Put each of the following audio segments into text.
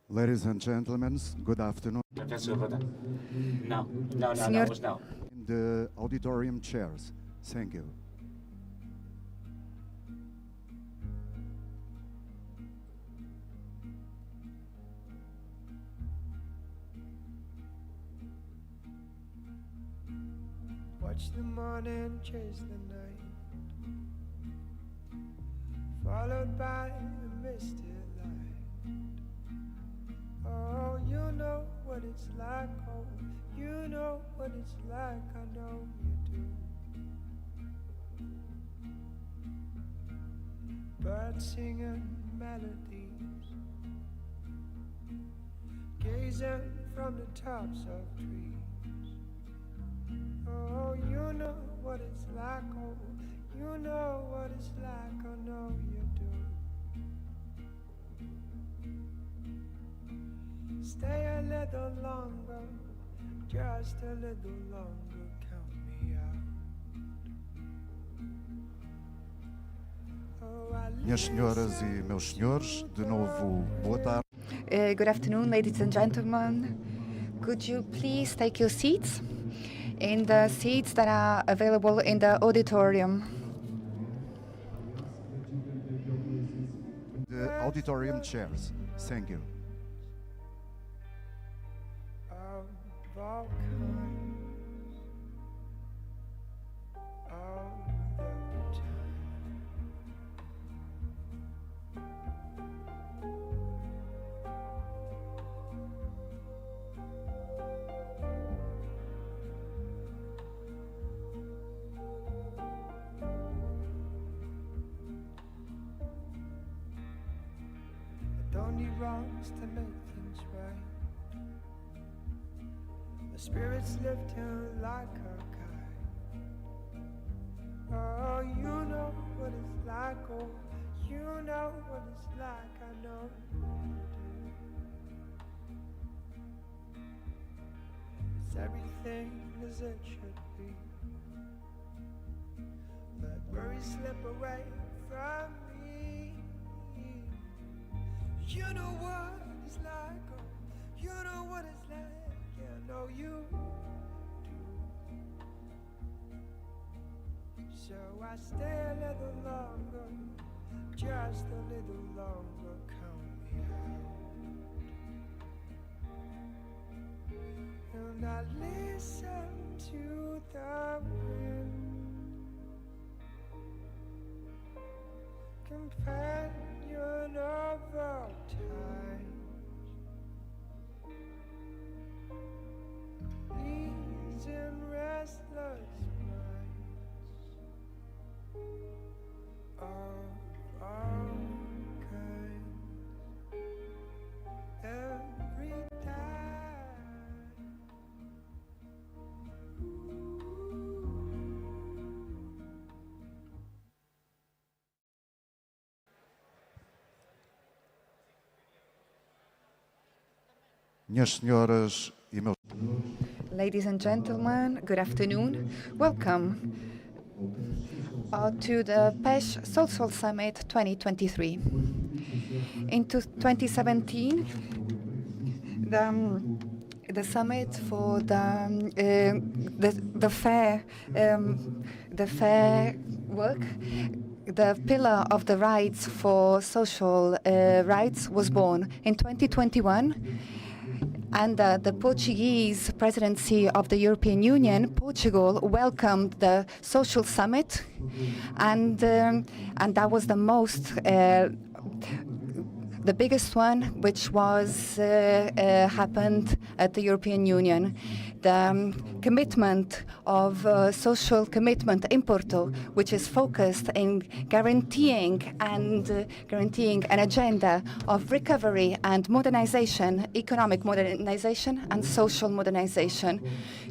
Ladies and gentlemen, good afternoon. No, Señor- it was no. In the auditorium chairs. Thank you. Watch the morning chase the night, followed by a misty light. Oh, you know what it's like, oh, you know what it's like, I know you do. Birds singing melodies, gazing from the tops of trees. Oh, you know what it's like, oh, you know what it's like, I know you do. Stay a little longer, just a little longer, count me out. Oh, I Minhas senhoras e meus senhores, de novo, boa tarde. Good afternoon, ladies and gentlemen. Could you please take your seats in the seats that are available in the auditorium? The auditorium chairs. Thank you. of all kinds all the time. I don't need wrongs to make things right. The spirits lift him like a kite. Oh, you know what it's like, oh, you know what it's like, I know you do. It's everything as it should be. Let worries slip away from me. You know what it's like, oh, you know what it's like, yeah, I know you do. So I stay a little longer, just a little longer, count me out. And I listen to the wind, companion of all time, ease in restless of all kinds, every time. Minhas senhoras e meus Ladies and gentlemen, good afternoon. Welcome to the PES Social Summit 2023. In 2017, the summit for the fair work, the pillar of the rights for social rights was born in 2021. And the Portuguese presidency of the European Union, Portugal, welcomed the Social Summit, and that was the biggest one, which was happened at the European Union. The commitment of social commitment in Porto, which is focused in guaranteeing an agenda of recovery and modernization, economic modernization and social modernization.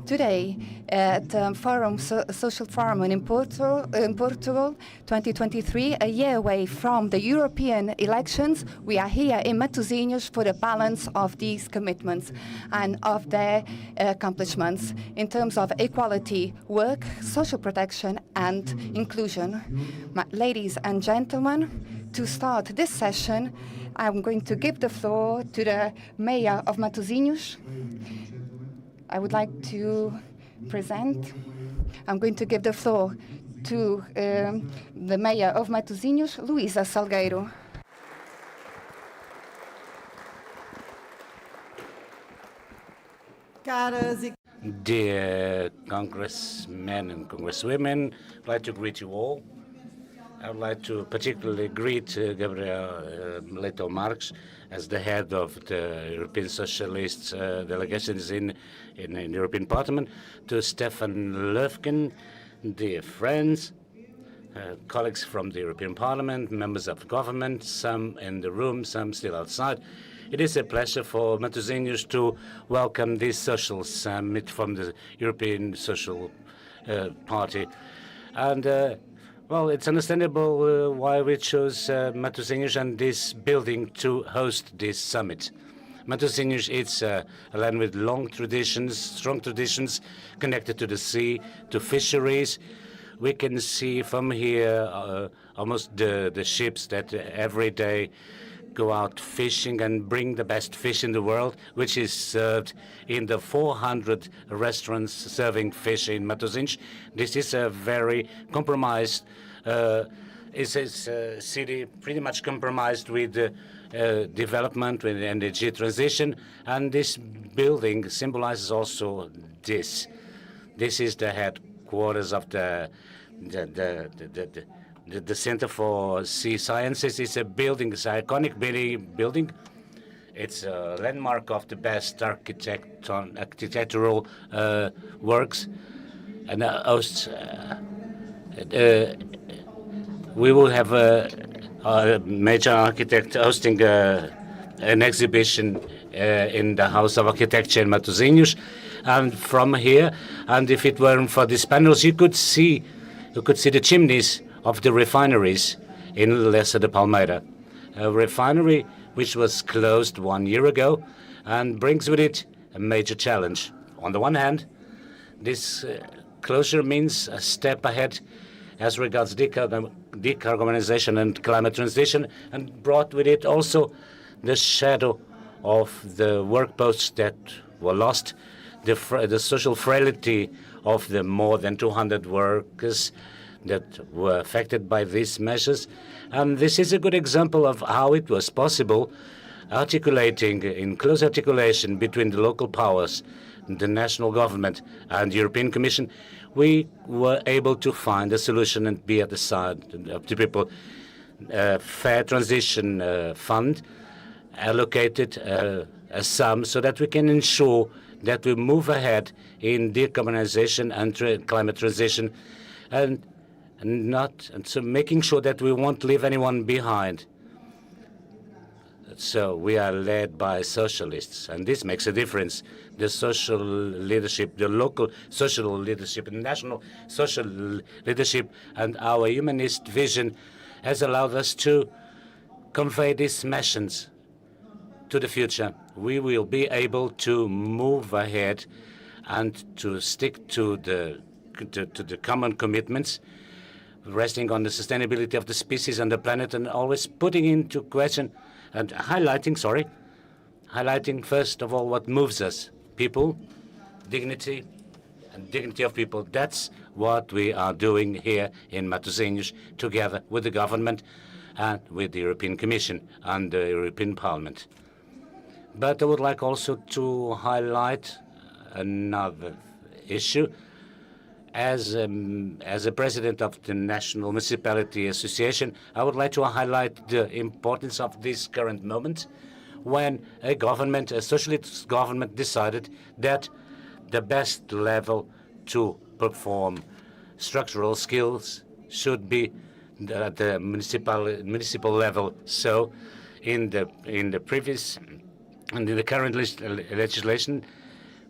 Today, at Social Forum in Portugal, 2023, a year away from the European elections, we are here in Matosinhos for the balance of these commitments and of their accomplishments in terms of equality, work, social protection and inclusion. Ladies and gentlemen, to start this session, I'm going to give the floor to the Mayor of Matosinhos. I would like to present. I'm going to give the floor to the Mayor of Matosinhos, Luísa Salgueiro. Dear congressmen and congresswomen, I'd like to greet you all. I would like to particularly greet Gabriel Leto Marques as the head of the European Socialist delegations in the European Parliament, to Stefan Löfven, dear friends, colleagues from the European Parliament, members of the government, some in the room, some still outside. It is a pleasure for Matosinhos to welcome this social summit from the European Social Party. And well, it's understandable why we chose Matosinhos and this building to host this summit. Matosinhos is a land with long traditions, strong traditions connected to the sea, to fisheries. We can see from here almost the ships that every day go out fishing and bring the best fish in the world, which is served in the 400 restaurants serving fish in Matosinhos. This is a very compromised, it's a city pretty much compromised with development, with energy transition, and this building symbolizes also this. This is the headquarters of the Center for Sea Sciences. It's a building, it's an iconic building. It's a landmark of the best architectural works, and hosts. We will have a major architect hosting an exhibition in the House of Architecture in Matosinhos, and from here, and if it weren't for these panels, you could see the chimneys of the refineries in Lessa de Palmeira, a refinery which was closed 1 year ago and brings with it a major challenge. On the one hand, this closure means a step ahead as regards decarbonization and climate transition, and brought with it also the shadow of the work posts that were lost, the social frailty of the more than 200 workers that were affected by these measures. And this is a good example of how it was possible, articulating in close articulation between the local powers, the national government and the European Commission, we were able to find a solution and be at the side of the people. Fair Transition Fund allocated a sum so that we can ensure that we move ahead in decarbonization and climate transition, and so making sure that we won't leave anyone behind. So we are led by socialists, and this makes a difference. The social leadership, the local social leadership, the national social leadership, and our humanist vision has allowed us to convey these messages to the future, we will be able to move ahead and to stick to the common commitments, resting on the sustainability of the species and the planet, and always putting into question and highlighting first of all what moves us: people, dignity, and dignity of people. That's what we are doing here in Matosinhos, together with the government and with the European Commission and the European Parliament. But I would like also to highlight another issue. As a president of the National Municipality Association, I would like to highlight the importance of this current moment when a socialist government, decided that the best level to perform structural skills should be at the municipal level. So in the current legislation,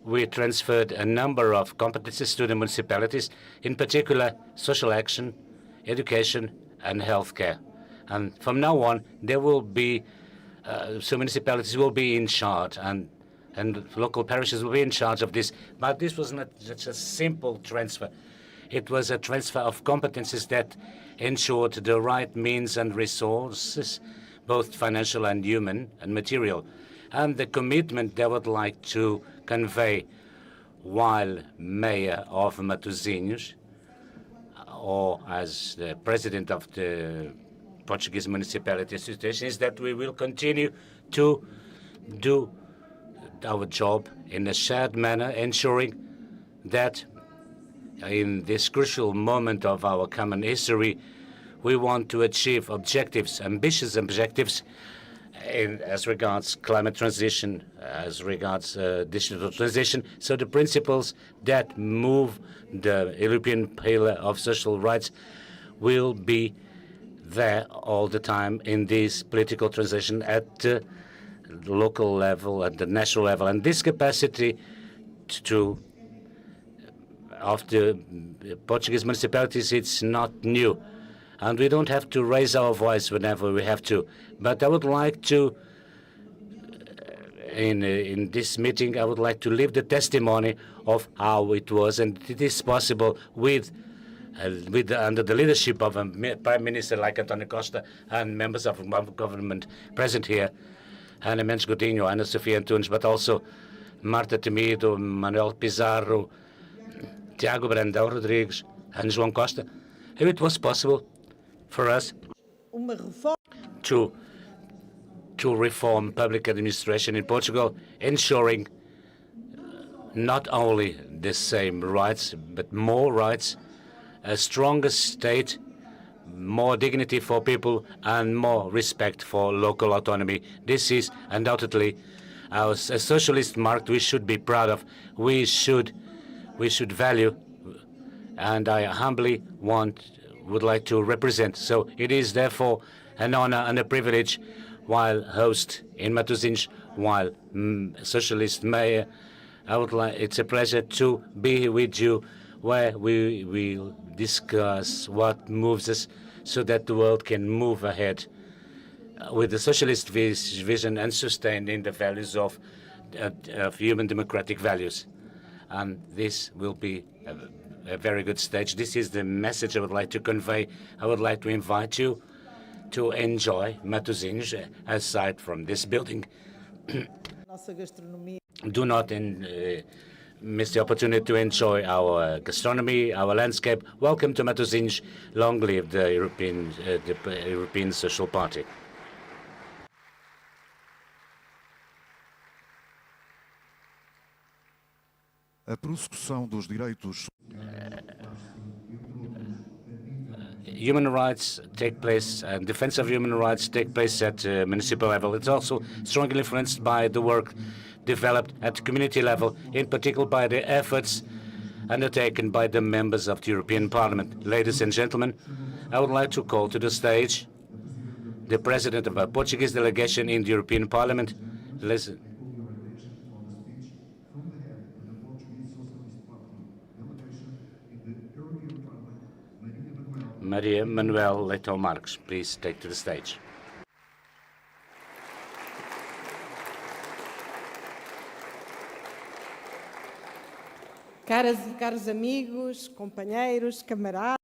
we transferred a number of competences to the municipalities, in particular social action, education, and healthcare. And from now on, there will be so municipalities will be in charge, and local parishes will be in charge of this. But this was not just a simple transfer. It was a transfer of competences that ensured the right means and resources, both financial and human and material. And the commitment that I would like to convey while mayor of Matosinhos, or as the president of the Portuguese Municipality Association, is that we will continue to do our job in a shared manner, ensuring that in this crucial moment of our common history, we want to achieve ambitious objectives as regards climate transition, as regards digital transition. So the principles that move the European Pillar of Social Rights will be there all the time in this political transition at the local level, at the national level. And this capacity of the Portuguese municipalities, it's not new. And we don't have to raise our voice whenever we have to. But I would like to, in this meeting, I would like to leave the testimony of how it was, and it is possible under the leadership of a Prime Minister like Antonio Costa and members of government present here, Ana Mendes Godinho, Ana Sofia Antunes, but also Marta Temido, Manuel Pizarro, Tiago Brandão Rodrigues, and João Costa. It was possible for us to reform public administration in Portugal, ensuring not only the same rights, but more rights, a stronger state, more dignity for people, and more respect for local autonomy. This is undoubtedly a socialist mark we should be proud of. We should value, and I humbly would like to represent. So it is therefore an honor and a privilege, while host in Matosinhos, while socialist mayor, it's a pleasure to be here with you, where we will discuss what moves us so that the world can move ahead with the socialist vision and sustained in the values of human democratic values. And this will be a very good stage. This is the message I would like to convey. I would like to invite you to enjoy Matosinhos aside from this building. Do not miss the opportunity to enjoy our gastronomy, our landscape. Welcome to Matosinhos. Long live the European Social Party. A prossecução dos direitos. Human rights take place, and defense of human rights take place at municipal level. It's also strongly influenced by the work developed at community level, in particular by the efforts undertaken by the members of the European Parliament. Ladies and gentlemen, I would like to call to the stage the president of a Portuguese delegation in the European Parliament. Listen. Maria Manuel Leitão Marques, please take to the stage. Caros amigos, companheiros, camaradas.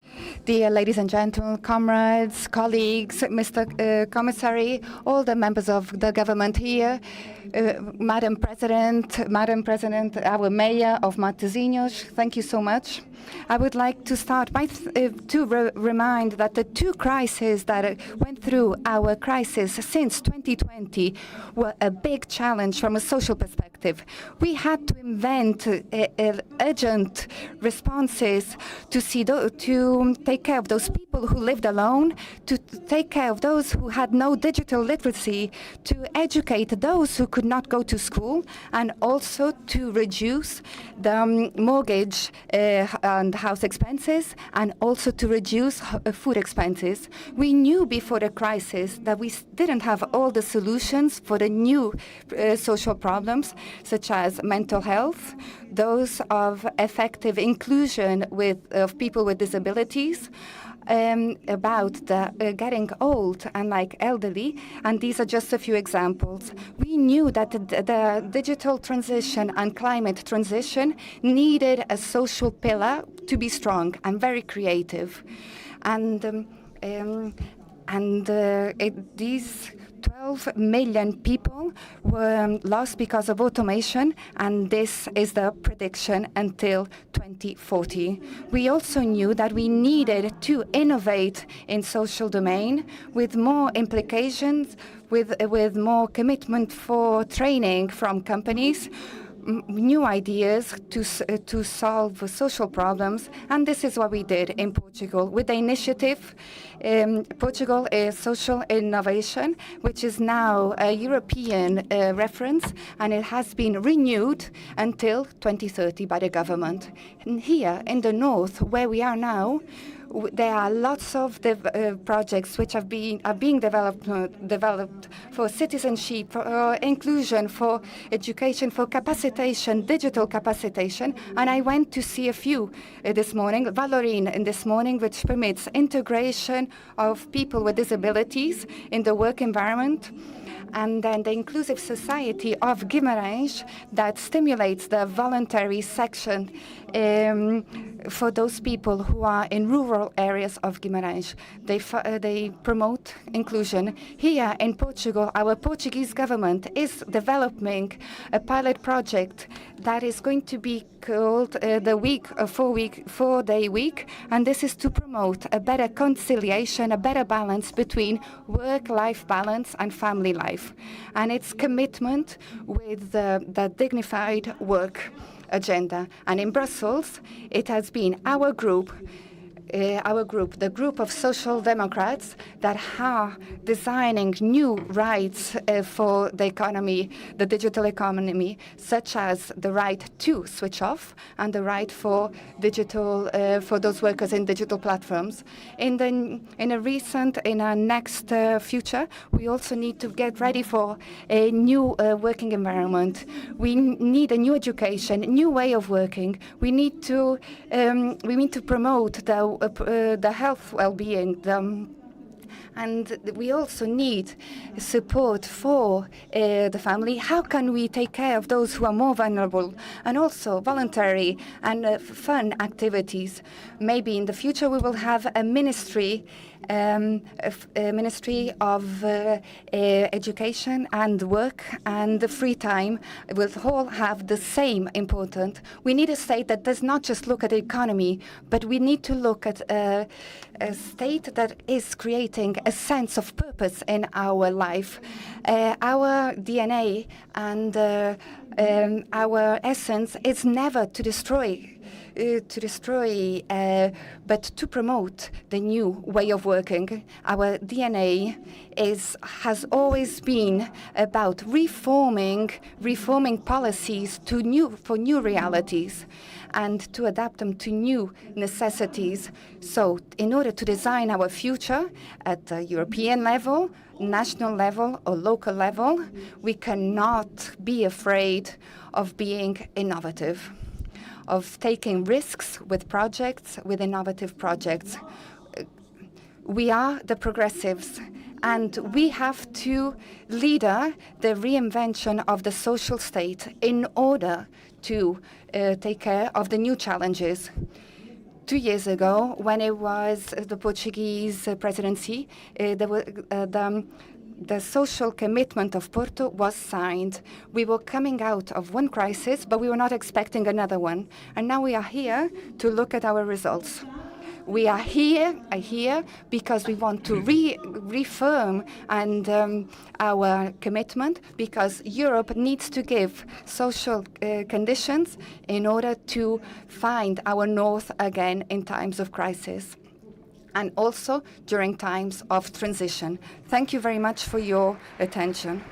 Dear ladies and gentlemen, comrades, colleagues, Mr. Commissary, all the members of the government here, Madam President, our Mayor of Matosinhos, thank you so much. I would like to start by remind that the two crises that went through our crisis since 2020 were a big challenge from a social perspective. We had to invent urgent responses to take care of those people who lived alone, to take care of those who had no digital literacy, to educate those who could not go to school, and also to reduce the mortgage and house expenses, and also to reduce food expenses. We knew before the crisis that we didn't have all the solutions for the new social problems, such as mental health, those of effective inclusion of people with disabilities, about the getting old and like elderly, and these are just a few examples. We knew that the digital transition and climate transition needed a social pillar to be strong and very creative, and these 12 million people were lost because of automation, and this is the prediction until 2040. We also knew that we needed to innovate in social domain with more implications, with more commitment for training from companies, new ideas to solve social problems, and this is what we did in Portugal with the initiative Portugal is Social Innovation, which is now a European reference, and it has been renewed until 2030 by the government. And here in the north, where we are now, there are lots of projects which are being developed for citizenship, for inclusion, for education, for capacitation, digital capacitation. And I went to see a few this morning. Valorine in this morning, which permits integration of people with disabilities in the work environment. And then the Inclusive Society of Guimarães that stimulates the voluntary section for those people who are in rural areas of Guimarães. They promote inclusion. Here in Portugal, our Portuguese government is developing a pilot project that is going to be called the 4-day week, and this is to promote a better conciliation, a better balance between work-life balance and family life, and its commitment with the dignified work agenda. And in Brussels, it has been our group, the group of Social Democrats, that are designing new rights for the economy, the digital economy, such as the right to switch off and the right for digital for those workers in digital platforms. In our next future, we also need to get ready for a new working environment. We need a new education, a new way of working. We need to promote the health well-being, and we also need support for the family. How can we take care of those who are more vulnerable? And also voluntary and fun activities. Maybe in the future we will have a ministry of education and work and the free time. Will all have the same importance. We need a state that does not just look at the economy, but we need to look at a state that is creating a sense of purpose in our life. Our DNA and our essence is never to destroy, but to promote the new way of working. Our DNA has always been about reforming policies for new realities and to adapt them to new necessities. So in order to design our future at the European level, national level or local level, we cannot be afraid of being innovative, of taking risks with innovative projects. We are the progressives, and we have to lead the reinvention of the social state in order to take care of the new challenges. 2 years ago, when it was the Portuguese presidency, the social commitment of Porto was signed. We were coming out of one crisis, but we were not expecting another one. And now we are here to look at our results. We are here because we want to reaffirm our commitment, because Europe needs to give social conditions in order to find our north again in times of crisis, and also during times of transition. Thank you very much for your attention.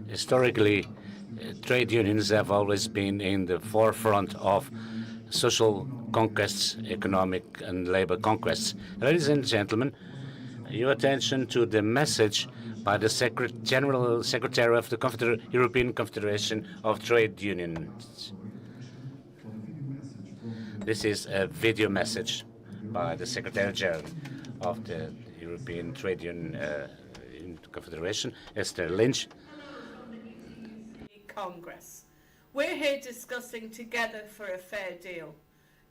Historically, trade unions have always been in the forefront of social conquests, economic and labor conquests. Ladies and gentlemen, your attention to the message by the General Secretary of the European Confederation of Trade Unions. This is a video message by the Secretary General of the European Trade Union Confederation, Esther Lynch. Congress. We're here discussing together for a fair deal.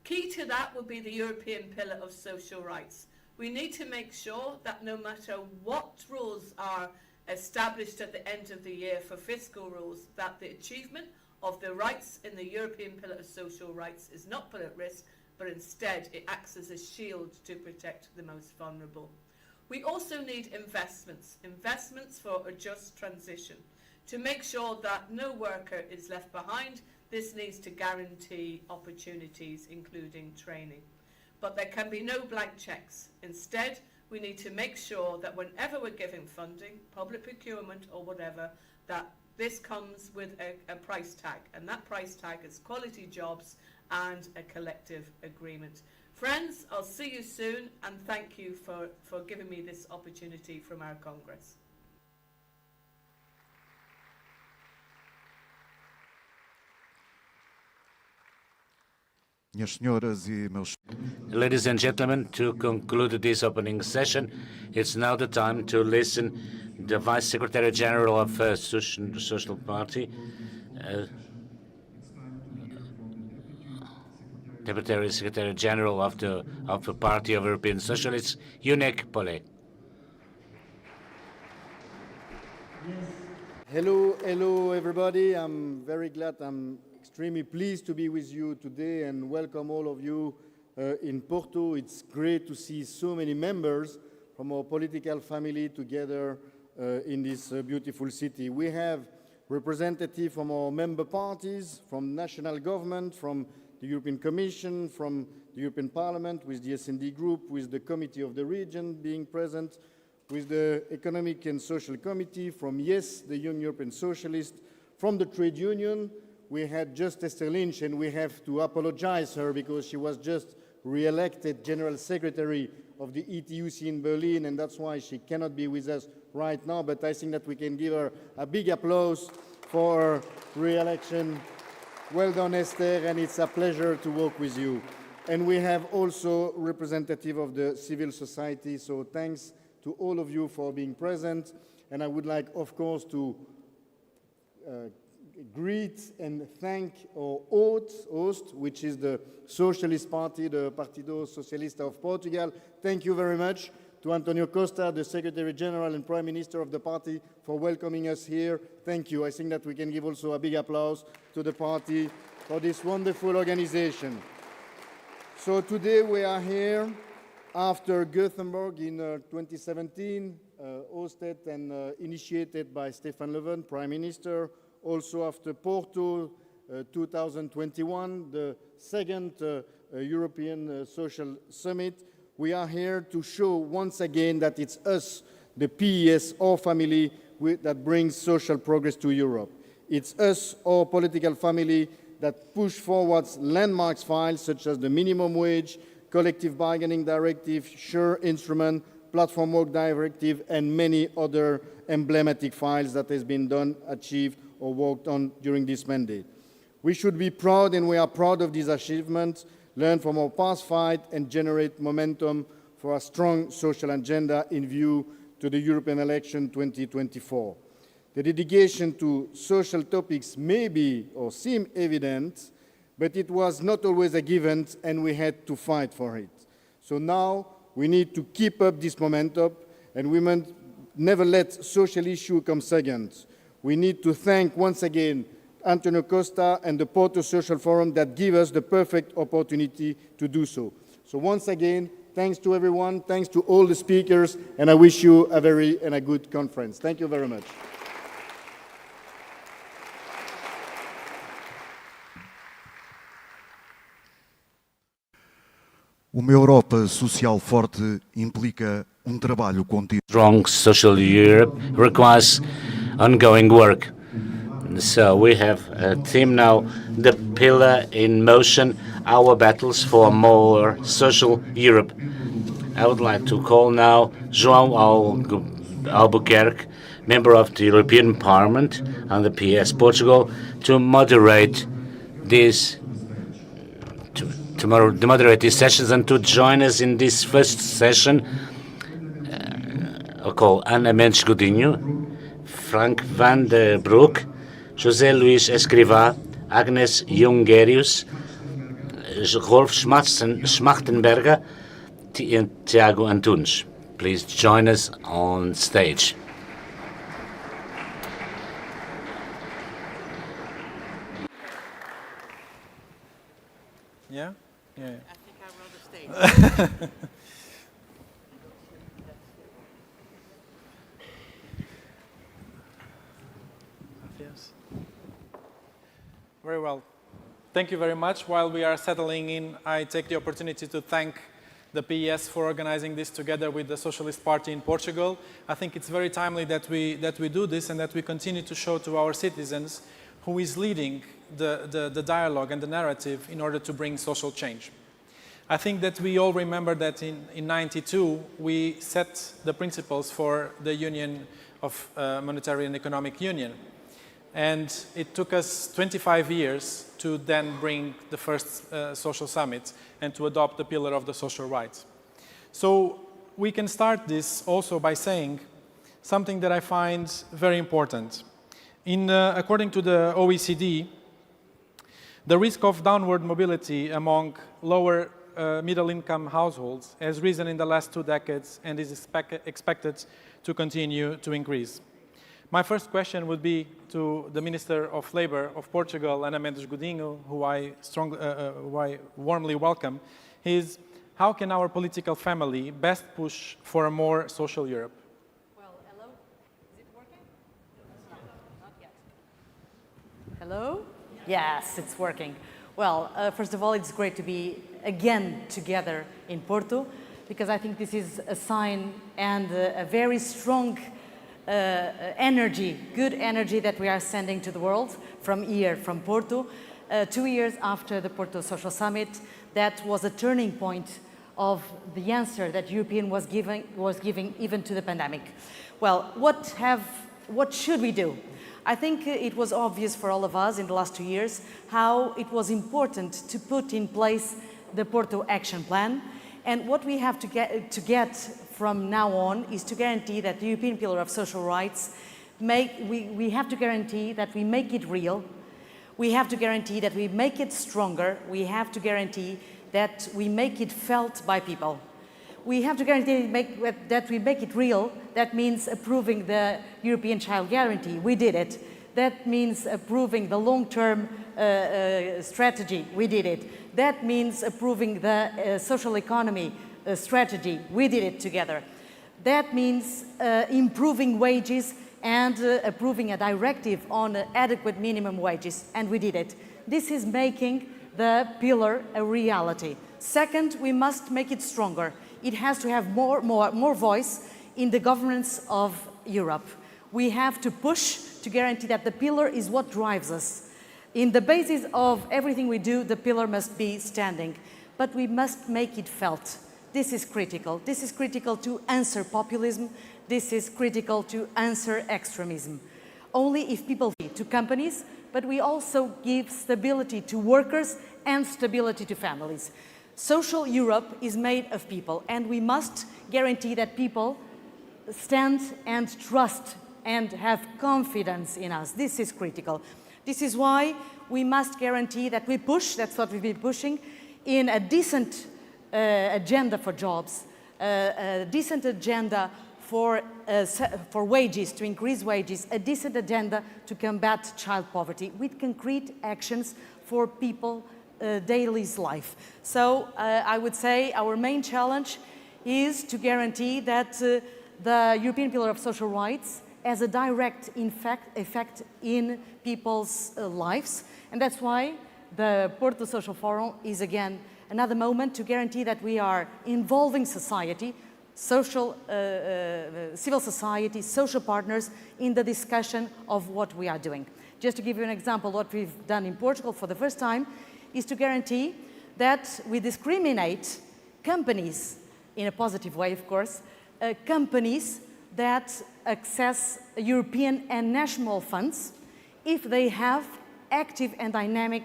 Key to that will be the European Pillar of Social Rights. We need to make sure that no matter what rules are established at the end of the year for fiscal rules, that the achievement of the rights in the European Pillar of Social Rights is not put at risk, but instead it acts as a shield to protect the most vulnerable. We also need investments for a just transition. To make sure that no worker is left behind, this needs to guarantee opportunities, including training. But there can be no blank cheques. Instead, we need to make sure that whenever we're giving funding, public procurement or whatever, that this comes with a price tag, and that price tag is quality jobs and a collective agreement. Friends, I'll see you soon, and thank you for giving me this opportunity from our Congress. Ladies and gentlemen, to conclude this opening session, it's now the time to listen the Vice Secretary General of Social Party, Deputy Secretary General of the Party of European Socialists, Yunek Pollet. Hello everybody. I'm very glad. I'm extremely pleased to be with you today and welcome all of you in Porto. It's great to see so many members from our political family together in this beautiful city. We have representatives from our member parties, from national government, from the European Commission, from the European Parliament, with the S&D Group, with the Committee of the Region being present, with the Economic and Social Committee, from YES, the Young European Socialist, from the Trade Union. We had just Esther Lynch, and we have to apologize her because she was just re-elected General Secretary of the ETUC in Berlin, and that's why she cannot be with us right now, but I think that we can give her a big applause for her re-election. Well done, Esther, and it's a pleasure to work with you. And we have also representative of the civil society, so thanks to all of you for being present. And I would like, of course, to greet and thank our host, which is the Socialist Party, the Partido Socialista of Portugal. Thank you very much to Antonio Costa, the Secretary General and Prime Minister of the party, for welcoming us here. Thank you. I think that we can give also a big applause to the party for this wonderful organization. So today we are here after Gothenburg in 2017, hosted and initiated by Stefan Löfven, Prime Minister. Also after Porto 2021, the second European Social Summit. We are here to show once again that it's us, the PES, our family, that brings social progress to Europe. It's us, our political family, that push forward landmark files such as the minimum wage, collective bargaining directive, SURE instrument, platform work directive, and many other emblematic files that has been done, achieved, or worked on during this mandate. We should be proud, and we are proud of these achievements, learn from our past fight, and generate momentum for a strong social agenda in view to the European election 2024. The dedication to social topics may be or seem evident, but it was not always a given, and we had to fight for it. So now we need to keep up this momentum, and we must never let social issue come second. We need to thank once again Antonio Costa and the Porto Social Forum that give us the perfect opportunity to do so. So once again, thanks to everyone, thanks to all the speakers, and I wish you a very and a good conference. Thank you very much. Uma Europa social forte implica trabalho contínuo. Strong social Europe requires ongoing work. So we have a theme now, the pillar in motion, our battles for a more social Europe. I would like to call now João Albuquerque, member of the European Parliament and the PES Portugal, to moderate these these sessions and to join us in this first session. I'll call Ana Mendes Godinho, Frank van der Broek, José Luís Escrivá, Agnes Jungerius, Rolf Schmachtenberger, and Tiago Antunes. Please join us on stage. Yeah? Yeah. I think I run the stage. Yes. Very well. Thank you very much. While we are settling in, I take the opportunity to thank the PES for organizing this together with the Socialist Party in Portugal. I think it's very timely that we do this and that we continue to show to our citizens who is leading the dialogue and the narrative in order to bring social change. I think that we all remember that in 92 we set the principles for the Union of Monetary and Economic Union. And it took us 25 years to then bring the first social summit and to adopt the pillar of the social rights. So we can start this also by saying something that I find very important. According to the OECD, the risk of downward mobility among lower middle-income households has risen in the last 2 decades and is expected to continue to increase. My first question would be to the Minister of Labour of Portugal, Ana Mendes Godinho, who I warmly welcome, is how can our political family best push for a more social Europe? Well, hello? Is it working? Not yet. Hello? Yes, it's working. Well, first of all, it's great to be again together in Porto, because I think this is a sign and a very strong energy, good energy that we are sending to the world from here, from Porto. 2 years after the Porto Social Summit, that was a turning point of the answer that European was giving even to the pandemic. Well, what should we do? I think it was obvious for all of us in the last 2 years how it was important to put in place the Porto Action Plan. And what we have to get from now on is to guarantee that the European Pillar of Social Rights, we have to guarantee that we make it real. We have to guarantee that we make it stronger. We have to guarantee that we make it felt by people. We have to guarantee that we make it real. That means approving the European Child Guarantee. We did it. That means approving the long-term strategy. We did it. That means approving the social economy strategy. We did it together. That means improving wages and approving a directive on adequate minimum wages, and we did it. This is making the pillar a reality. Second, we must make it stronger. It has to have more voice in the governance of Europe. We have to push to guarantee that the pillar is what drives us. In the basis of everything we do, the pillar must be standing, but we must make it felt. This is critical. This is critical to answer populism. This is critical to answer extremism. Only if people to companies, but we also give stability to workers and stability to families. Social Europe is made of people, and we must guarantee that people stand and trust and have confidence in us. This is critical. This is why we must guarantee that we push, that's what we've been pushing, in a decent agenda for jobs, a decent agenda for wages, to increase wages, a decent agenda to combat child poverty with concrete actions for people daily life. So I would say our main challenge is to guarantee that the European Pillar of Social Rights has a direct effect in people's lives. And that's why the Porto Social Forum is again another moment to guarantee that we are involving society, civil society, social partners in the discussion of what we are doing. Just to give you an example, what we've done in Portugal for the first time is to guarantee that we discriminate companies, in a positive way of course, companies that access European and national funds if they have active and dynamic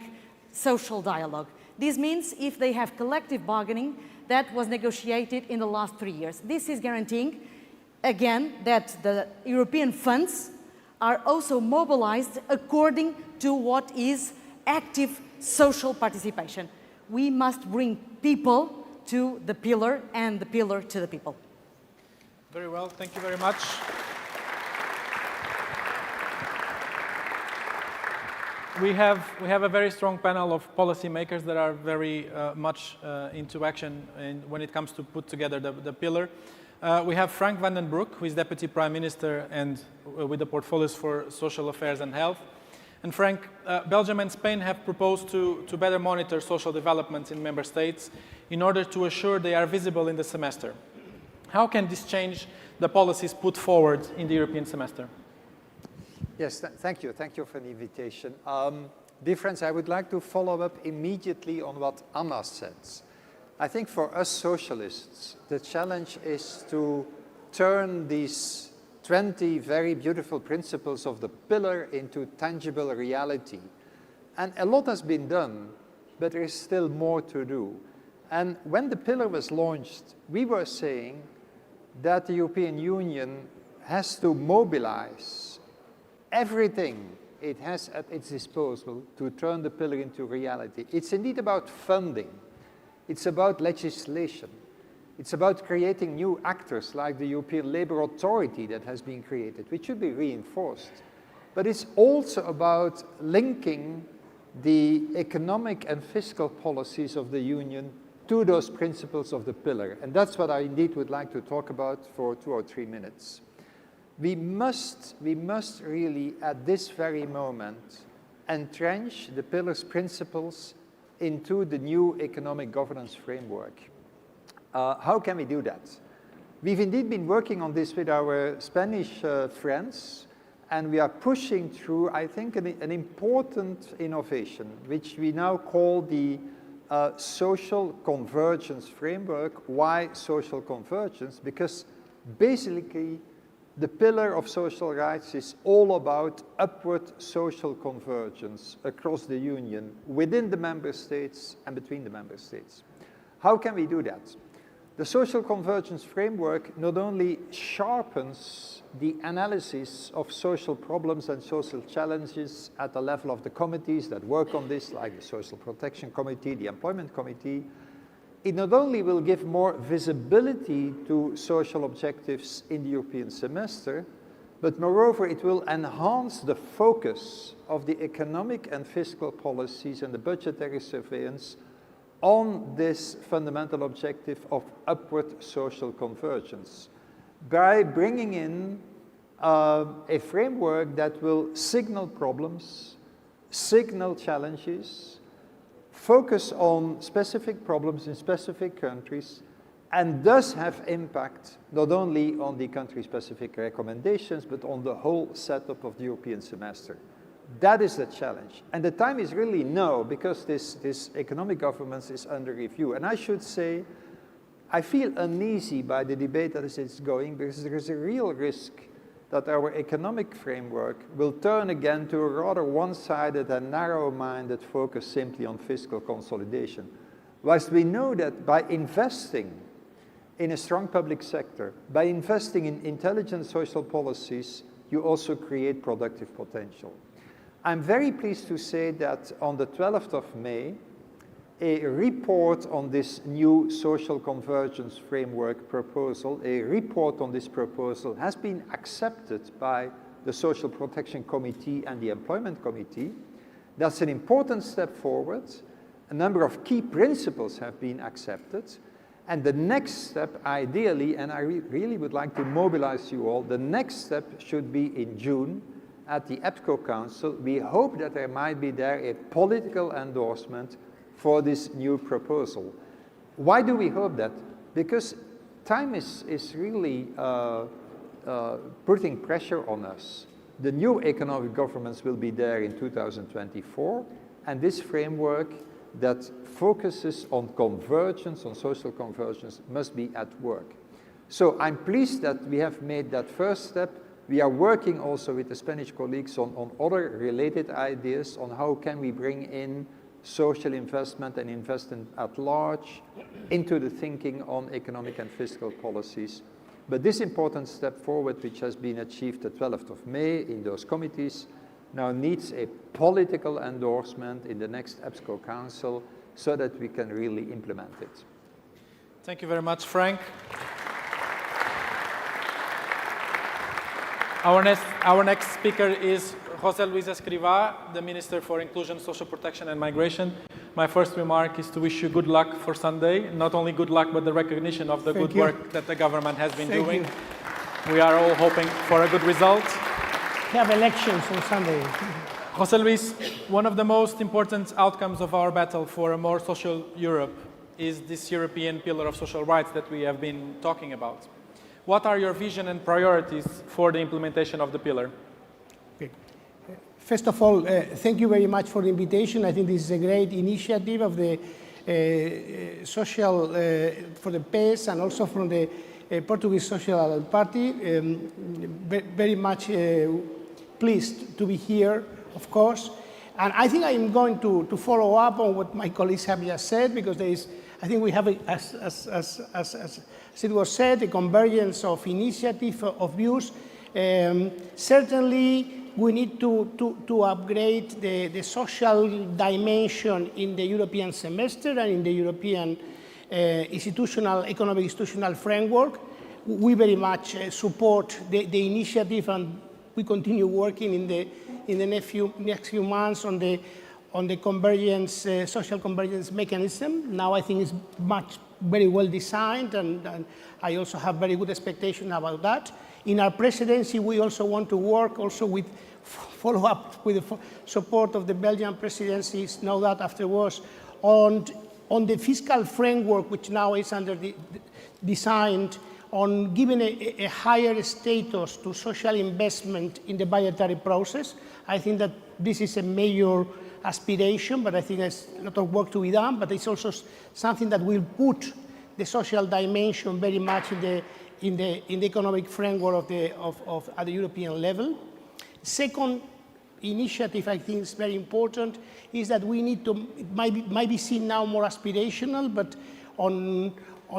social dialogue. This means if they have collective bargaining that was negotiated in the last 3 years. This is guaranteeing, again, that the European funds are also mobilized according to what is active social participation. We must bring people to the pillar and the pillar to the people. Very well, thank you very much. We have a very strong panel of policymakers that are very much into action when it comes to put together the pillar. We have Frank van den Broek, who is Deputy Prime Minister and with the portfolios for social affairs and health. And Frank, Belgium and Spain have proposed to better monitor social developments in member states in order to assure they are visible in the semester. How can this change the policies put forward in the European semester? Yes, thank you. Thank you for the invitation. Dear friends, I would like to follow up immediately on what Anna said. I think for us socialists, the challenge is to turn these 20 very beautiful principles of the pillar into tangible reality. And a lot has been done, but there is still more to do. And when the pillar was launched, we were saying that the European Union has to mobilize everything it has at its disposal to turn the pillar into reality. It's indeed about funding. It's about legislation. It's about creating new actors like the European Labour Authority that has been created, which should be reinforced. But it's also about linking the economic and fiscal policies of the Union to those principles of the pillar. And that's what I indeed would like to talk about for 2 or 3 minutes. We must really, at this very moment, entrench the pillar's principles into the new economic governance framework. How can we do that? We've indeed been working on this with our Spanish friends, and we are pushing through, I think, an important innovation, which we now call the social convergence framework. Why social convergence? Because basically, the pillar of social rights is all about upward social convergence across the Union, within the member states and between the member states. How can we do that? The social convergence framework not only sharpens the analysis of social problems and social challenges at the level of the committees that work on this, like the Social Protection Committee, the Employment Committee, it not only will give more visibility to social objectives in the European semester, but moreover it will enhance the focus of the economic and fiscal policies and the budgetary surveillance on this fundamental objective of upward social convergence by bringing in a framework that will signal problems, signal challenges, focus on specific problems in specific countries, and thus have impact not only on the country-specific recommendations, but on the whole setup of the European semester. That is the challenge. And the time is really now, because this economic governance is under review. And I should say, I feel uneasy by the debate that is going, because there is a real risk that our economic framework will turn again to a rather one-sided and narrow-minded focus simply on fiscal consolidation. Whilst we know that by investing in a strong public sector, by investing in intelligent social policies, you also create productive potential. I'm very pleased to say that on the 12th of May, a report on this new social convergence framework proposal, a report on this proposal has been accepted by the Social Protection Committee and the Employment Committee. That's an important step forward. A number of key principles have been accepted. And the next step, ideally, and I really would like to mobilize you all, the next step should be in June at the EPSCO Council. We hope that there might be there a political endorsement for this new proposal. Why do we hope that? Because time is really putting pressure on us. The new economic governance will be there in 2024, and this framework that focuses on convergence, on social convergence, must be at work. So I'm pleased that we have made that first step. We are working also with the Spanish colleagues on other related ideas on how can we bring in social investment and investment at large into the thinking on economic and fiscal policies. But this important step forward, which has been achieved the 12th of May in those committees, now needs a political endorsement in the next EPSCO Council so that we can really implement it. Thank you very much, Frank. Our next speaker is José Luis Escrivá, the Minister for Inclusion, Social Protection and Migration. My first remark is to wish you good luck for Sunday. Not only good luck, but the recognition of the good work that the government has been doing. We are all hoping for a good result. We have elections on Sunday. José Luis, one of the most important outcomes of our battle for a more social Europe is this European pillar of social rights that we have been talking about. What are your vision and priorities for the implementation of the pillar? Okay. First of all, thank you very much for the invitation. I think this is a great initiative of the for the PES and also from the Portuguese Social Party. Very much pleased to be here, of course. And I think I'm going to follow up on what my colleagues have just said, because there is, I think we have, as it was said, a convergence of initiative, of views. Certainly, we need to upgrade the social dimension in the European semester and in the European economic institutional framework. We very much support the initiative, and we continue working in the next few months on the convergence, social convergence mechanism. Now I think it's very well designed, and I also have very good expectation about that. In our presidency, we also want to work also with follow up with the support of the Belgian presidencies, know that afterwards, on the fiscal framework, which now is designed on giving a higher status to social investment in the budgetary process. I think that this is a major aspiration, but I think there's a lot of work to be done, but it's also something that will put the social dimension very much in the economic framework at the European level. Second initiative I think is very important is that we need to, it might be seen now more aspirational, but on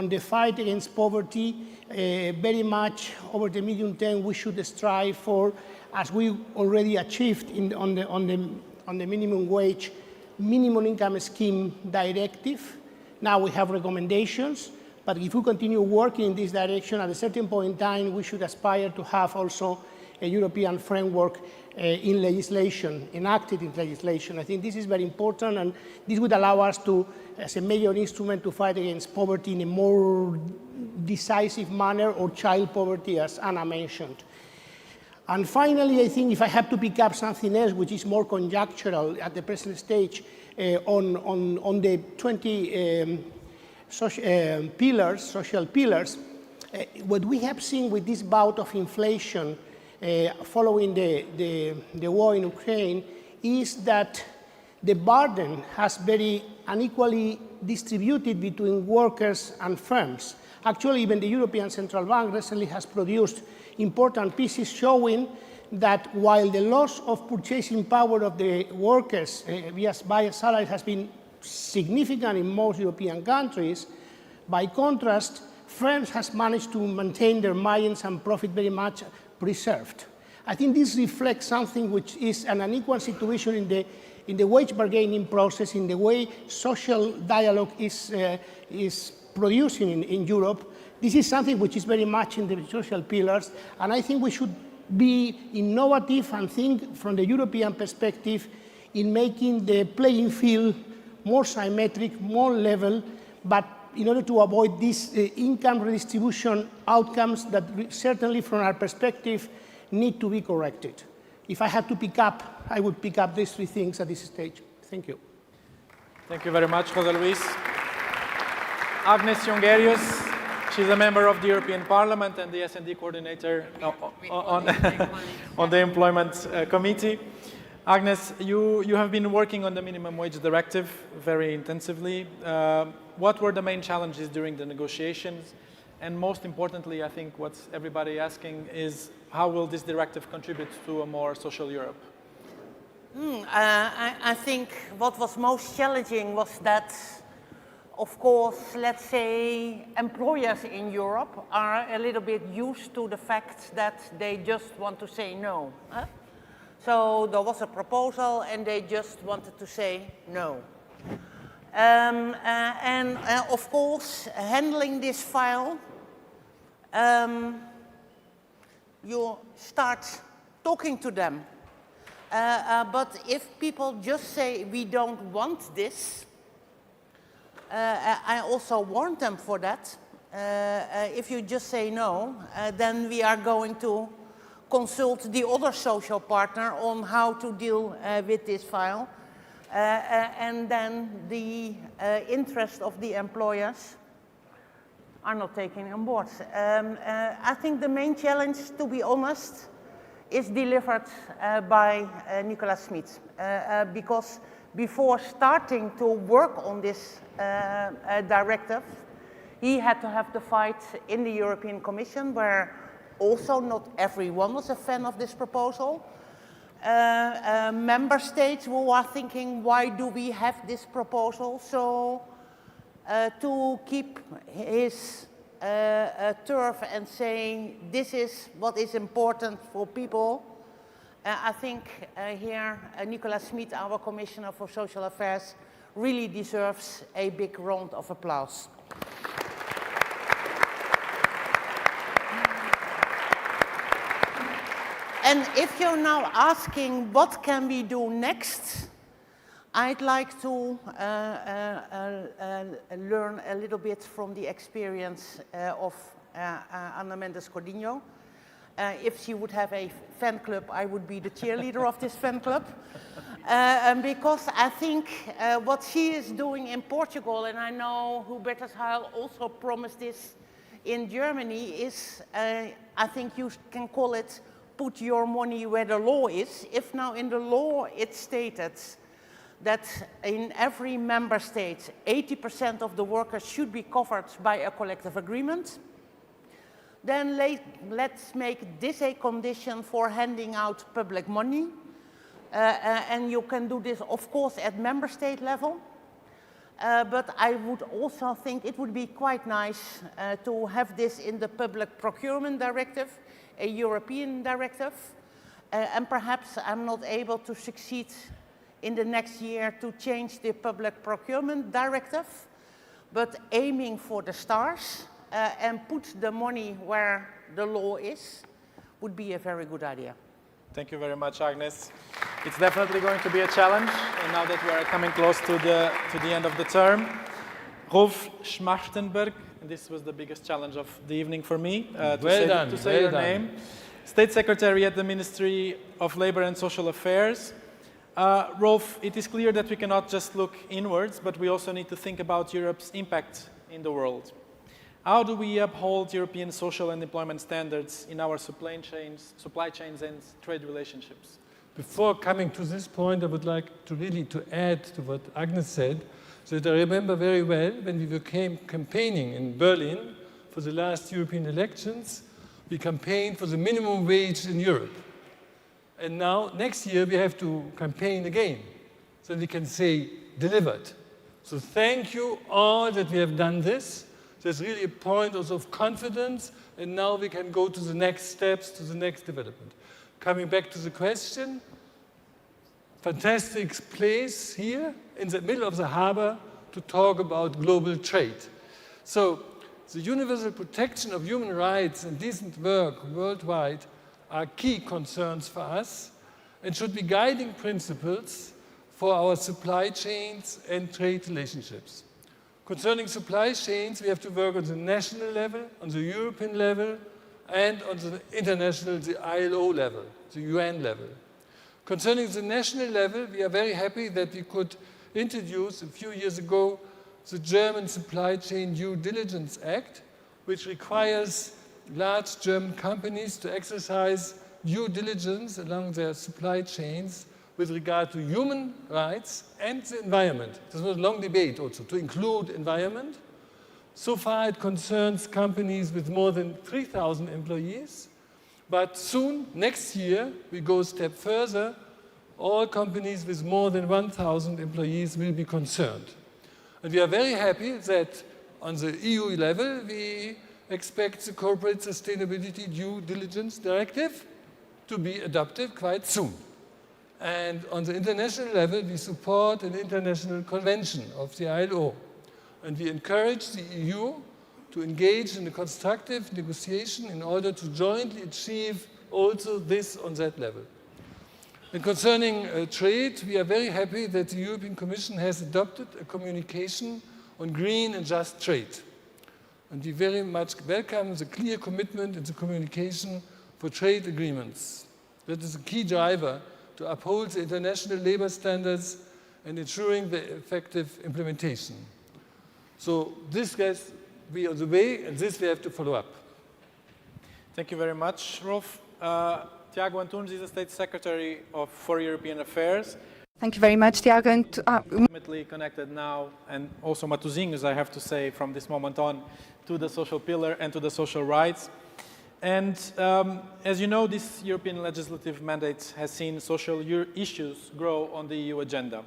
the fight against poverty, very much over the medium term we should strive for, as we already achieved on the minimum wage, minimum income scheme directive. Now we have recommendations, but if we continue working in this direction, at a certain point in time, we should aspire to have also a European framework in legislation, enacted in legislation. I think this is very important, and this would allow us to, as a major instrument, to fight against poverty in a more decisive manner, or child poverty, as Anna mentioned. And finally, I think if I have to pick up something else, which is more conjectural at the present stage, on the 20 social pillars, what we have seen with this bout of inflation following the war in Ukraine is that the burden has very unequally distributed between workers and firms. Actually, even the European Central Bank recently has produced important pieces showing that while the loss of purchasing power of the workers via salary has been significant in most European countries. By contrast, France has managed to maintain their margins and profit very much preserved. I think this reflects something which is an unequal situation in the wage bargaining process, in the way social dialogue is producing in Europe. This is something which is very much in the social pillars, and I think we should be innovative and think from the European perspective in making the playing field more symmetric, more level, but in order to avoid these income redistribution outcomes that certainly from our perspective need to be corrected. If I had to pick up, I would pick up these three things at this stage. Thank you. Thank you very much, José Luis. Agnes Jongerius, she's a member of the European Parliament and the S&D coordinator on the Employment Committee. Agnes, you have been working on the minimum wage directive very intensively. What were the main challenges during the negotiations? And most importantly, I think what's everybody asking is, how will this directive contribute to a more social Europe? I think what was most challenging was that, of course, let's say employers in Europe are a little bit used to the fact that they just want to say no. So there was a proposal and they just wanted to say no. Of course, handling this file, you start talking to them. But if people just say, we don't want this, I also warned them for that. If you just say no, then we are going to consult the other social partner on how to deal with this file. And then the interest of the employers are not taken on board. I think the main challenge, to be honest, is delivered by Nicolas Schmid. Because before starting to work on this directive, he had to have the fight in the European Commission, where also not everyone was a fan of this proposal. Member states who are thinking, why do we have this proposal? So to keep his turf and saying this is what is important for people, I think here Nicolas Schmid, our Commissioner for Social Affairs, really deserves a big round of applause. And if you're now asking what can we do next, I'd like to learn a little bit from the experience of Ana Mendes Cordinho. If she would have a fan club, I would be the cheerleader of this fan club. Because I think what she is doing in Portugal, and I know Hubertus Heil also promised this in Germany, is, I think you can call it, put your money where the law is. If now in the law it's stated that in every member state 80% of the workers should be covered by a collective agreement, then let's make this a condition for handing out public money. And you can do this, of course, at member state level. But I would also think it would be quite nice to have this in the Public Procurement Directive, a European directive, and perhaps I'm not able to succeed in the next year to change the Public Procurement Directive, but aiming for the stars and put the money where the law is would be a very good idea. Thank you very much, Agnes. It's definitely going to be a challenge, and now that we are coming close to the end of the term, Rolf Schmachtenberg, and this was the biggest challenge of the evening for me, to say your name. State Secretary at the Ministry of Labour and Social Affairs. Rolf, it is clear that we cannot just look inwards, but we also need to think about Europe's impact in the world. How do we uphold European social and employment standards in our supply chains and trade relationships? Before coming to this point, I would like to really add to what Agnes said. So that I remember very well when we were campaigning in Berlin for the last European elections, we campaigned for the minimum wage in Europe. And now, next year, we have to campaign again, so we can say delivered. So thank you all that we have done this. There's really a point also of confidence, and now we can go to the next steps, to the next development. Coming back to the question, fantastic place here in the middle of the harbor to talk about global trade. So the universal protection of human rights and decent work worldwide are key concerns for us and should be guiding principles for our supply chains and trade relationships. Concerning supply chains, we have to work on the national level, on the European level, and on the international, the ILO level, the UN level. Concerning the national level, we are very happy that we could introduce a few years ago the German Supply Chain Due Diligence Act, which requires large German companies to exercise due diligence along their supply chains with regard to human rights and the environment. This was a long debate also, to include environment. So far it concerns companies with more than 3,000 employees, but soon, next year, we go a step further. All companies with more than 1,000 employees will be concerned. And we are very happy that on the EU level, we expect the Corporate Sustainability Due Diligence Directive to be adopted quite soon. And on the international level, we support an international convention of the ILO. And we encourage the EU to engage in a constructive negotiation in order to jointly achieve also this on that level. And concerning trade, we are very happy that the European Commission has adopted a communication on green and just trade. And we very much welcome the clear commitment in the communication for trade agreements. That is a key driver to uphold the international labor standards and ensuring the effective implementation. So this has to be on the way, and this we have to follow up. Thank you very much, Rolf. Tiago Antunes is the State Secretary for European Affairs. Thank you very much, Tiago. Intimately connected now, and also Matosinhos, I have to say, from this moment on, to the social pillar and to the social rights. And as you know, this European legislative mandate has seen social issues grow on the EU agenda.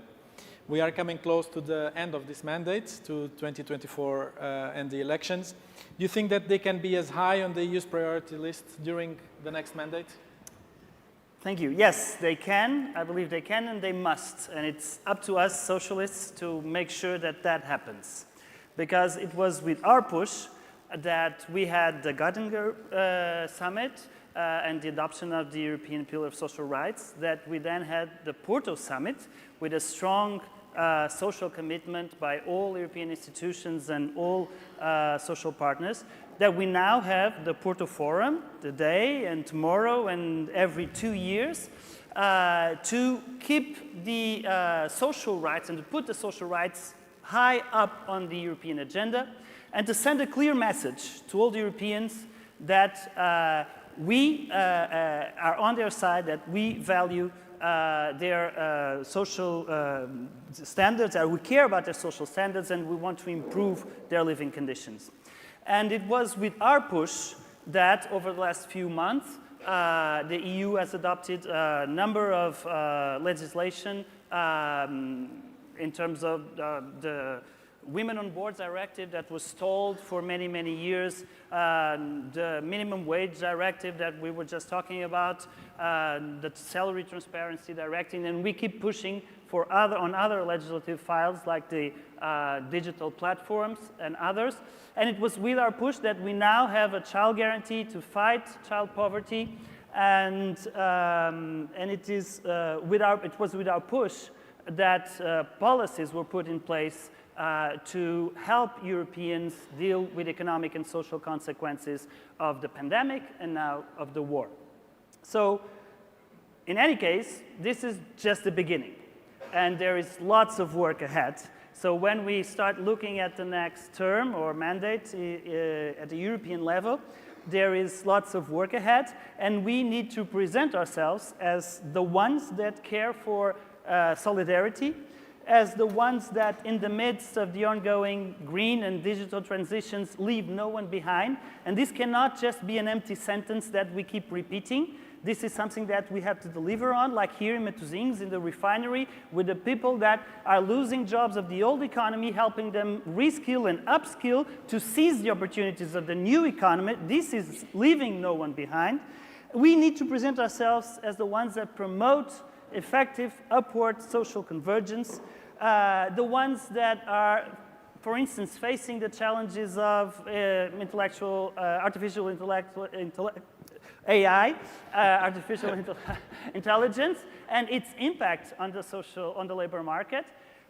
We are coming close to the end of this mandate, to 2024 and the elections. Do you think that they can be as high on the EU's priority list during the next mandate? Thank you. Yes, they can. I believe they can and they must. And it's up to us, socialists, to make sure that that happens. Because it was with our push that we had the Göttingen Summit and the adoption of the European Pillar of Social Rights, that we then had the Porto Summit with a strong social commitment by all European institutions and all social partners, that we now have the Porto Forum today and tomorrow and every 2 years to keep the social rights and to put the social rights high up on the European agenda and to send a clear message to all the Europeans that we are on their side, that we value their social standards, we care about their social standards, and we want to improve their living conditions. And it was with our push that over the last few months, the EU has adopted a number of legislation in terms of the Women on Boards Directive that was stalled for many, many years, the Minimum Wage Directive that we were just talking about, the Salary Transparency Directive, and we keep pushing for on other legislative files like the digital platforms and others. And it was with our push that we now have a child guarantee to fight child poverty, and it was with our push that policies were put in place to help Europeans deal with economic and social consequences of the pandemic and now of the war. So, in any case, this is just the beginning, and there is lots of work ahead. So when we start looking at the next term or mandate at the European level, there is lots of work ahead, and we need to present ourselves as the ones that care for solidarity, as the ones that in the midst of the ongoing green and digital transitions leave no one behind. And this cannot just be an empty sentence that we keep repeating. This is something that we have to deliver on, like here in Matosinhos, in the refinery, with the people that are losing jobs of the old economy, helping them reskill and upskill to seize the opportunities of the new economy. This is leaving no one behind. We need to present ourselves as the ones that promote effective upward social convergence, the ones that are, for instance, facing the challenges of artificial AI, artificial intelligence, and its impact on the labor market.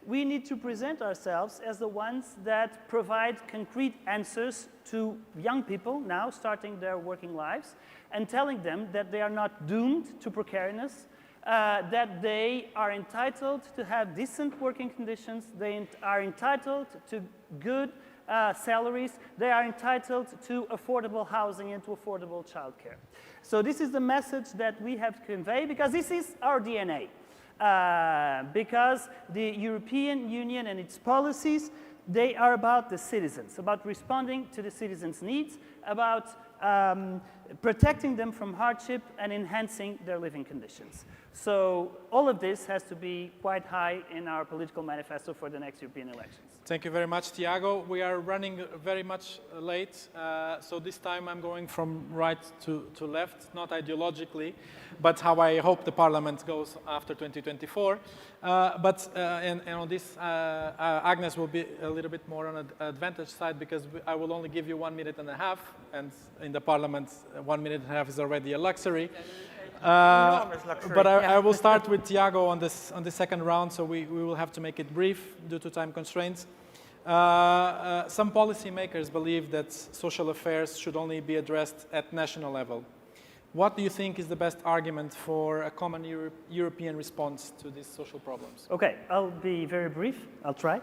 We need to present ourselves as the ones that provide concrete answers to young people now starting their working lives and telling them that they are not doomed to precariousness, that they are entitled to have decent working conditions, they are entitled to good salaries, they are entitled to affordable housing and to affordable childcare. So this is the message that we have to convey, because this is our DNA. Because the European Union and its policies, they are about the citizens, about responding to the citizens' needs, about protecting them from hardship and enhancing their living conditions. So all of this has to be quite high in our political manifesto for the next European elections. Thank you very much, Tiago. We are running very much late, so this time I'm going from right to left, not ideologically, but how I hope the Parliament goes after 2024. And on this, Agnes will be a little bit more on an advantage side, because I will only give you 1.5 minutes, and in the Parliament, 1.5 minutes is already a luxury. But I will start with Tiago on the second round, so we will have to make it brief due to time constraints. Some policymakers believe that social affairs should only be addressed at national level. What do you think is the best argument for a common European response to these social problems? Okay, I'll be very brief. I'll try.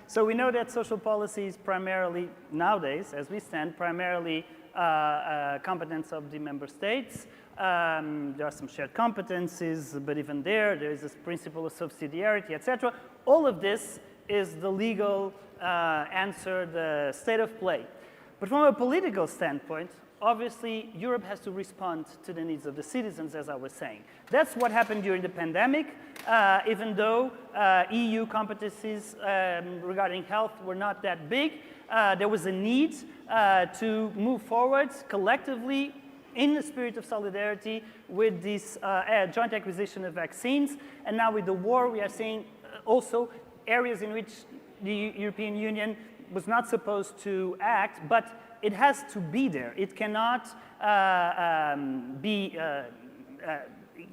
So we know that social policy is primarily, nowadays, as we stand, primarily competence of the member states. There are some shared competencies, but even there is this principle of subsidiarity, etc. All of this is the legal answer, the state of play. But from a political standpoint, obviously, Europe has to respond to the needs of the citizens, as I was saying. That's what happened during the pandemic. Even though EU competencies regarding health were not that big, there was a need to move forward collectively in the spirit of solidarity with this joint acquisition of vaccines. And now with the war, we are seeing also areas in which the European Union was not supposed to act, but it has to be there. It cannot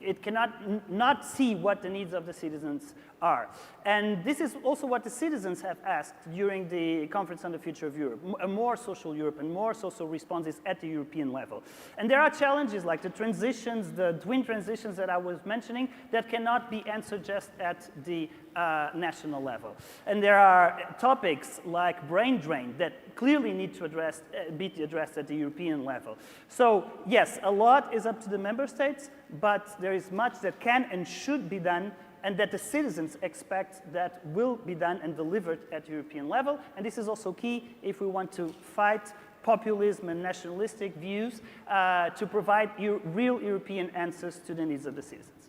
it cannot not see what the needs of the citizens are. And this is also what the citizens have asked during the Conference on the Future of Europe, a more social Europe and more social responses at the European level. And there are challenges like the transitions, the twin transitions that I was mentioning, that cannot be answered just at the national level. And there are topics like brain drain that clearly need to be addressed at the European level. So yes, a lot is up to the member states, but there is much that can and should be done, and that the citizens expect that will be done and delivered at European level. And this is also key if we want to fight populism and nationalistic views, to provide real European answers to the needs of the citizens.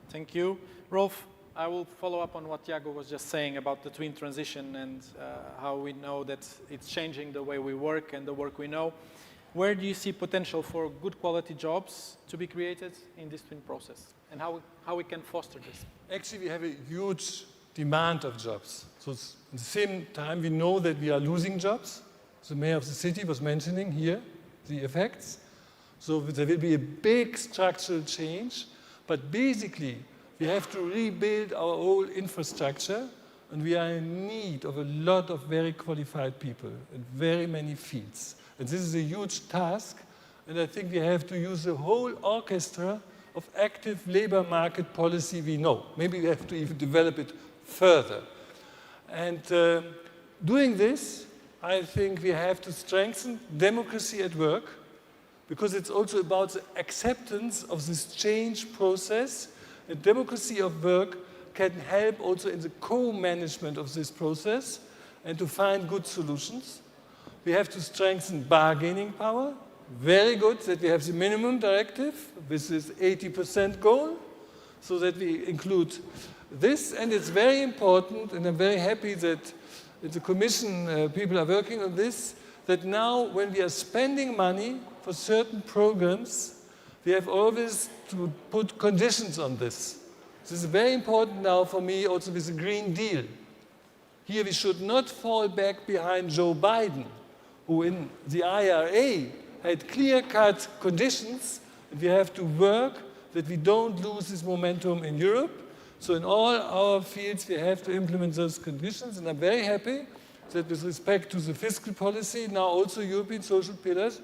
Thank you. Rolf, I will follow up on what Tiago was just saying about the twin transition and how we know that it's changing the way we work and the work we know. Where do you see potential for good quality jobs to be created in this twin process, and how we can foster this? Actually, we have a huge demand of jobs. So at the same time, we know that we are losing jobs. The mayor of the city was mentioning here the effects. So there will be a big structural change, but basically, we have to rebuild our whole infrastructure, and we are in need of a lot of very qualified people in very many fields. And this is a huge task, and I think we have to use the whole orchestra of active labor market policy we know. Maybe we have to even develop it further. And doing this, I think we have to strengthen democracy at work, because it's also about the acceptance of this change process. A democracy of work can help also in the co-management of this process and to find good solutions. We have to strengthen bargaining power. Very good that we have the minimum directive with this 80% goal, so that we include this. And it's very important, and I'm very happy that the Commission people are working on this, that now when we are spending money for certain programs, we have always to put conditions on this. This is very important now for me also with the Green Deal. Here we should not fall back behind Joe Biden, who in the IRA had clear-cut conditions, and we have to work that we don't lose this momentum in Europe. So in all our fields we have to implement those conditions, and I'm very happy that with respect to the fiscal policy, now also European social pillars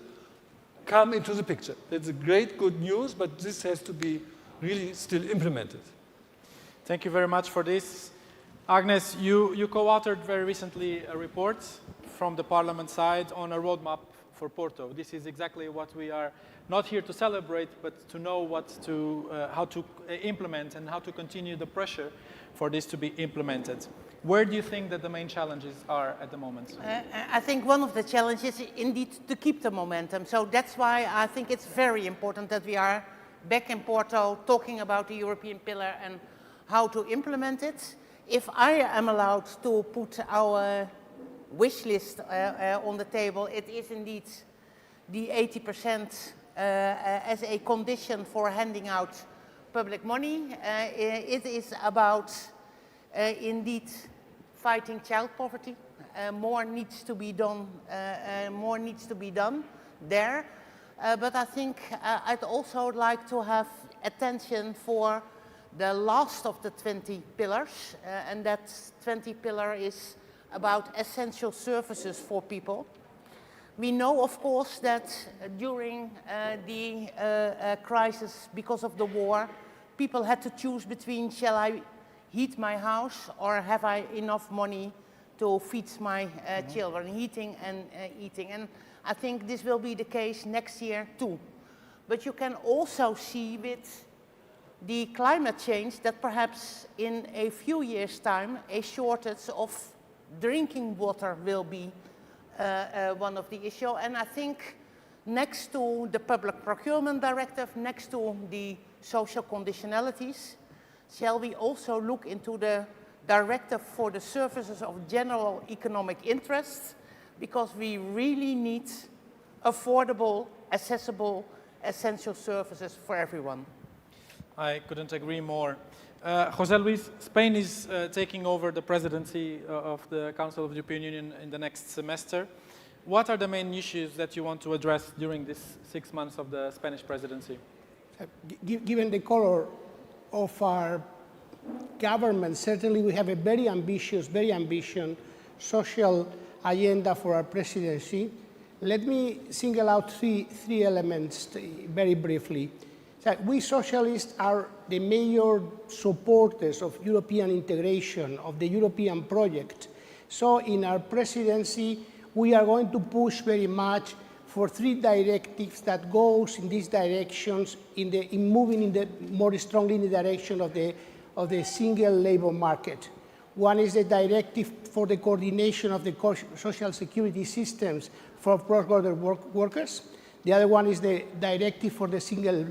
come into the picture. That's a great good news, but this has to be really still implemented. Thank you very much for this. Agnes, you co-authored very recently a report from the Parliament side on a roadmap for Porto. This is exactly what we are not here to celebrate, but to know how to implement and how to continue the pressure for this to be implemented. Where do you think that the main challenges are at the moment? I think one of the challenges is indeed to keep the momentum. So that's why I think it's very important that we are back in Porto talking about the European pillar and how to implement it. If I am allowed to put our wish list on the table, it is indeed the 80% as a condition for handing out public money. It is about indeed fighting child poverty. More needs to be done. More needs to be done there. But I think I'd also like to have attention for the last of the 20 pillars, and that 20 pillar is about essential services for people. We know, of course, that during the crisis because of the war, people had to choose between shall I heat my house or have I enough money to feed my children, heating and eating. And I think this will be the case next year too. But you can also see with the climate change that perhaps in a few years' time a shortage of drinking water will be one of the issues. And I think next to the Public Procurement Directive, next to the social conditionalities, shall we also look into the Directive for the Services of General Economic Interest, because we really need affordable, accessible, essential services for everyone. I couldn't agree more. José Luis, Spain is taking over the presidency of the Council of the European Union in the next semester. What are the main issues that you want to address during this 6 months of the Spanish presidency? Given the color of our government, certainly we have a very ambitious social agenda for our presidency. Let me single out three elements very briefly. We socialists are the major supporters of European integration, of the European project. So in our presidency, we are going to push very much for 3 directives that goes in these directions, in moving more strongly in the direction of the single labor market. One is the directive for the coordination of the social security systems for cross-border workers. The other one is the directive for the single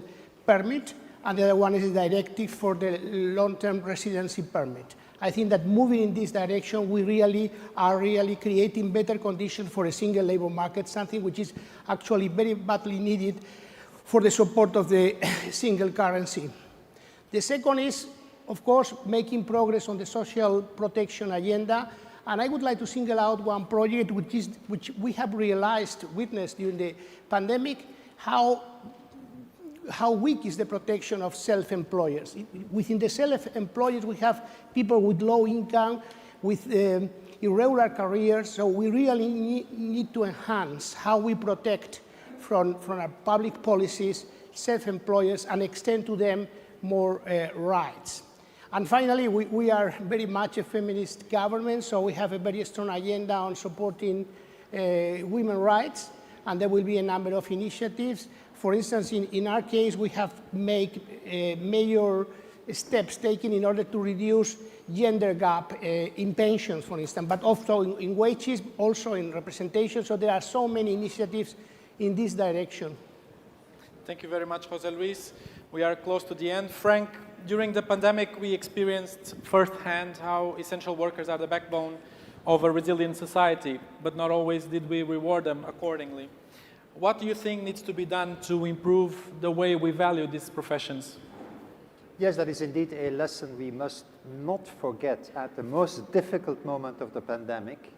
permit, and the other one is the directive for the long-term residency permit. I think that moving in this direction, we really are creating better conditions for a single labor market, something which is actually very badly needed for the support of the single currency. The second is, of course, making progress on the social protection agenda, and I would like to single out one project which we have witnessed during the pandemic, how weak is the protection of self-employers. Within the self-employers, we have people with low income, with irregular careers, so we really need to enhance how we protect from our public policies self-employers and extend to them more rights. And finally, we are very much a feminist government, so we have a very strong agenda on supporting women's rights, and there will be a number of initiatives. For instance, in our case, we have made major steps taken in order to reduce gender gap in pensions, for instance, but also in wages, also in representation. So there are so many initiatives in this direction. Thank you very much, Jose Luis. We are close to the end. Frank, during the pandemic, we experienced firsthand how essential workers are the backbone of a resilient society, but not always did we reward them accordingly. What do you think needs to be done to improve the way we value these professions? Yes, that is indeed a lesson we must not forget. At the most difficult moment of the pandemic,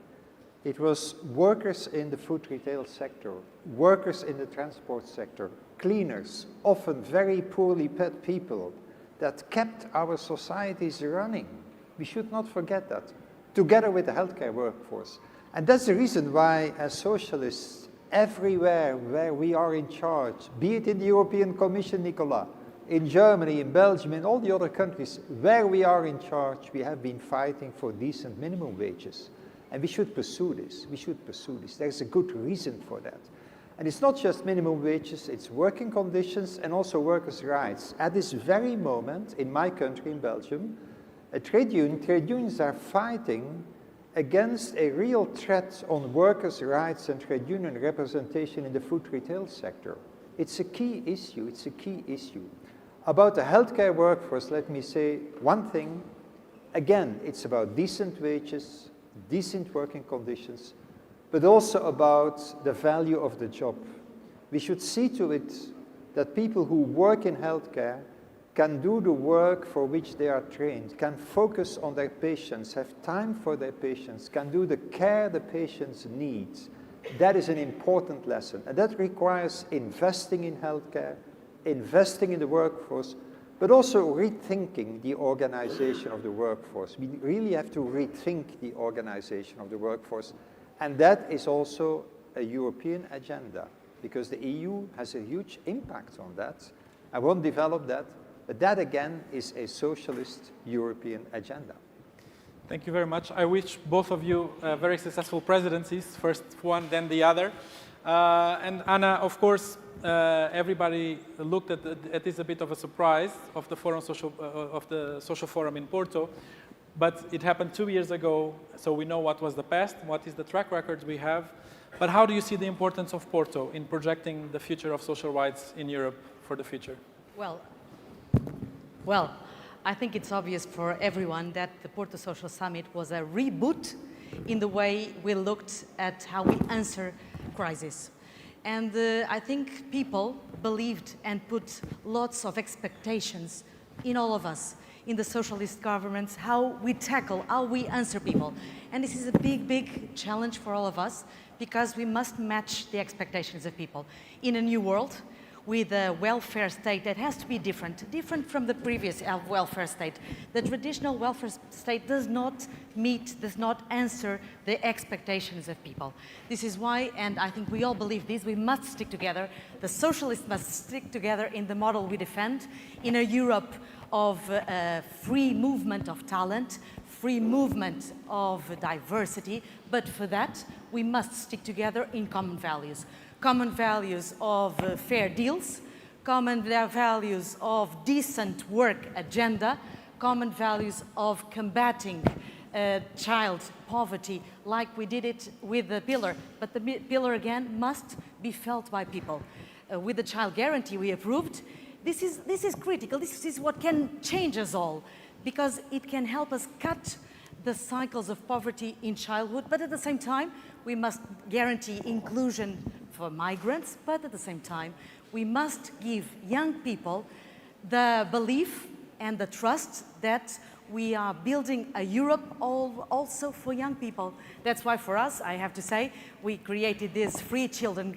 it was workers in the food retail sector, workers in the transport sector, cleaners, often very poorly paid people, that kept our societies running. We should not forget that, together with the healthcare workforce. And that's the reason why, as socialists, everywhere where we are in charge, be it in the European Commission, Nicolas, in Germany, in Belgium, in all the other countries, where we are in charge, we have been fighting for decent minimum wages. And we should pursue this. We should pursue this. There's a good reason for that. And it's not just minimum wages, it's working conditions and also workers' rights. At this very moment, in my country, in Belgium, trade unions are fighting against a real threat on workers' rights and trade union representation in the food retail sector. It's a key issue. It's a key issue. About the healthcare workforce, let me say one thing. Again, it's about decent wages, decent working conditions, but also about the value of the job. We should see to it that people who work in healthcare can do the work for which they are trained, can focus on their patients, have time for their patients, can do the care the patients need. That is an important lesson, and that requires investing in healthcare, investing in the workforce, but also rethinking the organization of the workforce. We really have to rethink the organization of the workforce, and that is also a European agenda, because the EU has a huge impact on that. I won't develop that, but that again is a socialist European agenda. Thank you very much. I wish both of you very successful presidencies, first one, then the other. And Anna, of course, everybody looked at this a bit of a surprise of the social forum in Porto, but it happened 2 years ago, so we know what was the past, what is the track record we have. But how do you see the importance of Porto in projecting the future of social rights in Europe for the future? Well, I think it's obvious for everyone that the Porto Social Summit was a reboot in the way we looked at how we answer crisis. And I think people believed and put lots of expectations in all of us, in the socialist governments, how we tackle, how we answer people. And this is a big, big challenge for all of us, because we must match the expectations of people in a new world, with a welfare state that has to be different from the previous welfare state. The traditional welfare state does not answer the expectations of people. This is why, and I think we all believe this, we must stick together. The socialists must stick together in the model we defend, in a Europe of free movement of talent, free movement of diversity, but for that, we must stick together in common values. Common values of fair deals, common values of decent work agenda, common values of combating child poverty, like we did it with the pillar. But the pillar, again, must be felt by people. With the child guarantee we approved, this is critical. This is what can change us all, because it can help us cut the cycles of poverty in childhood, but at the same time, we must guarantee inclusion for migrants, but at the same time, we must give young people the belief and the trust that we are building a Europe also for young people. That's why for us, I have to say, we created this free children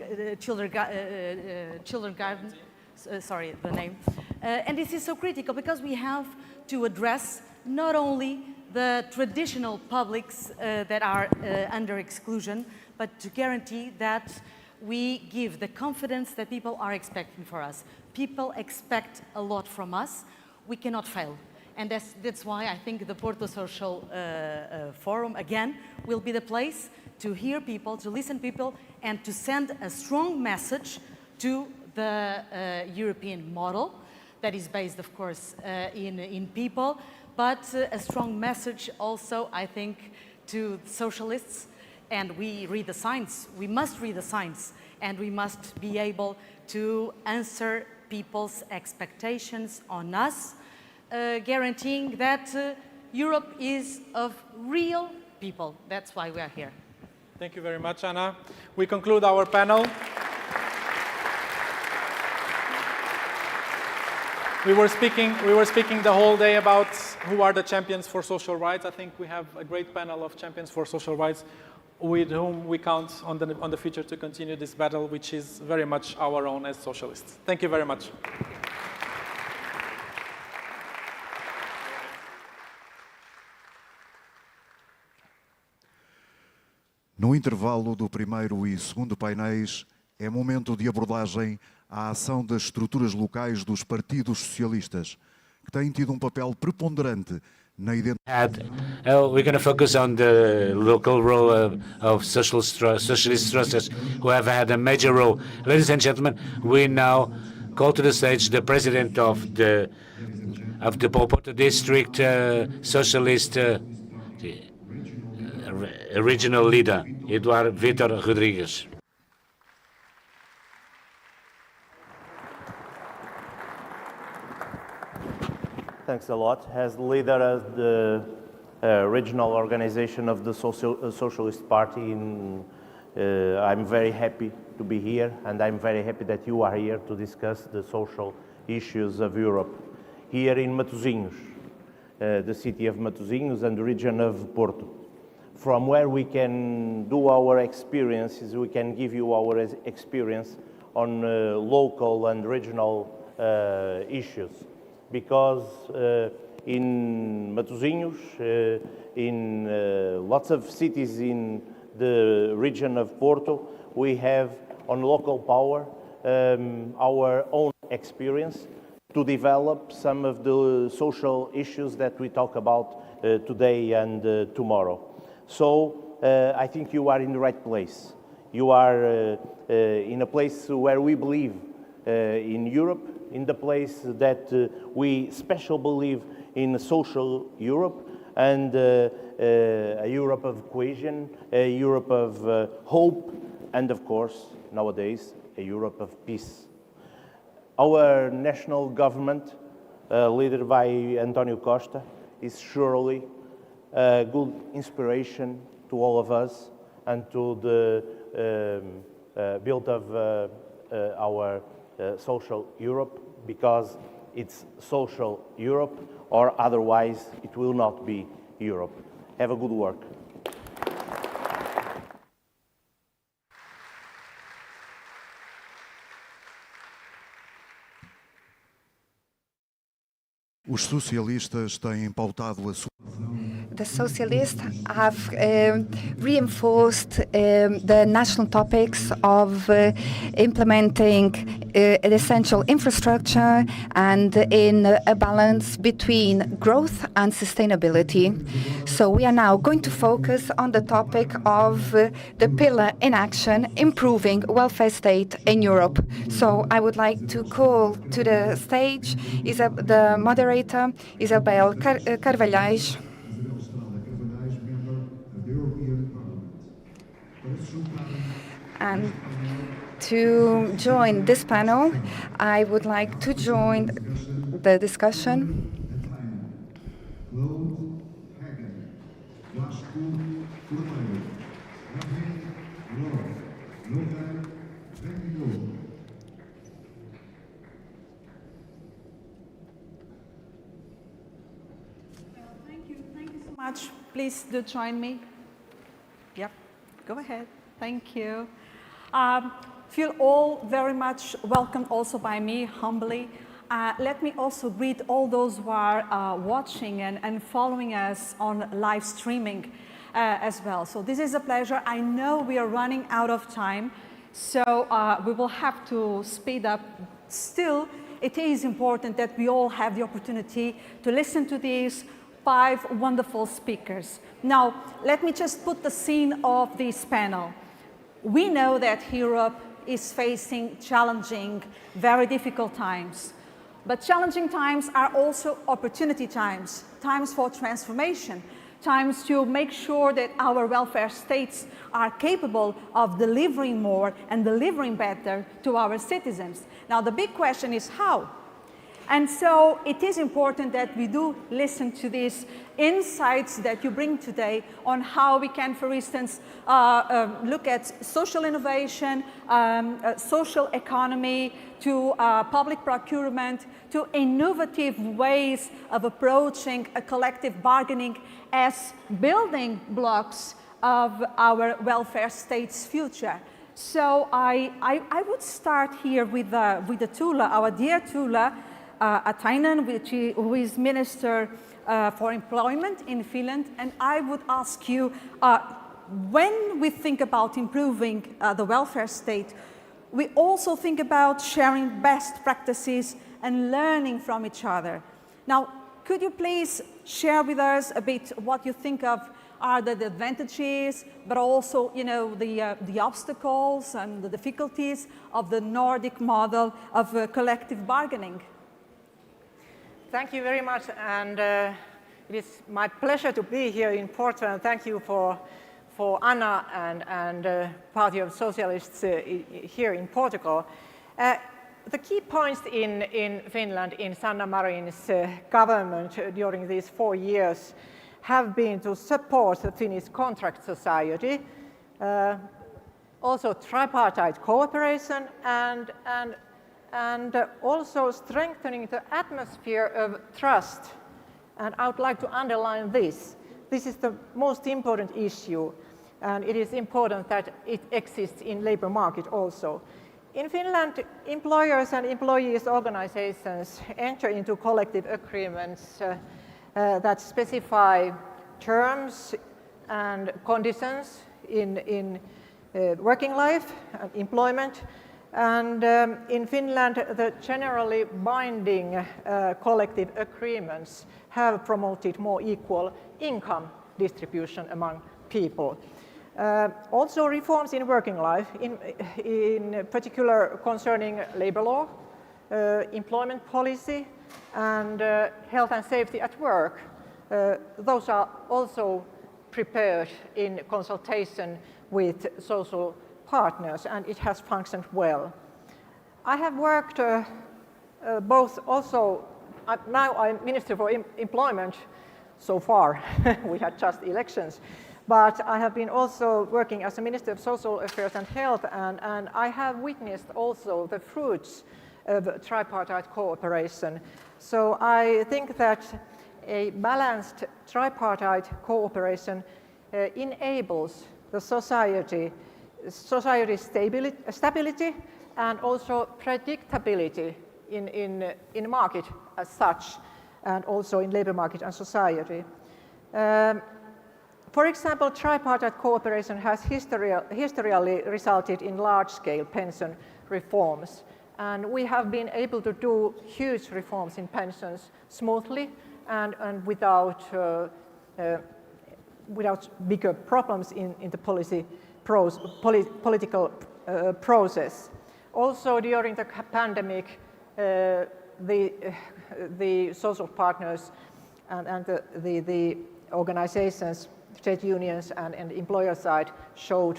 garden, sorry, the name. And this is so critical because we have to address not only the traditional publics that are under exclusion, but to guarantee that we give the confidence that people are expecting for us. People expect a lot from us. We cannot fail. And that's why I think the Porto Social Forum, again, will be the place to hear people, to listen to people, and to send a strong message to the European model that is based, of course, in people, but a strong message also, I think, to socialists. And we read the signs. We must read the signs, and we must be able to answer people's expectations on us, guaranteeing that Europe is of real people. That's why we are here. Thank you very much, Anna. We conclude our panel. We were speaking the whole day about who are the champions for social rights. I think we have a great panel of champions for social rights with whom we count on the future to continue this battle, which is very much our own as socialists. Thank you very much. No intervalo do primeiro e segundo painéis, é momento de abordagem à ação das estruturas locais dos partidos socialistas, que têm tido papel preponderante na identidade. We're going to focus on the local role of socialist structures who have had a major role. Ladies and gentlemen, we now call to the stage the president of the Porto district socialist regional leader, Eduardo Vitor Rodrigues. Thanks a lot. As leader of the regional organization of the Socialist Party, I'm very happy to be here, and I'm very happy that you are here to discuss the social issues of Europe. Here in Matosinhos, the city of Matosinhos and the region of Porto. From where we can do our experiences, we can give you our experience on local and regional issues. Because in Matosinhos, in lots of cities in the region of Porto, we have on local power our own experience to develop some of the social issues that we talk about today and tomorrow. So I think you are in the right place. You are in a place where we believe in Europe, in the place that we especially believe in social Europe, and a Europe of cohesion, a Europe of hope, and of course, nowadays, a Europe of peace. Our national government, led by Antonio Costa, is surely a good inspiration to all of us and to the build of our social Europe, because it's social Europe, or otherwise it will not be Europe. Have a good work. Os socialistas têm pautado a sua. The socialists have reinforced the national topics of implementing an essential infrastructure and in a balance between growth and sustainability. So we are now going to focus on the topic of the pillar in action, improving welfare state in Europe. So I would like to call to the stage the moderator, Isabel Carvalhais. And to join this panel, I would like to join the discussion. Thank you so much. Please do join me. Yep, go ahead. Thank you. Feel all very much welcomed also by me, humbly. Let me also greet all those who are watching and following us on live streaming as well. So this is a pleasure. I know we are running out of time, so we will have to speed up. Still, it is important that we all have the opportunity to listen to these 5 wonderful speakers. Now, let me just put the scene of this panel. We know that Europe is facing challenging, very difficult times. But challenging times are also opportunity times, times for transformation, times to make sure that our welfare states are capable of delivering more and delivering better to our citizens. Now, the big question is how? And so it is important that we do listen to these insights that you bring today on how we can, for instance, look at social innovation, social economy, to public procurement, to innovative ways of approaching a collective bargaining as building blocks of our welfare state's future. So I would start here with the Tula, our dear Tula, Atainen, who is Minister for Employment in Finland, and I would ask you, when we think about improving the welfare state, we also think about sharing best practices and learning from each other. Now, could you please share with us a bit what you think of are the advantages, but also, you know, the obstacles and the difficulties of the Nordic model of collective bargaining? Thank you very much, and it is my pleasure to be here in Porto, and thank you for Anna and Party of Socialists here in Portugal. The key points in Finland, in Sanna Marin's government during these 4 years have been to support the Finnish contract society, also tripartite cooperation, and also strengthening the atmosphere of trust. And I would like to underline this. This is the most important issue, and it is important that it exists in labor market also. In Finland, employers and employees organizations enter into collective agreements that specify terms and conditions in working life and employment. And in Finland, the generally binding collective agreements have promoted more equal income distribution among people. Also reforms in working life, in particular concerning labor law, employment policy, and health and safety at work. Those are also prepared in consultation with social partners, and it has functioned well. I have worked both also, now I'm Minister for Employment so far, we had just elections, but I have been also working as a Minister of Social Affairs and Health, and I have witnessed also the fruits of tripartite cooperation. So I think that a balanced tripartite cooperation enables the society's stability and also predictability in market as such, and also in labor market and society. For example, tripartite cooperation has historically resulted in large-scale pension reforms, and we have been able to do huge reforms in pensions smoothly and without bigger problems in the political process. Also, during the pandemic, the social partners and the organizations, trade unions and employer side showed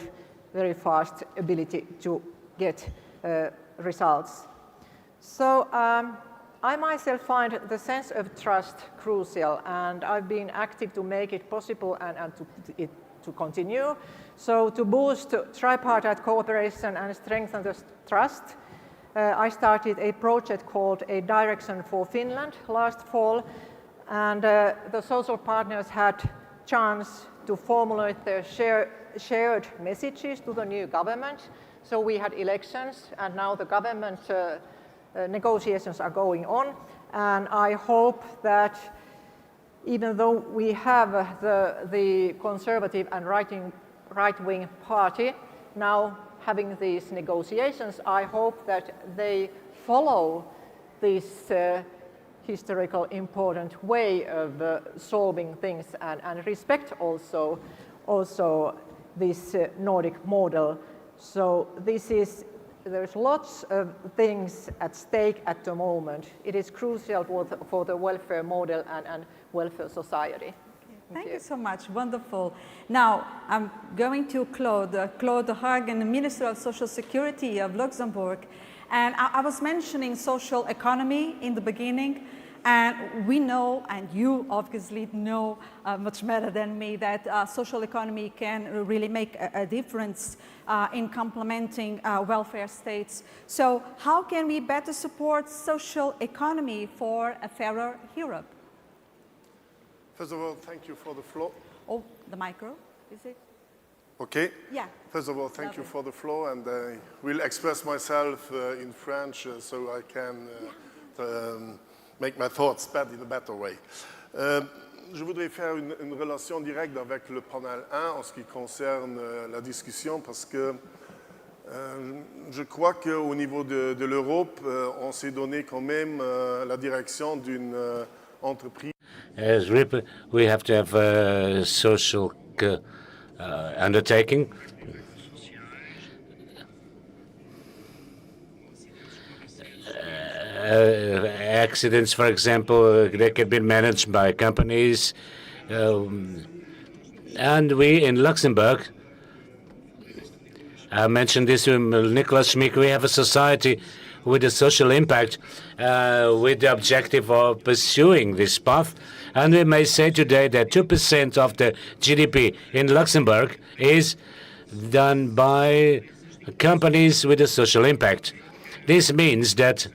very fast ability to get results. So I myself find the sense of trust crucial, and I've been active to make it possible and to continue. So to boost tripartite cooperation and strengthen the trust, I started a project called A Direction for Finland last fall, and the social partners had chance to formulate their shared messages to the new government. So we had elections, and now the government negotiations are going on, and I hope that even though we have the conservative and right-wing party now having these negotiations, I hope that they follow this historical important way of solving things and respect also this Nordic model. So this is there's lots of things at stake at the moment. It is crucial for the welfare model and welfare society. Thank you so much. Wonderful. Now, I'm going to Claude Hagen, Minister of Social Security of Luxembourg. And I was mentioning social economy in the beginning. And we know, and you obviously know much better than me, that social economy can really make a difference in complementing welfare states. So how can we better support social economy for a fairer Europe? First of all, thank you for the floor. Oh, the micro, is it? Okay. Yeah. First of all, thank you for the floor, and I will express myself in French so I can make my thoughts in a better way. Je voudrais faire une relation directe avec le panel 1 en ce qui concerne la discussion parce que je crois qu'au niveau de l'Europe, on s'est donné quand même la direction d'une entreprise. As we have to have a social undertaking. Accidents, for example, they can be managed by companies. And we in Luxembourg, I mentioned this to Nicholas Schmick, we have a society with a social impact, with the objective of pursuing this path. And we may say today that 2% of the GDP in Luxembourg is done by companies with a social impact. This means that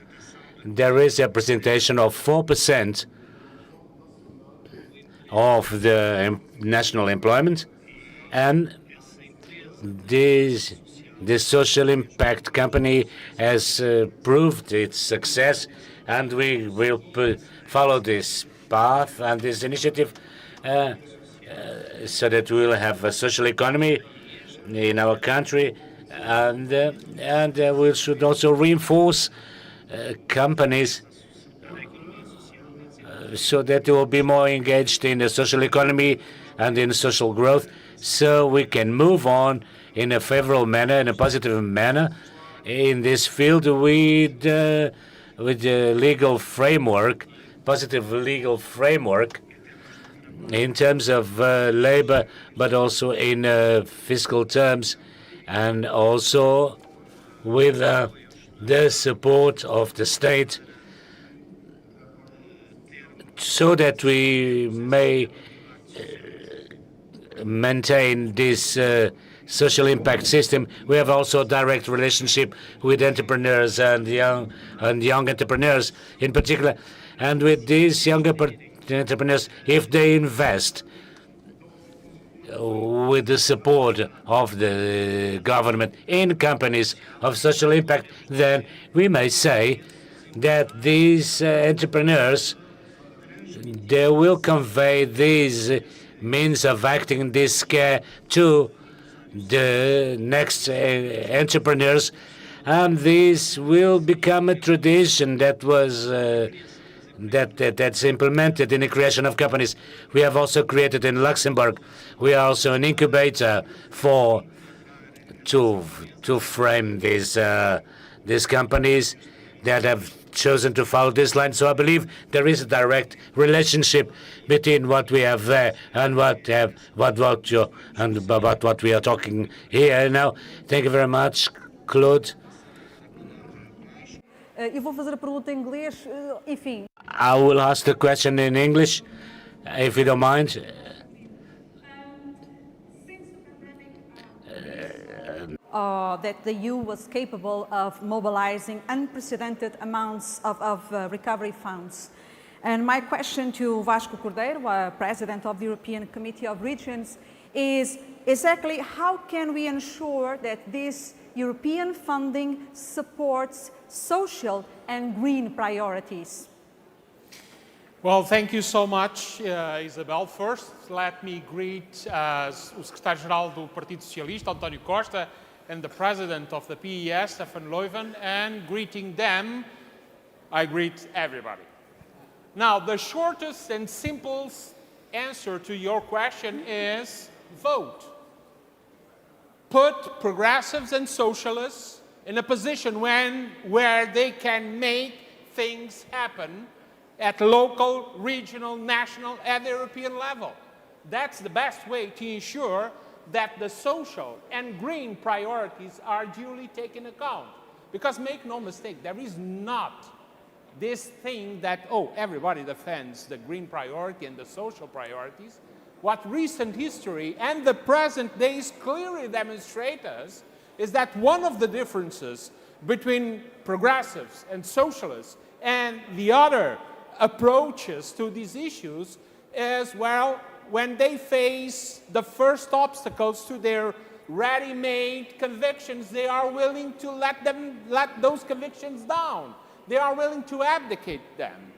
there is a representation of 4% of the national employment, and this social impact company has proved its success, and we will follow this path and this initiative so that we will have a social economy in our country, and we should also reinforce companies so that they will be more engaged in the social economy and in social growth, so we can move on in a favorable manner, in a positive manner, in this field with the legal framework, positive legal framework, in terms of labor, but also in fiscal terms, and also with the support of the state, so that we may maintain this social impact system. We have also a direct relationship with entrepreneurs and young entrepreneurs in particular. And with these young entrepreneurs, if they invest with the support of the government in companies of social impact, then we may say that these entrepreneurs, they will convey these means of acting, this care, to the next entrepreneurs, and this will become a tradition that was that's implemented in the creation of companies. We have also created in Luxembourg. We are also an incubator to frame these companies that have chosen to follow this line. So I believe there is a direct relationship between what we have there and what we are talking here now. Thank you very much, Claude. Eu vou fazer a pergunta em inglês, enfim. I will ask the question in English, if you don't mind. That the EU was capable of mobilizing unprecedented amounts of recovery funds. And my question to Vasco Cordeiro, President of the European Committee of Regions, is exactly how can we ensure that this European funding supports social and green priorities? Well, thank you so much, Isabel. First, let me greet o Secretário-Geral do Partido Socialista, António Costa, and the President of the PES, Stefan Leuven, and greeting them, I greet everybody. Now, the shortest and simplest answer to your question is vote. Put progressives and socialists in a position where they can make things happen at local, regional, national, and European level. That's the best way to ensure that the social and green priorities are duly taken account. Because make no mistake, there is not this thing that, oh, everybody defends the green priority and the social priorities. What recent history and the present days clearly demonstrate us is that one of the differences between progressives and socialists and the other approaches to these issues is, well, when they face the first obstacles to their ready-made convictions, they are willing to let those convictions down. They are willing to abdicate them.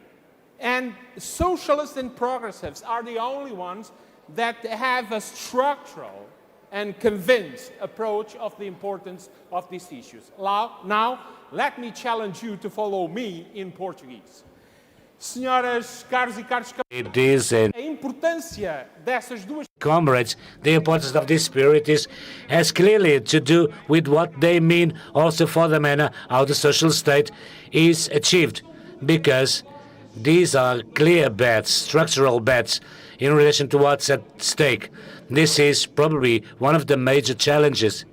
And socialists and progressives are the only ones that have a structural and convinced approach of the importance of these issues. Now, let me challenge you to follow me in Portuguese. Senhoras, caros e caros, It is an a importância dessas duas comrades, the importance of these priorities has clearly to do with what they mean also for the manner how the social state is achieved, because these are clear bets, structural bets in relation to what's at stake. This is probably one of the major challenges.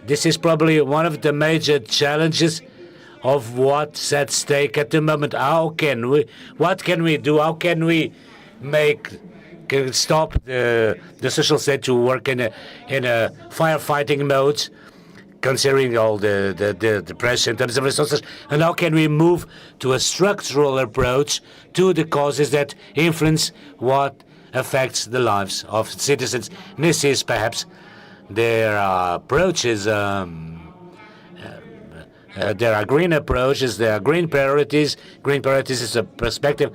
This is probably one of the major challenges of what's at stake at the moment. What can we do? How can we stop the social state to work in a firefighting mode, considering all the pressure in terms of resources? And how can we move to a structural approach to the causes that influence what affects the lives of citizens? And this is perhaps there are approaches. There are green approaches, there are green priorities. Green priorities is a perspective.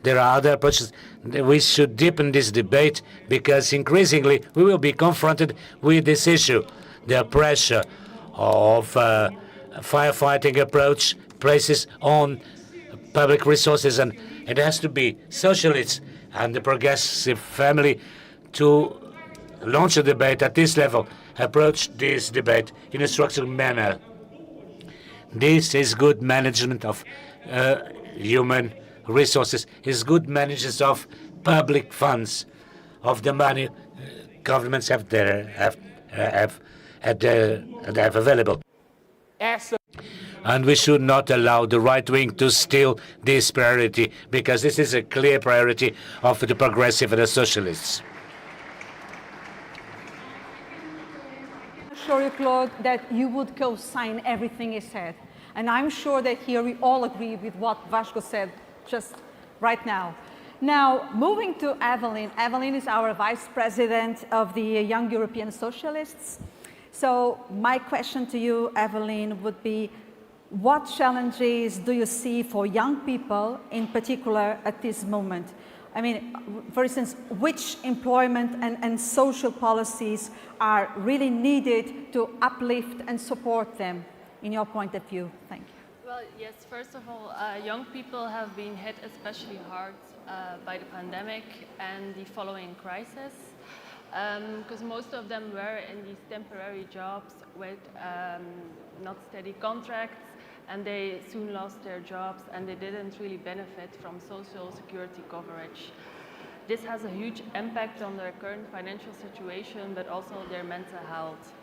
There are other approaches. We should deepen this debate because increasingly we will be confronted with this issue. The pressure of firefighting approach places on public resources, and it has to be socialists and the progressive family to launch a debate at this level, approach this debate in a structured manner. This is good management of human resources, is good management of public funds, of the money governments have available. And we should not allow the right wing to steal this priority, because this is a clear priority of the progressive and the socialists. I'm sure, Claude, that you would co-sign everything he said. And I'm sure that here we all agree with what Vasco said just right now. Now, moving to Evelyn. Evelyn is our Vice President of the Young European Socialists. So my question to you, Evelyn, would be, what challenges do you see for young people in particular at this moment? I mean, for instance, which employment and social policies are really needed to uplift and support them, in your point of view? Thank you. Well, yes, first of all, young people have been hit especially hard by the pandemic and the following crisis, because most of them were in these temporary jobs with not steady contracts, and they soon lost their jobs and they didn't really benefit from social security coverage. This has a huge impact on their current financial situation, but also their mental health.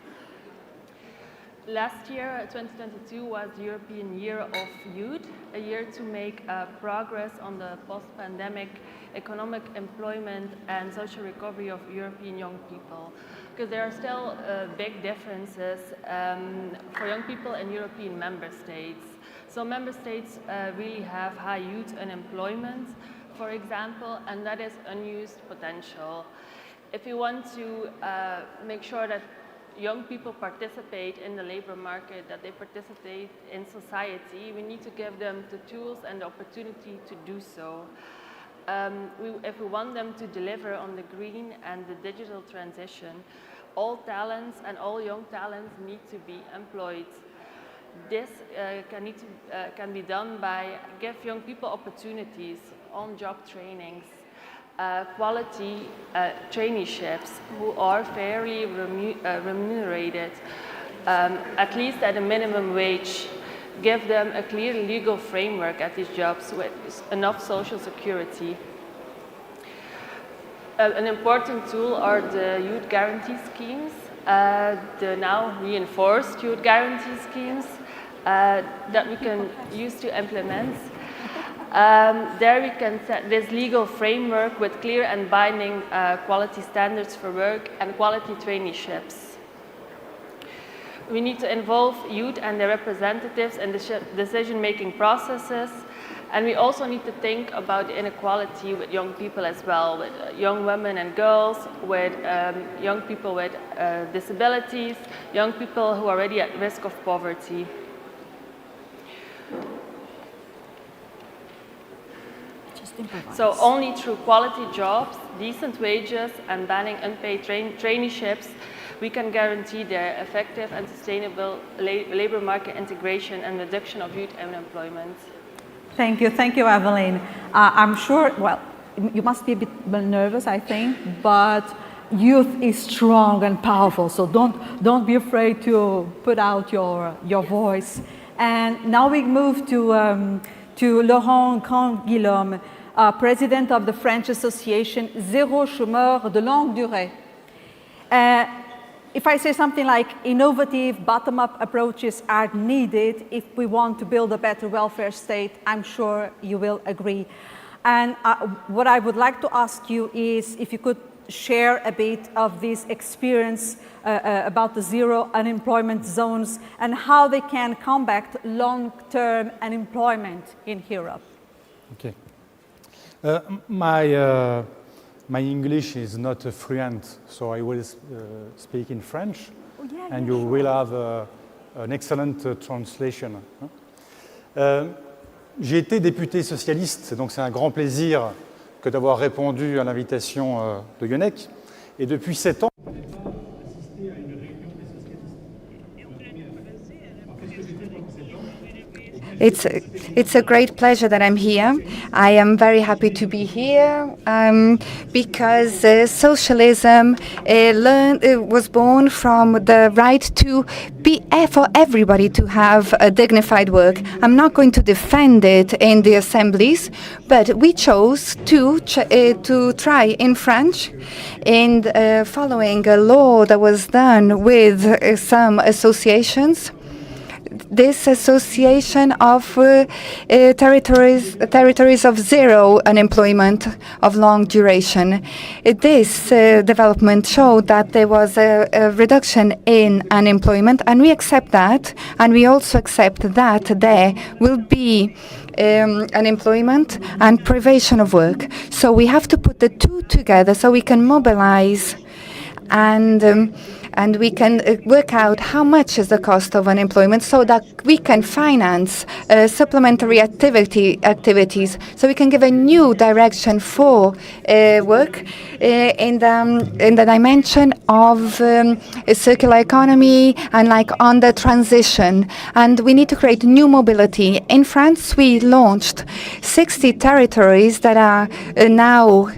Last year, 2022, was the European Year of Youth, a year to make progress on the post-pandemic economic employment and social recovery of European young people. Because there are still big differences for young people in European member states. So member states really have high youth unemployment, for example, and that is unused potential. If you want to make sure that young people participate in the labor market, that they participate in society, we need to give them the tools and the opportunity to do so. If we want them to deliver on the green and the digital transition, all talents and all young talents need to be employed. This can be done by give young people opportunities, on-job trainings, quality traineeships who are fairly remunerated, at least at a minimum wage, give them a clear legal framework at these jobs with enough social security. An important tool are the youth guarantee schemes, the now reinforced youth guarantee schemes that we can use to implement. There we can set this legal framework with clear and binding quality standards for work and quality traineeships. We need to involve youth and their representatives in the decision-making processes, and we also need to think about inequality with young people as well, with young women and girls, with young people with disabilities, young people who are already at risk of poverty. So only through quality jobs, decent wages, and banning unpaid traineeships, we can guarantee their effective and sustainable labor market integration and reduction of youth unemployment. Thank you, Evelyn. I'm sure, well, you must be a bit nervous, I think, but youth is strong and powerful, so don't be afraid to put out your voice. And now we move to Laurent Canguilhomme, President of the French Association Zéro Chômeur de Longue Durée. If I say something like innovative bottom-up approaches are needed if we want to build a better welfare state, I'm sure you will agree. And what I would like to ask you is if you could share a bit of this experience about the zero unemployment zones and how they can combat long-term unemployment in Europe. Okay. My English is not fluent, so I will speak in French, and you will have an excellent translation. J'ai été député socialiste, donc c'est un grand plaisir que d'avoir répondu à l'invitation de Yonek. Et depuis 7 ans, It's a great pleasure that I'm here. I am very happy to be here because socialism was born from the right to be for everybody to have a dignified work. I'm not going to defend it in the assemblies, but we chose to try in French, in following a law that was done with some associations. This association of territories of zero unemployment of long duration. This development showed that there was a reduction in unemployment, and we accept that, and we also accept that there will be unemployment and privation of work. So we have to put the two together so we can mobilize and we can work out how much is the cost of unemployment so that we can finance supplementary activities, so we can give a new direction for work in the dimension of a circular economy and like on the transition. And we need to create new mobility. In France, we launched 60 territories that are now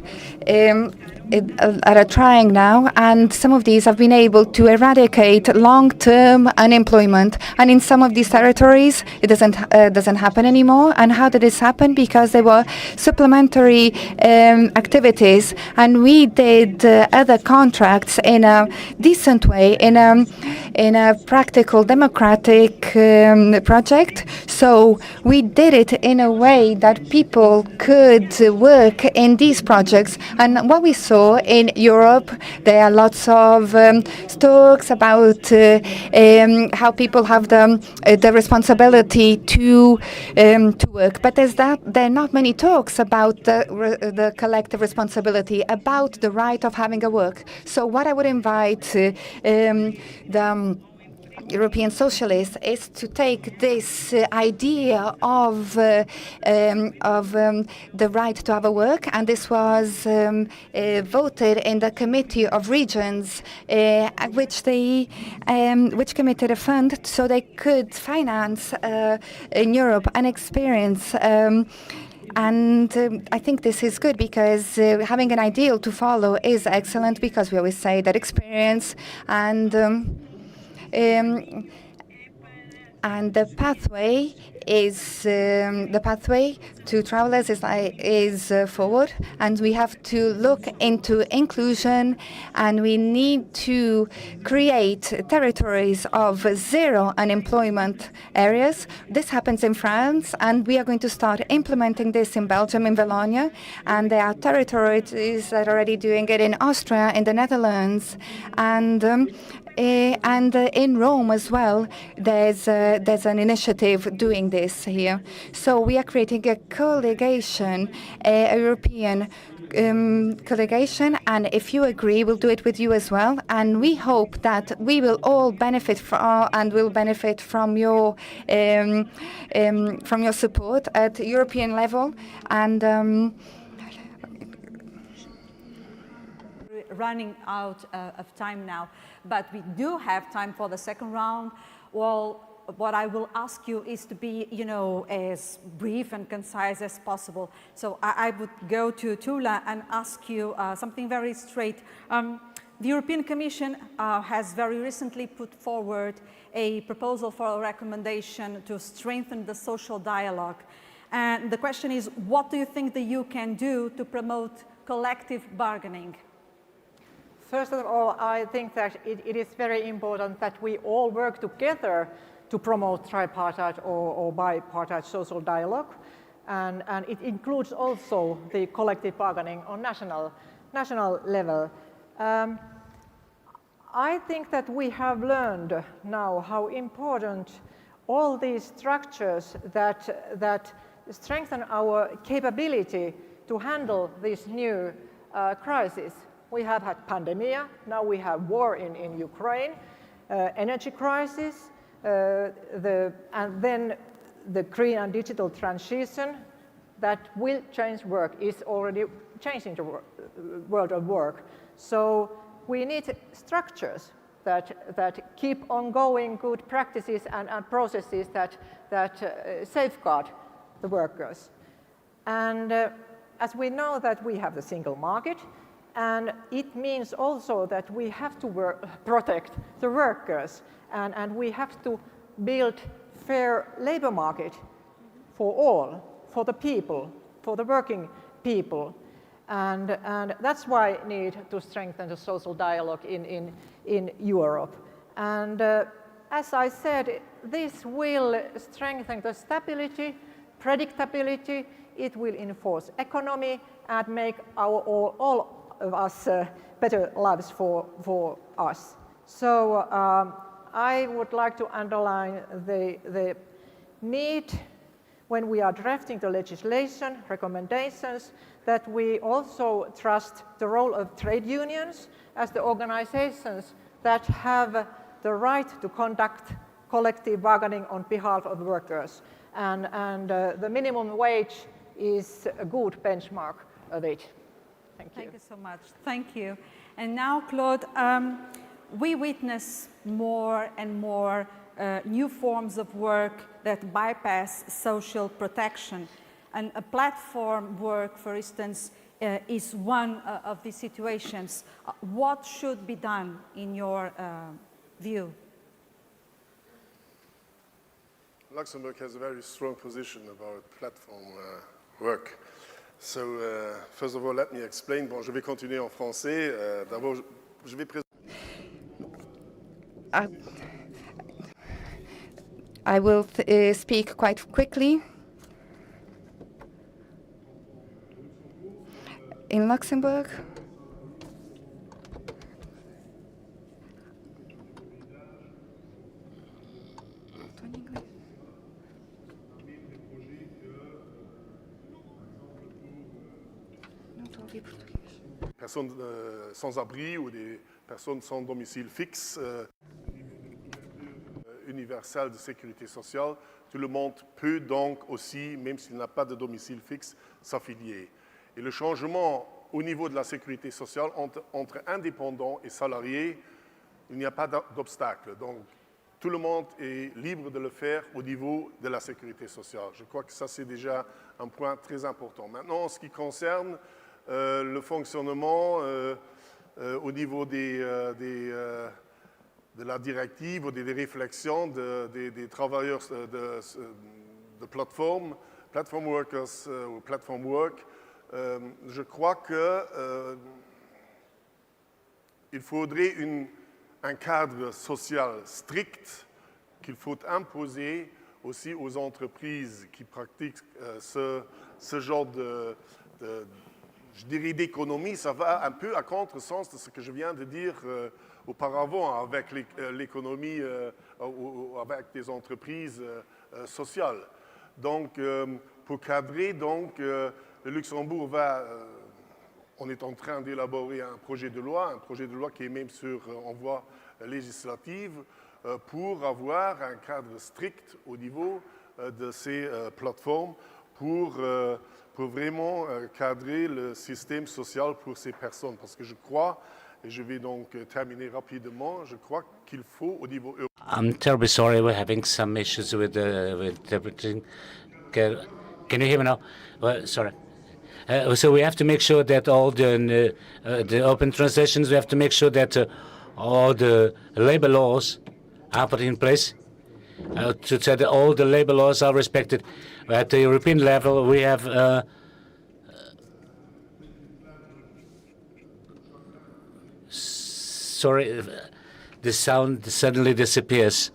are trying now, and some of these have been able to eradicate long-term unemployment. And in some of these territories, it doesn't happen anymore. And how did this happen? Because there were supplementary activities, and we did other contracts in a decent way, in a practical, democratic project. So we did it in a way that people could work in these projects. And what we saw in Europe, there are lots of talks about how people have the responsibility to work, but there are not many talks about the collective responsibility, about the right of having a work. So what I would invite the European Socialists is to take this idea of the right to have a work, and this was voted in the Committee of Regions, which committed a fund so they could finance in Europe an experience. And I think this is good because having an ideal to follow is excellent, because we always say that experience and And the pathway to travelers is forward, and we have to look into inclusion, and we need to create territories of zero unemployment areas. This happens in France, and we are going to start implementing this in Belgium, in Wallonia, and there are territories that are already doing it in Austria, in the Netherlands, and in Rome as well. There's an initiative doing this here. So we are creating a co-legation, a European co-legation, and if you agree, we'll do it with you as well. And we hope that we will all benefit from your support at European level. And running out of time now, but we do have time for the second round. Well, what I will ask you is to be, as brief and concise as possible. So I would go to Tula and ask you something very straight. The European Commission has very recently put forward a proposal for a recommendation to strengthen the social dialogue. And the question is, what do you think the EU can do to promote collective bargaining? First of all, I think that it is very important that we all work together to promote tripartite or bipartite social dialogue. And it includes also the collective bargaining on national level. I think that we have learned now how important all these structures that strengthen our capability to handle this new crisis. We have had pandemic, now we have war in Ukraine, energy crisis, and then the green and digital transition that will change work, is already changing the world of work. So we need structures that keep ongoing good practices and processes that safeguard the workers. And as we know that we have the single market, and it means also that we have to protect the workers, and we have to build fair labor market for all, for the people, for the working people. And that's why we need to strengthen the social dialogue in Europe. And as I said, this will strengthen the stability, predictability, it will enforce economy and make all of us better lives for us. So I would like to underline the need when we are drafting the legislation, recommendations, that we also trust the role of trade unions as the organizations that have the right to conduct collective bargaining on behalf of workers. And the minimum wage is a good benchmark of it. Thank you. Thank you so much. Thank you. And now, Claude, we witness more and more new forms of work that bypass social protection. And a platform work, for instance, is one of these situations. What should be done in your view? Luxembourg has a very strong position about platform work. So, first of all, let me explain. Bon, je vais continuer en français. D'abord, je vais présenter. I will speak quite quickly. In Luxembourg, personnes sans abri ou des personnes sans domicile fixe, universel de sécurité sociale, tout le monde peut donc aussi, même s'il n'a pas de domicile fixe, s'affilier. Et le changement au niveau de la sécurité sociale entre indépendants et salariés, il n'y a pas d'obstacle. Donc, tout le monde est libre de le faire au niveau de la sécurité sociale. Je crois que ça, c'est déjà un point très important. Maintenant, en ce qui concerne le fonctionnement au niveau des la directive ou des réflexions des travailleurs de plateforme, platform workers ou platform work, je crois que il faudrait un cadre social strict qu'il faut imposer aussi aux entreprises qui pratiquent ce genre je dirais d'économie. Ça va un peu à contresens de ce que je viens de dire auparavant avec l'économie, avec des entreprises sociales. Donc, pour cadrer, donc, le Luxembourg on est en train d'élaborer un projet de loi qui est même en voie législative, pour avoir un cadre strict au niveau de ces plateformes pour vraiment cadrer le système social pour ces personnes. Parce que je crois, et je vais donc terminer rapidement, je crois qu'il faut au niveau européen. I'm terribly sorry, we're having some issues with interpreting. Can you hear me now? Well, sorry. So we have to make sure that all the open translations, we have to make sure that all the labor laws are put in place to say that all the labor laws are respected. At the European level, we have sorry, the sound suddenly disappears.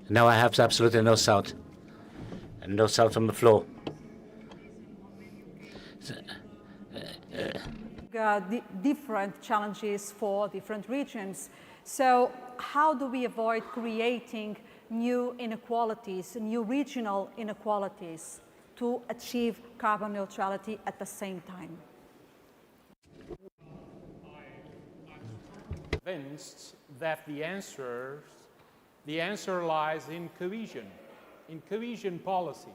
Now I have absolutely no sound, and no sound from the floor. Different challenges for different regions. So how do we avoid creating new inequalities, new regional inequalities to achieve carbon neutrality at the same time? I'm convinced that the answer lies in cohesion policy.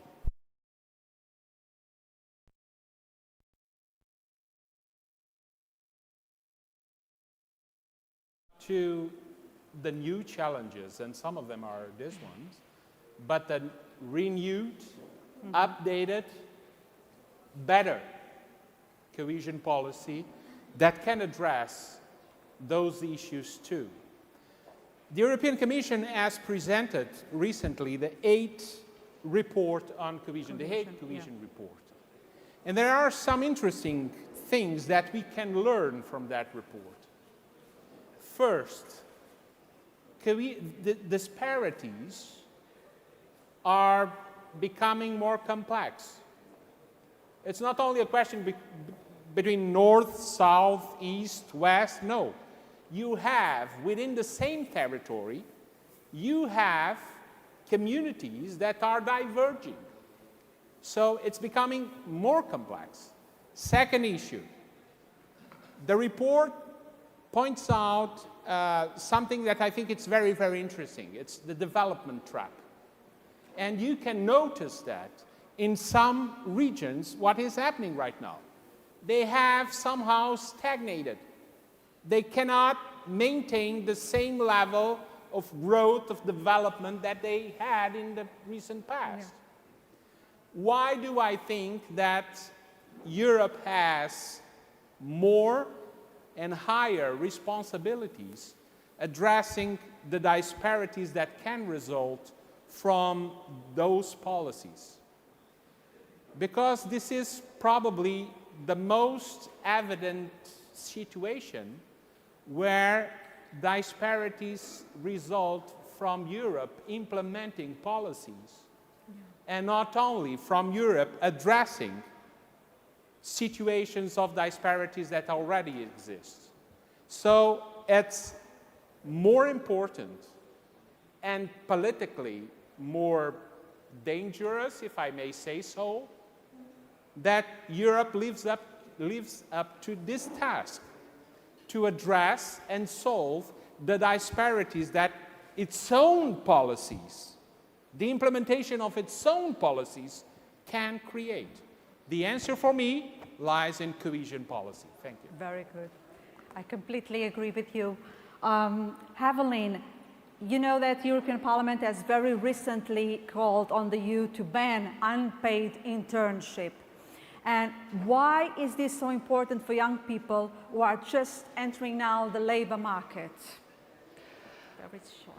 To the new challenges, and some of them are these ones, but a renewed, updated, better cohesion policy that can address those issues too. The European Commission has presented recently the 8th report on cohesion, the 8th cohesion report. And there are some interesting things that we can learn from that report. First, the disparities are becoming more complex. It's not only a question between north, south, east, west, no. You have, within the same territory, you have communities that are diverging. So it's becoming more complex. Second issue, the report points out something that I think it's very, very interesting. It's the development trap. And you can notice that in some regions, what is happening right now. They have somehow stagnated. They cannot maintain the same level of growth, of development that they had in the recent past. Yeah. Why do I think that Europe has more and higher responsibilities addressing the disparities that can result from those policies? Because this is probably the most evident situation where disparities result from Europe implementing policies, and not only from Europe addressing situations of disparities that already exist. So it's more important and politically more dangerous, if I may say so, that Europe lives up to this task to address and solve the disparities that its own policies, the implementation of its own policies can create. The answer for me lies in cohesion policy. Thank you. Very good. I completely agree with you. Haveline, you know that the European Parliament has very recently called on the EU to ban unpaid internship. And why is this so important for young people who are just entering now the labor market? very short.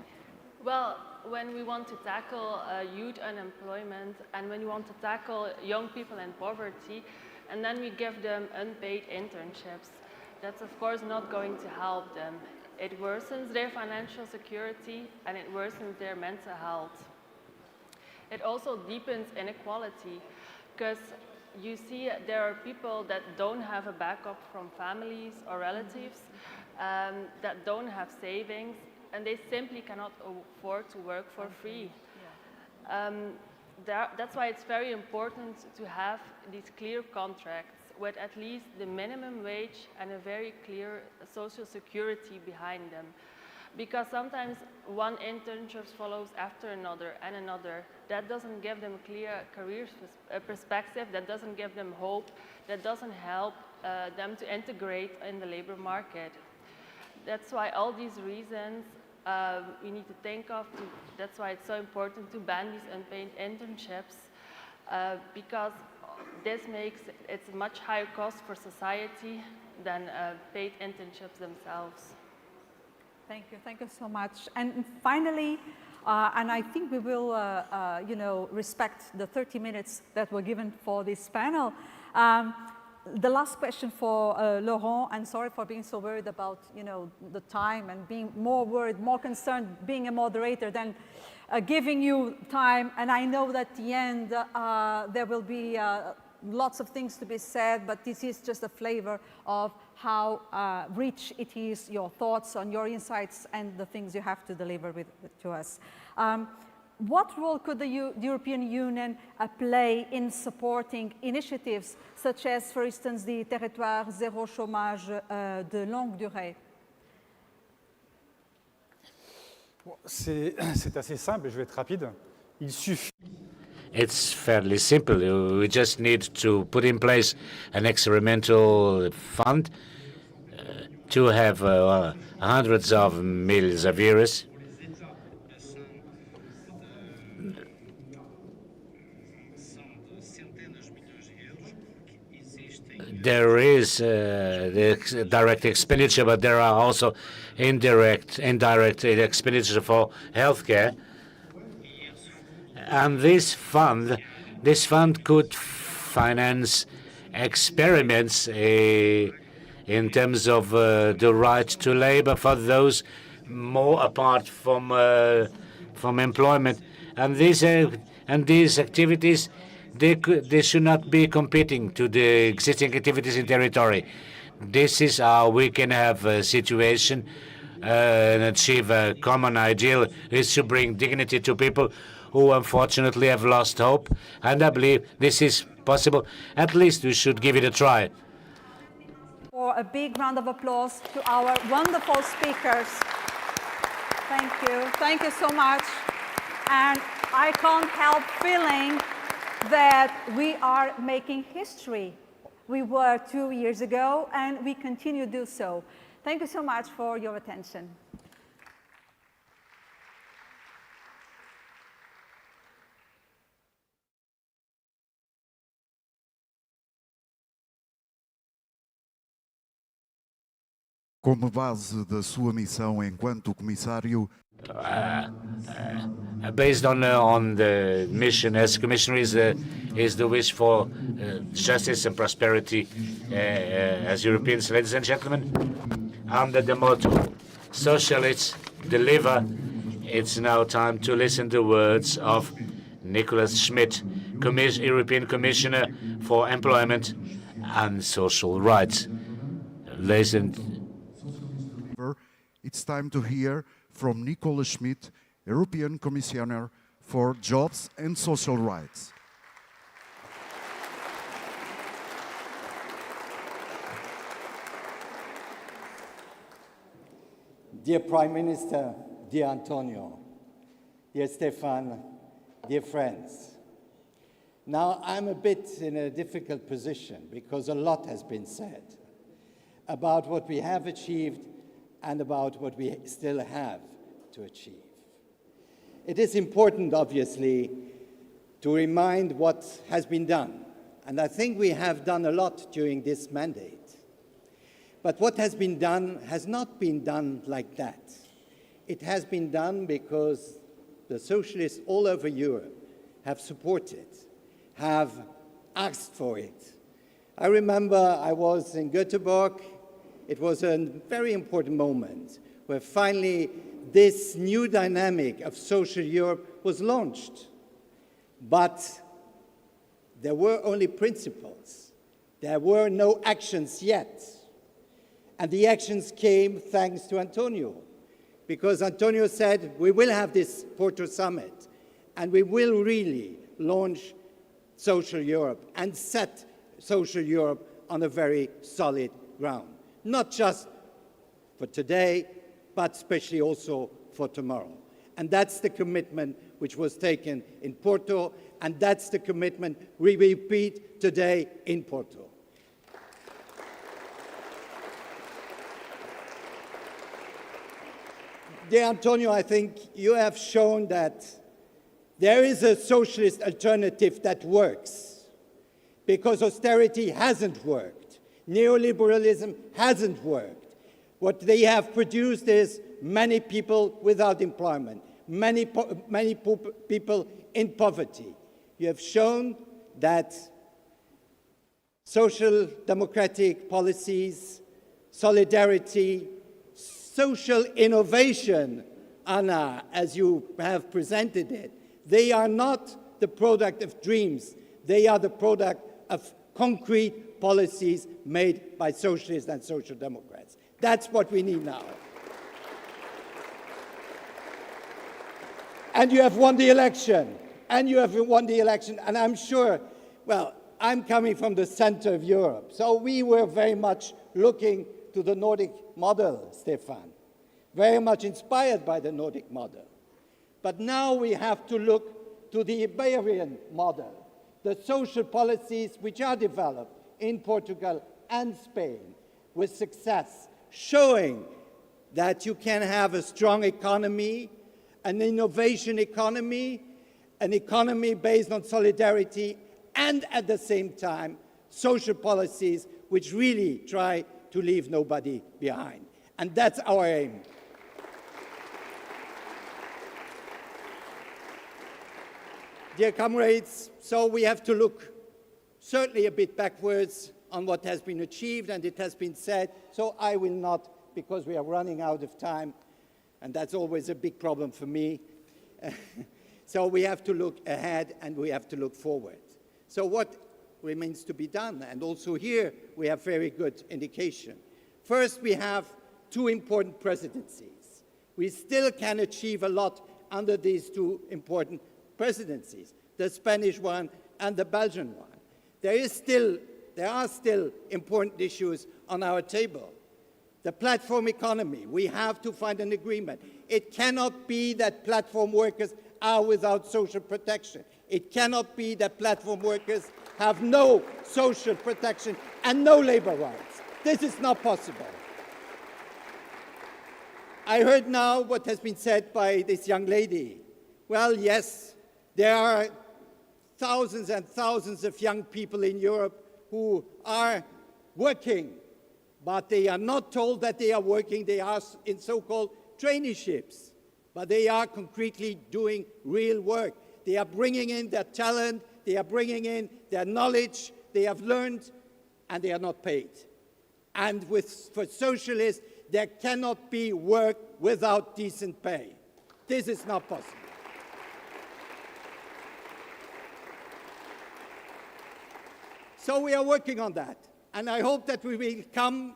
Well, when we want to tackle youth unemployment and when we want to tackle young people in poverty, and then we give them unpaid internships, that's of course not going to help them. It worsens their financial security and it worsens their mental health. It also deepens inequality because you see there are people that don't have a backup from families or relatives, that don't have savings, and they simply cannot afford to work for free. That's why it's very important to have these clear contracts with at least the minimum wage and a very clear social security behind them. Because sometimes one internship follows after another and another. That doesn't give them a clear career perspective, that doesn't give them hope, that doesn't help them to integrate in the labor market. That's why all these reasons we need to think of. That's why it's so important to ban these unpaid internships, because this makes it a much higher cost for society than paid internships themselves. Thank you so much. And finally, and I think we will, respect the 30 minutes that were given for this panel. The last question for Laurent, and sorry for being so worried about, the time and being more worried, more concerned being a moderator than giving you time. And I know that at the end there will be lots of things to be said, but this is just a flavor of how rich it is, your thoughts on your insights and the things you have to deliver to us. What role could the European Union play in supporting initiatives such as, for instance, the territoire zéro chômage de longue durée? C'est assez simple, je vais être rapide. Il suffit. It's fairly simple. We just need to put in place an experimental fund to have hundreds of millions of euros. There is the direct expenditure, but there are also indirect expenditure for healthcare. And this fund could finance experiments in terms of the right to labor for those more apart from employment. And these activities, they should not be competing to the existing activities in territory. This is how we can have a situation and achieve a common ideal, is to bring dignity to people who unfortunately have lost hope. And I believe this is possible. At least we should give it a try. For a big round of applause to our wonderful speakers. Thank you. Thank you so much. And I can't help feeling that we are making history. We were 2 years ago, and we continue to do so. Thank you so much for your attention. Como base da sua missão enquanto comissário, based on the mission as commissioner is the wish for justice and prosperity as Europeans. Ladies and gentlemen, under the motto, Socialists deliver, it's now time to listen to the words of Nicholas Schmidt, European Commissioner for Employment and Social Rights. Ladies and it's time to hear from Nicholas Schmidt, European Commissioner for Jobs and Social Rights. Dear Prime Minister, dear Antonio, dear Stefan, dear friends. Now I'm a bit in a difficult position because a lot has been said about what we have achieved and about what we still have to achieve. It is important, obviously, to remind what has been done. And I think we have done a lot during this mandate. But what has been done has not been done like that. It has been done because the socialists all over Europe have supported, have asked for it. I remember I was in Göteborg. It was a very important moment where finally this new dynamic of social Europe was launched. But there were only principles. There were no actions yet. And the actions came thanks to Antonio, because Antonio said, we will have this Porto Summit, and we will really launch social Europe and set social Europe on a very solid ground, not just for today, but especially also for tomorrow. And that's the commitment which was taken in Porto, and that's the commitment we repeat today in Porto. Dear Antonio, I think you have shown that there is a socialist alternative that works, because austerity hasn't worked. Neoliberalism hasn't worked. What they have produced is many people without employment, many people in poverty. You have shown that social democratic policies, solidarity, social innovation, Anna, as you have presented it, they are not the product of dreams. They are the product of concrete policies made by socialists and social democrats. That's what we need now. And you have won the election. And you have won the election. And I'm sure, well, I'm coming from the center of Europe. So we were very much looking to the Nordic model, Stefan. Very much inspired by the Nordic model. But now we have to look to the Iberian model, the social policies which are developed in Portugal and Spain with success, showing that you can have a strong economy, an innovation economy, an economy based on solidarity, and at the same time, social policies which really try to leave nobody behind. And that's our aim. Dear comrades, so we have to look certainly a bit backwards on what has been achieved, and it has been said, so I will not, because we are running out of time, and that's always a big problem for me. So we have to look ahead and we have to look forward. So what remains to be done? And also here we have very good indication. First, we have two important presidencies. We still can achieve a lot under these two important presidencies, the Spanish one and the Belgian one. There are still important issues on our table. The platform economy, we have to find an agreement. It cannot be that platform workers are without social protection. It cannot be that platform workers have no social protection and no labor rights. This is not possible. I heard now what has been said by this young lady. Well, yes, there are thousands and thousands of young people in Europe who are working, but they are not told that they are working. They are in so-called traineeships, but they are concretely doing real work. They are bringing in their talent, they are bringing in their knowledge, they have learned, and they are not paid. And for socialists, there cannot be work without decent pay. This is not possible. So we are working on that, and I hope that we will come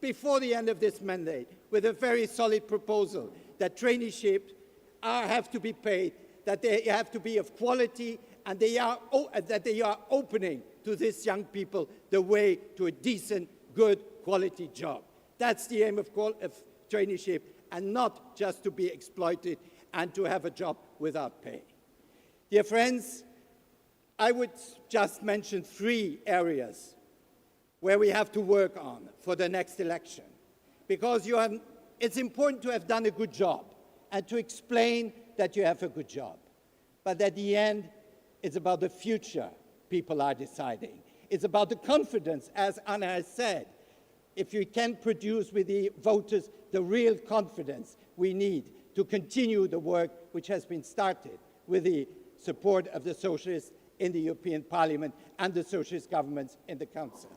before the end of this mandate with a very solid proposal that traineeships have to be paid, that they have to be of quality, and that they are opening to these young people the way to a decent, good, quality job. That's the aim of traineeship, and not just to be exploited and to have a job without pay. Dear friends, I would just mention 3 areas where we have to work on for the next election, because it's important to have done a good job and to explain that you have a good job. But at the end, it's about the future people are deciding. It's about the confidence, as Anna has said. If you can produce with the voters the real confidence we need to continue the work which has been started with the support of the Socialists in the European Parliament and the Socialist governments in the Council.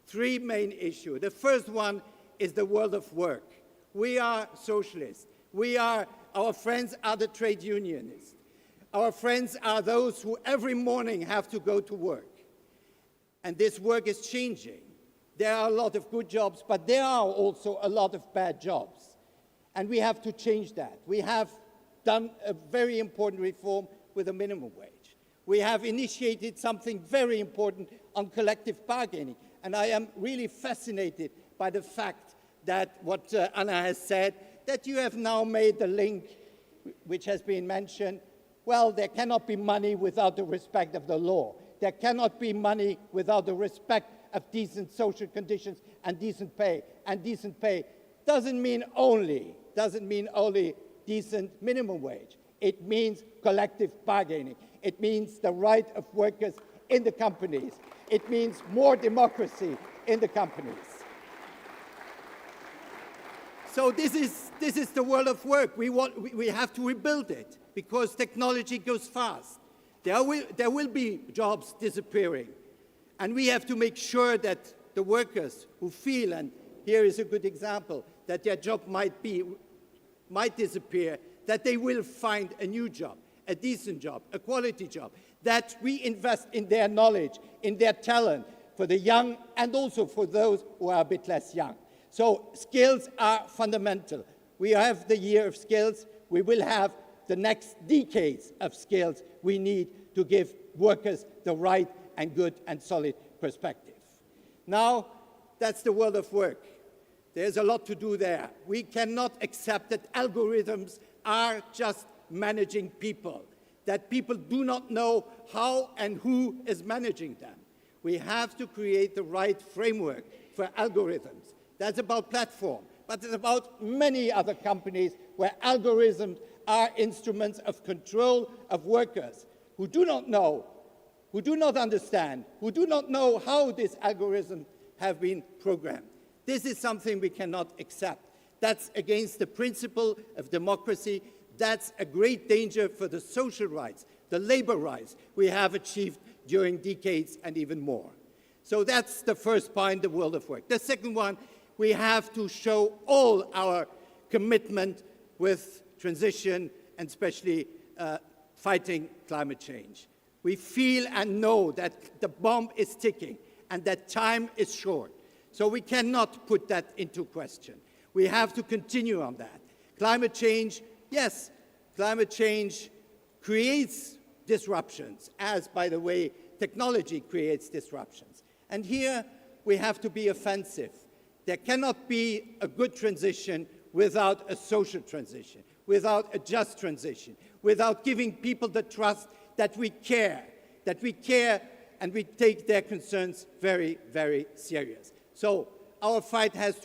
Three main issues. The first one is the world of work. We are Socialists. Our friends are the trade unionists. Our friends are those who every morning have to go to work. And this work is changing. There are a lot of good jobs, but there are also a lot of bad jobs. And we have to change that. We have done a very important reform with a minimum wage. We have initiated something very important on collective bargaining. And I am really fascinated by the fact that what Anna has said, that you have now made the link, which has been mentioned, well, there cannot be money without the respect of the law. There cannot be money without the respect of decent social conditions and decent pay. And decent pay doesn't mean only decent minimum wage. It means collective bargaining. It means the right of workers in the companies. It means more democracy in the companies. So this is the world of work. We have to rebuild it because technology goes fast. There will be jobs disappearing. And we have to make sure that the workers who feel, and here is a good example, that their job might disappear, that they will find a new job, a decent job, a quality job, that we invest in their knowledge, in their talent, for the young and also for those who are a bit less young. So skills are fundamental. We have the year of skills. We will have the next decades of skills we need to give workers the right and good and solid perspective. Now, that's the world of work. There's a lot to do there. We cannot accept that algorithms are just managing people, that people do not know how and who is managing them. We have to create the right framework for algorithms. That's about platform, but it's about many other companies where algorithms are instruments of control of workers who do not know, who do not understand, who do not know how these algorithms have been programmed. This is something we cannot accept. That's against the principle of democracy. That's a great danger for the social rights, the labor rights we have achieved during decades and even more. So that's the first point, the world of work. The second one, we have to show all our commitment with transition and especially fighting climate change. We feel and know that the bomb is ticking and that time is short. So we cannot put that into question. We have to continue on that. Climate change, yes, climate change creates disruptions, as, by the way, technology creates disruptions. And here we have to be offensive. There cannot be a good transition without a social transition, without a just transition, without giving people the trust that we care and we take their concerns very, very serious. So our fight has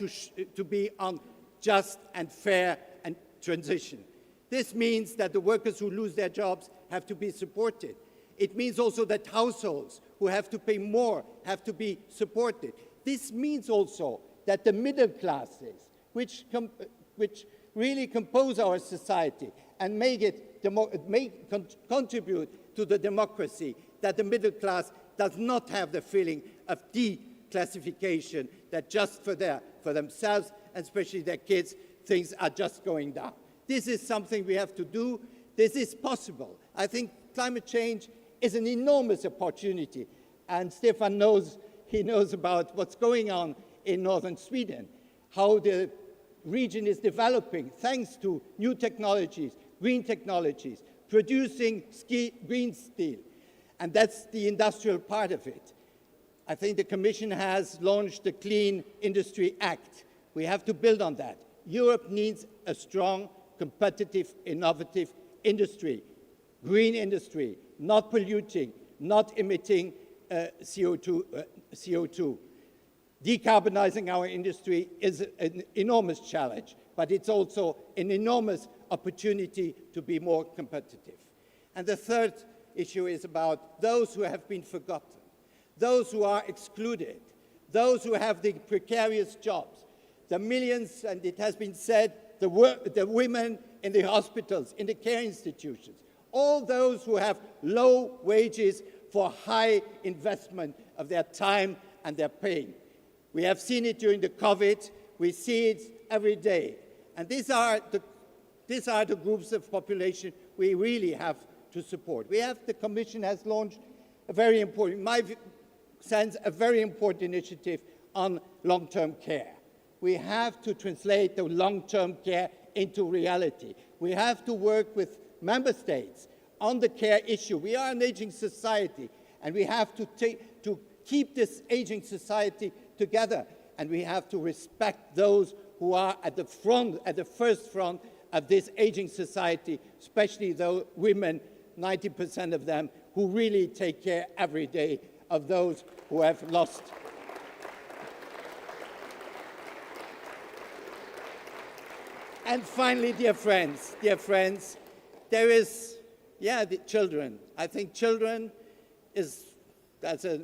to be on just and fair and transition. This means that the workers who lose their jobs have to be supported. It means also that households who have to pay more have to be supported. This means also that the middle classes, which really compose our society and contribute to the democracy, that the middle class does not have the feeling of declassification, that just for themselves, and especially their kids, things are just going down. This is something we have to do. This is possible. I think climate change is an enormous opportunity. And Stefan knows about what's going on in northern Sweden, how the region is developing thanks to new technologies, green technologies, producing green steel. And that's the industrial part of it. I think the Commission has launched the Clean Industry Act. We have to build on that. Europe needs a strong, competitive, innovative industry, green industry, not polluting, not emitting CO2. Decarbonizing our industry is an enormous challenge, but it's also an enormous opportunity to be more competitive. And the third issue is about those who have been forgotten, those who are excluded, those who have the precarious jobs, the millions, and it has been said, the women in the hospitals, in the care institutions, all those who have low wages for high investment of their time and their pain. We have seen it during the COVID, we see it every day. And these are the groups of population we really have to support. The Commission has launched a very important, in my sense, a very important initiative on long-term care. We have to translate the long-term care into reality. We have to work with member states on the care issue. We are an aging society, and we have to keep this aging society together, and we have to respect those who are at the front, at the first front of this aging society, especially those women, 90% of them, who really take care every day of those who have lost. And finally, dear friends, there is, the children. I think children that's a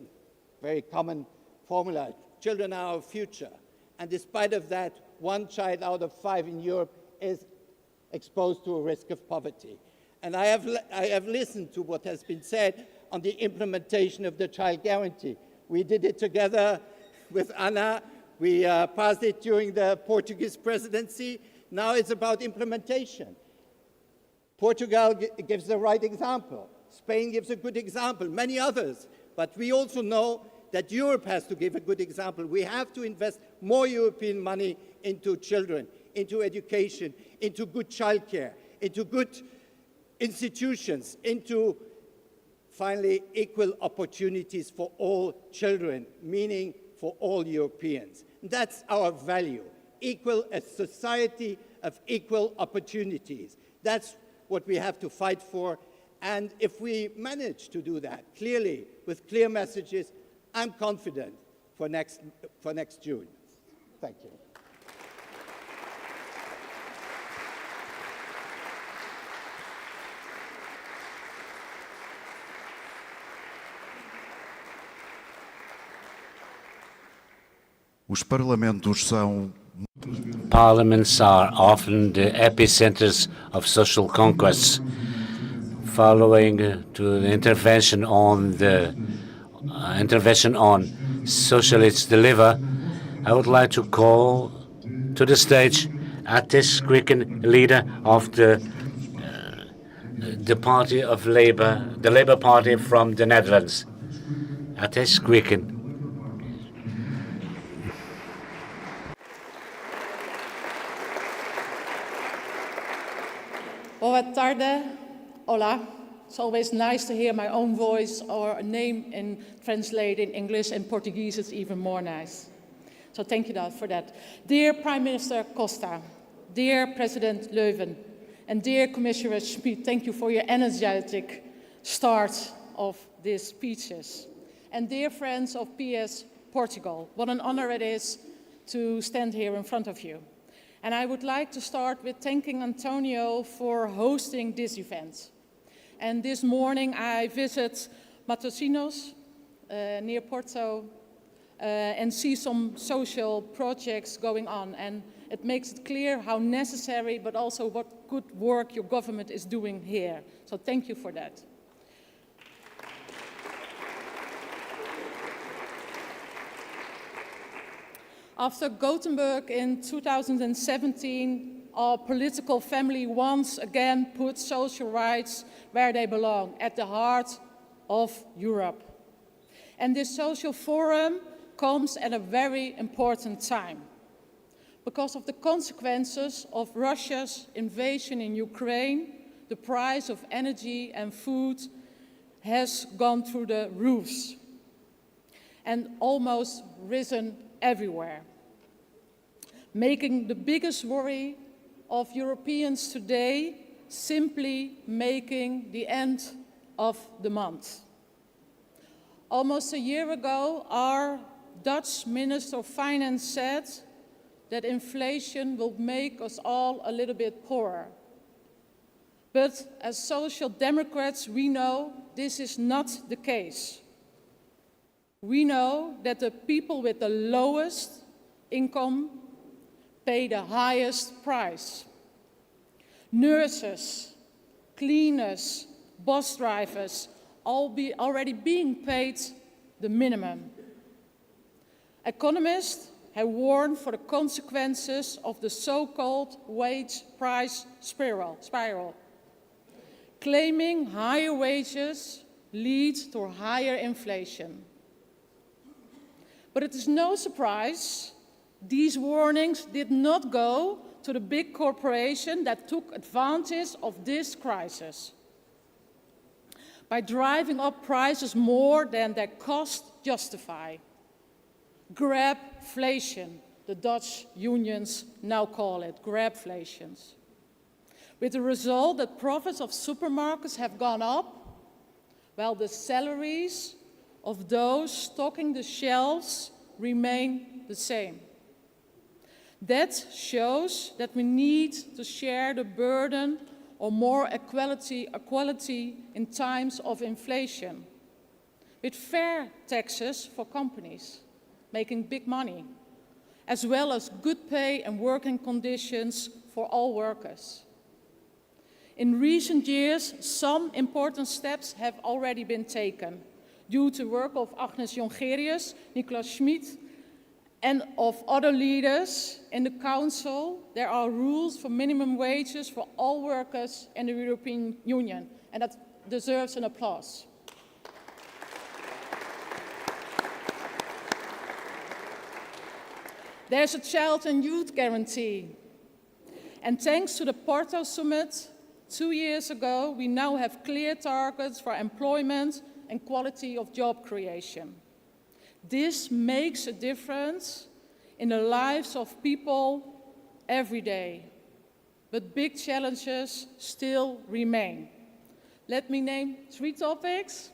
very common formula. Children are our future. And despite of that, 1 child out of 5 in Europe is exposed to a risk of poverty. And I have listened to what has been said on the implementation of the child guarantee. We did it together with Anna. We passed it during the Portuguese presidency. Now it's about implementation. Portugal gives the right example. Spain gives a good example, many others. But we also know that Europe has to give a good example. We have to invest more European money into children, into education, into good childcare, into good institutions, into, finally, equal opportunities for all children, meaning for all Europeans. That's our value. A society of equal opportunities. That's what we have to fight for. And if we manage to do that clearly, with clear messages, I'm confident for next June. Thank you. Os parlamentos são Parliaments are often the epicenters of social conquests. Following to the intervention on Socialist deliver, I would like to call to the stage Atis Grieken, leader of the Party of Labour, the Labour Party from the Netherlands. Atis Grieken. Boa tarde. Hola. It's always nice to hear my own voice or a name translated in English, and Portuguese is even more nice. So thank you for that. Dear Prime Minister Costa, dear President Leuven, and dear Commissioner Schmid, thank you for your energetic start of these speeches. And dear friends of PES Portugal, what an honor it is to stand here in front of you. And I would like to start with thanking Antonio for hosting this event. And this morning I visit Matosinhos near Porto and see some social projects going on. And it makes it clear how necessary, but also what good work your government is doing here. So thank you for that. After Gothenburg in 2017, our political family once again put social rights where they belong, at the heart of Europe. And this social forum comes at a very important time. Because of the consequences of Russia's invasion in Ukraine, the price of energy and food has gone through the roofs and almost risen everywhere, making the biggest worry of Europeans today simply making the end of the month. Almost a year ago, our Dutch Minister of Finance said that inflation will make us all a little bit poorer. But as Social Democrats, we know this is not the case. We know that the people with the lowest income pay the highest price. Nurses, cleaners, bus drivers, already being paid the minimum. Economists have warned for the consequences of the so-called wage price spiral, claiming higher wages lead to higher inflation. But it is no surprise these warnings did not go to the big corporation that took advantage of this crisis by driving up prices more than their costs justify. Grabflation, the Dutch unions now call it, grabflations. With the result that profits of supermarkets have gone up, while the salaries of those stocking the shelves remain the same. That shows that we need to share the burden or more equality in times of inflation, with fair taxes for companies making big money, as well as good pay and working conditions for all workers. In recent years, some important steps have already been taken due to work of Agnes Jongerius, Nicolas Schmid, and of other leaders in the Council. There are rules for minimum wages for all workers in the European Union, and that deserves an applause. There's a child and youth guarantee. And thanks to the Porto Summit 2 years ago, we now have clear targets for employment and quality of job creation. This makes a difference in the lives of people every day. But big challenges still remain. Let me name 3 topics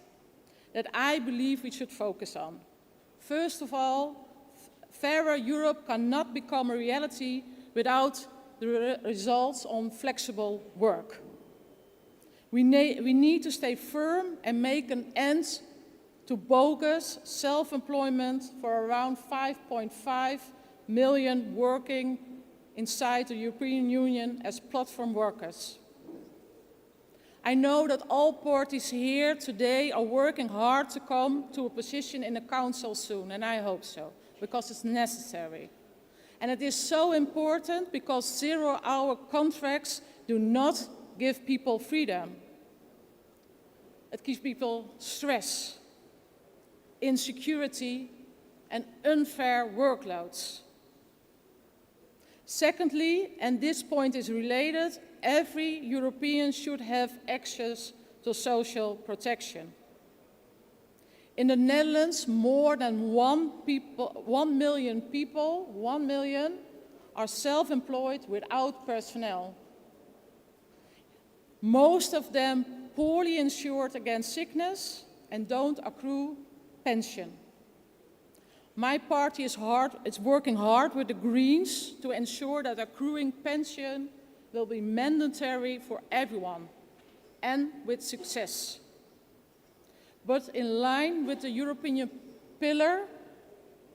that I believe we should focus on. First of all, fairer Europe cannot become a reality without the results on flexible work. We need to stay firm and make an end to bogus self-employment for around 5.5 million working inside the European Union as platform workers. I know that all parties here today are working hard to come to a position in the Council soon, and I hope so, because it's necessary. And it is so important because zero-hour contracts do not give people freedom. It gives people stress, insecurity, and unfair workloads. Secondly, and this point is related, every European should have access to social protection. In the Netherlands, more than 1 million people, 1 million, are self-employed without personnel. Most of them poorly insured against sickness and don't accrue pension. My party is working hard with the Greens to ensure that accruing pension will be mandatory for everyone, and with success. But in line with the European pillar,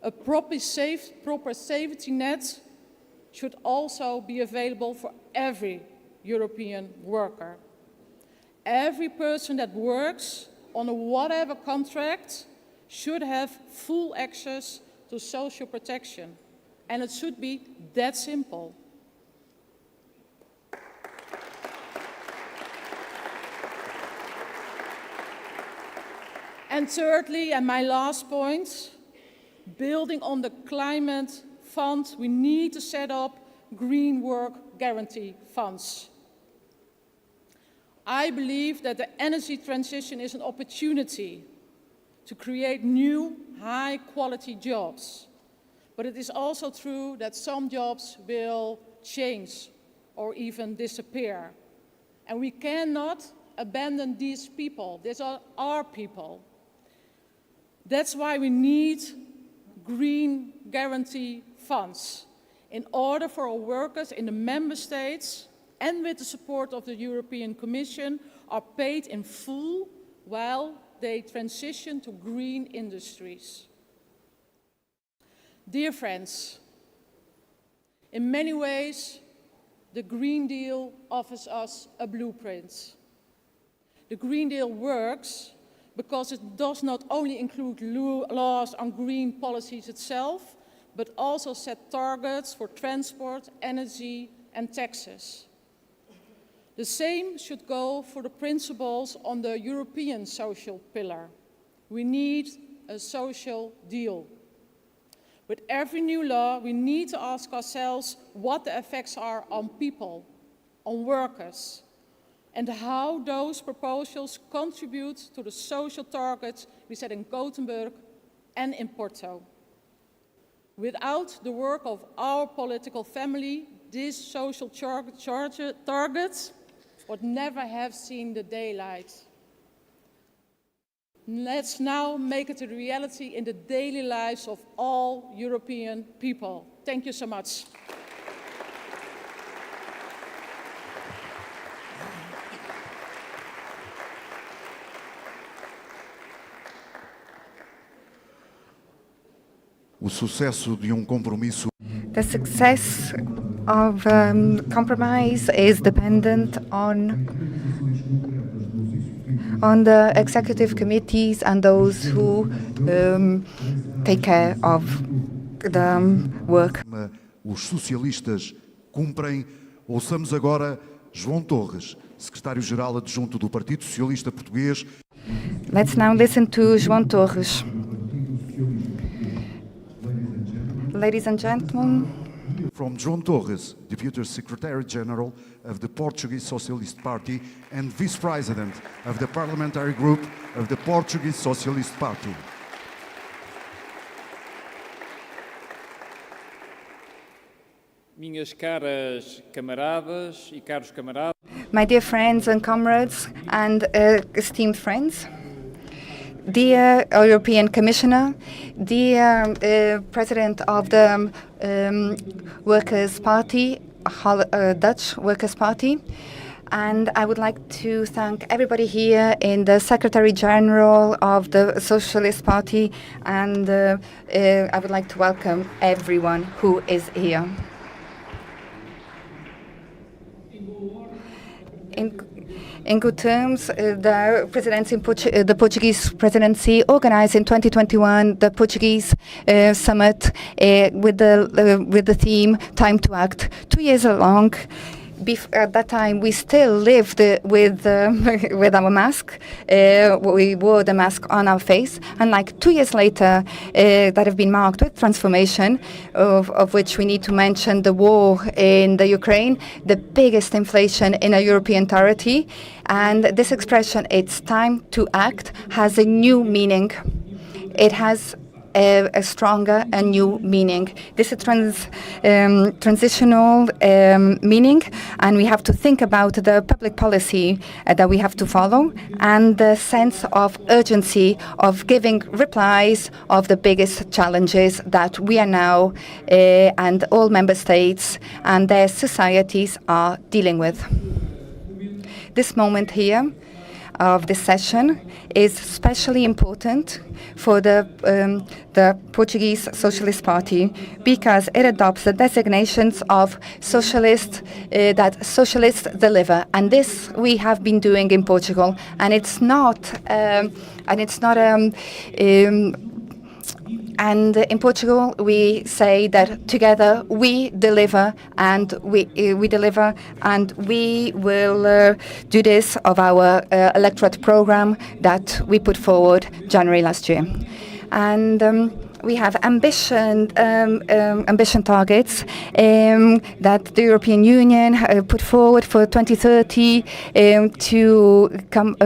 a proper safety net should also be available for every European worker. Every person that works on a whatever contract should have full access to social protection. And it should be that simple. And thirdly, and my last point, building on the climate fund, we need to set up green work guarantee funds. I believe that the energy transition is an opportunity to create new, high-quality jobs. But it is also true that some jobs will change or even disappear. And we cannot abandon these people. These are our people. That's why we need green guarantee funds in order for our workers in the member states and with the support of the European Commission are paid in full while they transition to green industries. Dear friends, In many ways, the Green Deal offers us a blueprint. The Green Deal works because it does not only include laws on green policies itself, but also set targets for transport, energy, and taxes. The same should go for the principles on the European social pillar. We need a social deal. With every new law, we need to ask ourselves what the effects are on people, on workers, and how those proposals contribute to the social targets we set in Gothenburg and in Porto. Without the work of our political family, these social targets would never have seen the daylight. Let's now make it a reality in the daily lives of all European people. Thank you so much. O sucesso de compromisso. The success of compromise is dependent on the executive committees and those who take care of the work. Os socialistas cumprem. Ouçamos agora João Torres, secretário-geral adjunto do Partido Socialista Português. Let's now listen to João Torres. Ladies and gentlemen. From João Torres, Deputy Secretary-General of the Portuguese Socialist Party and Vice President of the Parliamentary Group of the Portuguese Socialist Party. Minhas caras camaradas e caros camaradas. My dear friends and comrades and esteemed friends. Dear European Commissioner, dear President of the Workers' Party, Dutch Workers' Party, and I would like to thank everybody here in the Secretary General of the Socialist Party, and I would like to welcome everyone who is here. In good terms, the Portuguese presidency organized in 2021 the Portuguese Summit with the theme "Time to Act." 2 years along. At that time, we still lived with our mask. We wore the mask on our face, and like 2 years later, that have been marked with transformation, of which we need to mention the war in the Ukraine, the biggest inflation in a European entirety, and this expression, "It's time to act," has a new meaning. It has a stronger and new meaning. This is transitional meaning, and we have to think about the public policy that we have to follow and the sense of urgency of giving replies of the biggest challenges that we are now and all member states and their societies are dealing with. This moment here of this session is especially important for the Portuguese Socialist Party because it adopts the designations of socialists that socialists deliver, and this we have been doing in Portugal, and it's not and in Portugal, we say that together we deliver, and we deliver, and we will do this of our electorate program that we put forward January last year, and we have ambition targets that the European Union put forward for 2030 to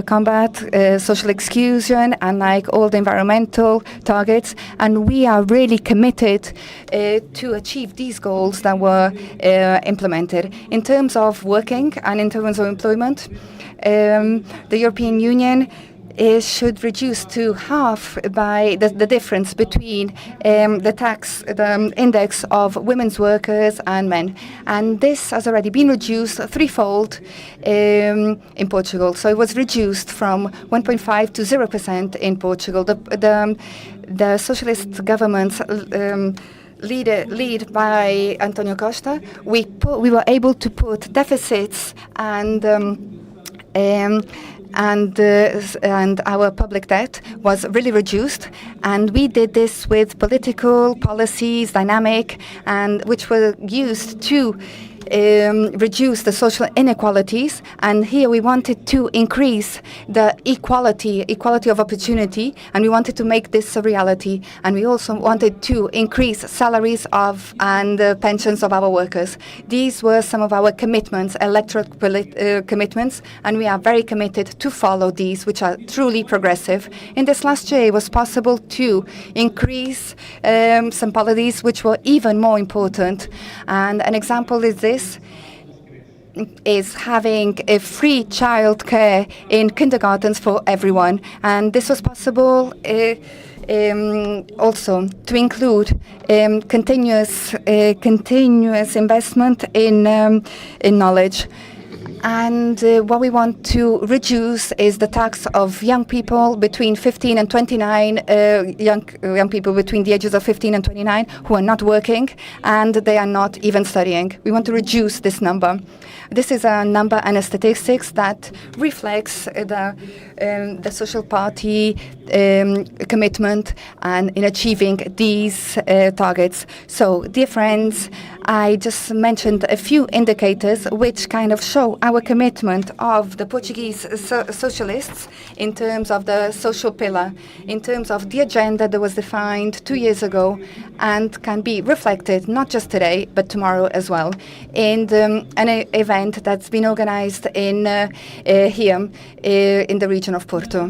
combat social exclusion and like all the environmental targets. And we are really committed to achieve these goals that were implemented. In terms of working and in terms of employment, the European Union should reduce to half by the difference between the index of women's workers and men. And this has already been reduced threefold in Portugal. So it was reduced from 1.5 to 0% in Portugal. The socialist governments lead by Antonio Costa, we were able to put deficits and our public debt was really reduced, and we did this with political policies, dynamic, and which were used to reduce the social inequalities. And here we wanted to increase the equality of opportunity, and we wanted to make this a reality. And we also wanted to increase salaries and pensions of our workers. These were some of our commitments, electoral commitments, and we are very committed to follow these, which are truly progressive. In this last year, it was possible to increase some policies which were even more important. And an example is this. Is having a free childcare in kindergartens for everyone, and this was possible also to include continuous investment in knowledge. And what we want to reduce is the tax of young people between 15 and 29, young people between the ages of 15 and 29 who are not working and they are not even studying. We want to reduce this number. This is a number and a statistics that reflects the Social Party commitment and in achieving these targets. So, dear friends, I just mentioned a few indicators which kind of show our commitment of the Portuguese socialists in terms of the social pillar, in terms of the agenda that was defined 2 years ago and can be reflected not just today but tomorrow as well in an event that's been organized in here in the region of Porto.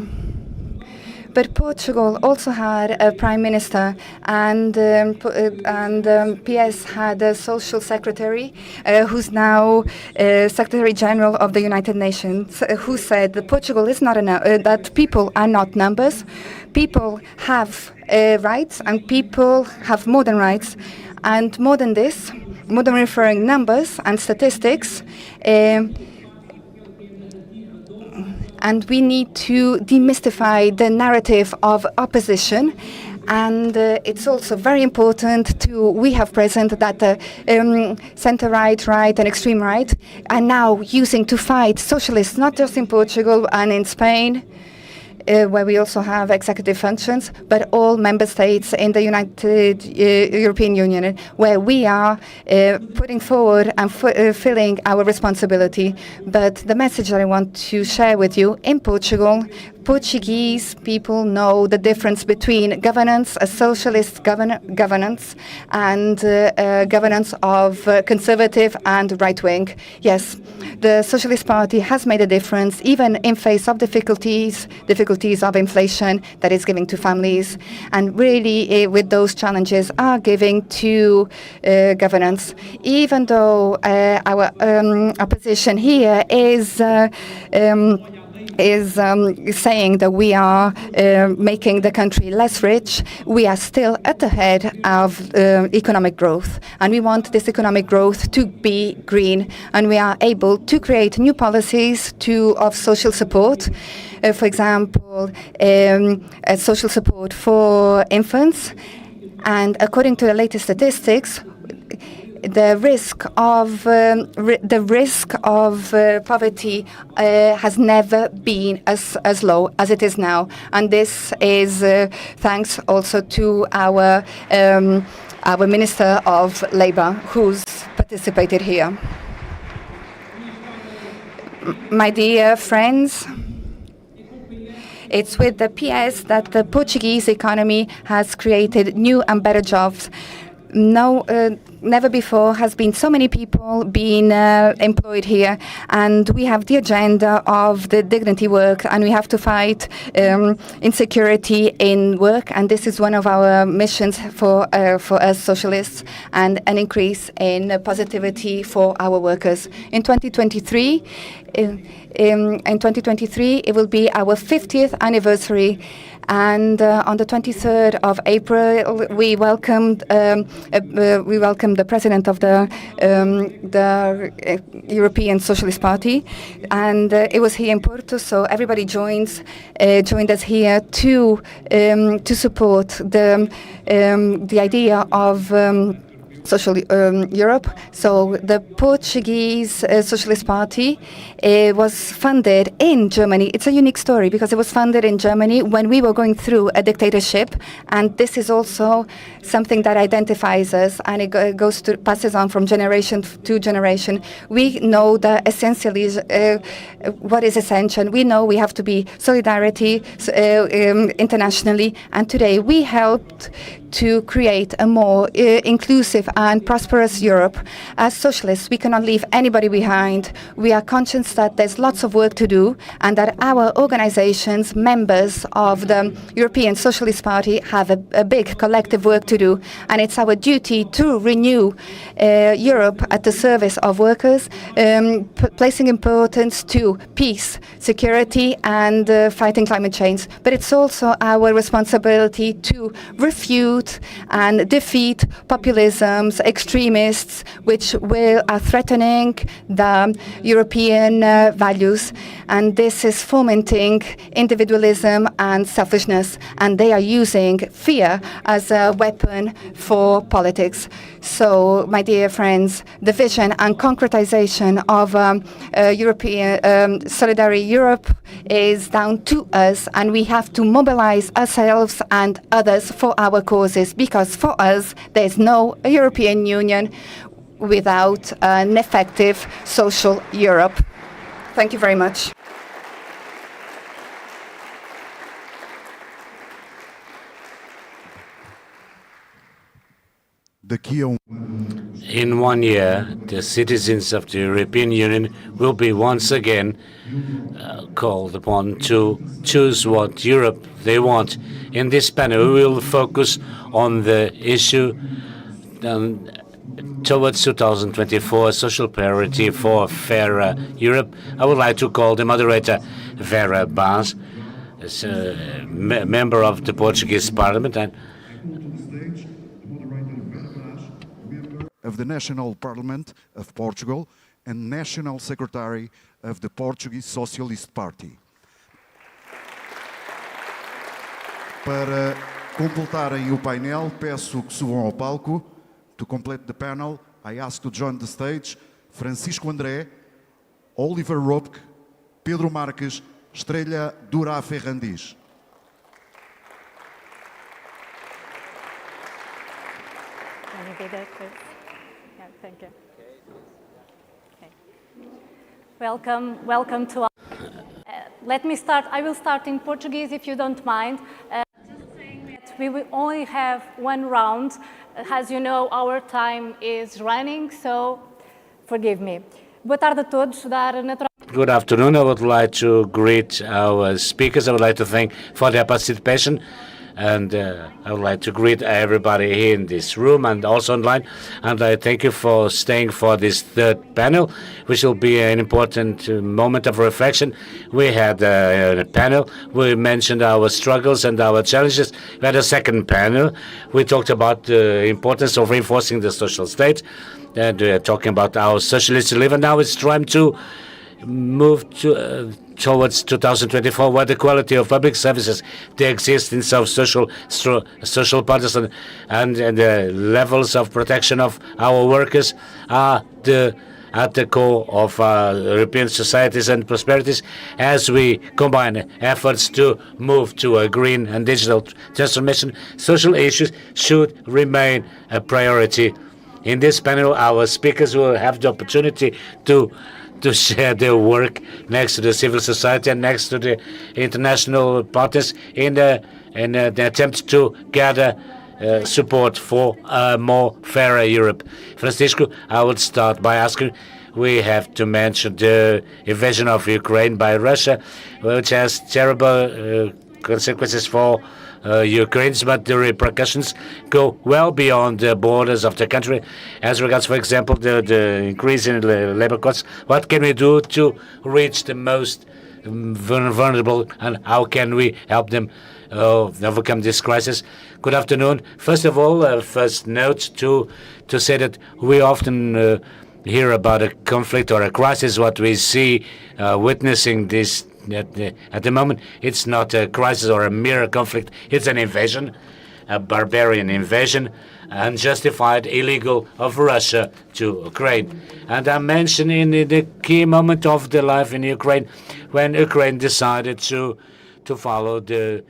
But Portugal also had a prime minister, and PES had a social secretary, who's now Secretary General of the United Nations, who said that Portugal is not that people are not numbers. People have rights, and people have more than rights, and more than this, more than referring numbers and statistics. And we need to demystify the narrative of opposition. And it's also very important we have present that the center-right, right, and extreme right are now using to fight socialists, not just in Portugal and in Spain, where we also have executive functions, but all member states in the United European Union, where we are putting forward and filling our responsibility. But the message that I want to share with you, in Portugal, Portuguese people know the difference between governance, a socialist governance, and governance of conservative and right-wing. Yes, the Socialist Party has made a difference, even in face of difficulties of inflation that is giving to families, and really with those challenges are giving to governance. Even though our opposition here is saying that we are making the country less rich, we are still at the head of economic growth. And we want this economic growth to be green. And we are able to create new policies of social support. For example, social support for infants. And according to the latest statistics, the risk of poverty has never been as low as it is now, and this is thanks also to our Minister of Labour, who's participated here. My dear friends, it's with the PES that the Portuguese economy has created new and better jobs. Never before has been so many people being employed here, and we have the agenda of the dignity work, and we have to fight insecurity in work, and this is one of our missions for us socialists, and an increase in positivity for our workers. In 2023, it will be our 50th anniversary, And on the 23rd of April, we welcomed the president of the European Socialist Party, and it was here in Porto. So everybody joined us here to support the idea of social Europe. So the Portuguese Socialist Party was funded in Germany. It's a unique story because it was funded in Germany when we were going through a dictatorship, and this is also something that identifies us, and it passes on from generation to generation. We know that essentially what is essential. We know we have to be solidarity internationally, and today we helped to create a more inclusive and prosperous Europe. As socialists, we cannot leave anybody behind. We are conscious that there's lots of work to do, and that our organizations, members of the European Socialist Party, have a big collective work to do. And it's our duty to renew Europe at the service of workers, placing importance to peace, security, and fighting climate change. But it's also our responsibility to refute and defeat populisms, extremists, which are threatening the European values. And this is fomenting individualism and selfishness. And they are using fear as a weapon for politics. So, my dear friends, the vision and concretization of European Solidarity Europe is down to us, and we have to mobilize ourselves and others for our causes, because for us there is no European Union without an effective social Europe. Thank you very much. In 1 year, the citizens of the European Union will be once again called upon to choose what Europe they want. In this panel, we will focus on the issue towards 2024, social parity for fairer Europe. I would like to call the moderator Vera Bas, member of the Portuguese Parliament, and of the National Parliament of Portugal and National Secretary of the Portuguese Socialist Party. Para completarem o painel, peço que subam ao palco. To complete the panel, I ask to join the stage Francisco André, Oliver Ropke, Pedro Marques, Estrela Durá Ferrandis. Can you be there, please? Yeah, thank you. Okay. Welcome to. Let me start. I will start in Portuguese, if you don't mind. Just saying that we will only have one round. As you know, our time is running, so forgive me. Boa tarde a todos. Good afternoon. I would like to greet our speakers. I would like to thank for their participation. And I would like to greet everybody here in this room and also online. And I thank you for staying for this third panel, which will be an important moment of reflection. We had a panel. We mentioned our struggles and our challenges. We had a second panel. We talked about the importance of reinforcing the social state. And we are talking about our socialist life. And now it's time to move towards 2024, where the quality of public services, the existence of social partners, and the levels of protection of our workers are at the core of European societies and prosperities, as we combine efforts to move to a green and digital transformation. Social issues should remain a priority. In this panel, our speakers will have the opportunity to share their work next to the civil society and next to the international partners in the attempt to gather support for a more fairer Europe. Francisco, I would start by asking, we have to mention the invasion of Ukraine by Russia, which has terrible consequences for Ukrainians, but the repercussions go well beyond the borders of the country. As regards, for example, the increase in labor costs, what can we do to reach the most vulnerable, and how can we help them overcome this crisis. Good afternoon. First of all, first note to say that we often hear about a conflict or a crisis. What we see witnessing this at the moment, it's not a crisis or a mere conflict. It's an invasion, a barbarian invasion, unjustified, illegal of Russia to Ukraine. And I mentioned in the key moment of the life in Ukraine, when Ukraine decided to follow to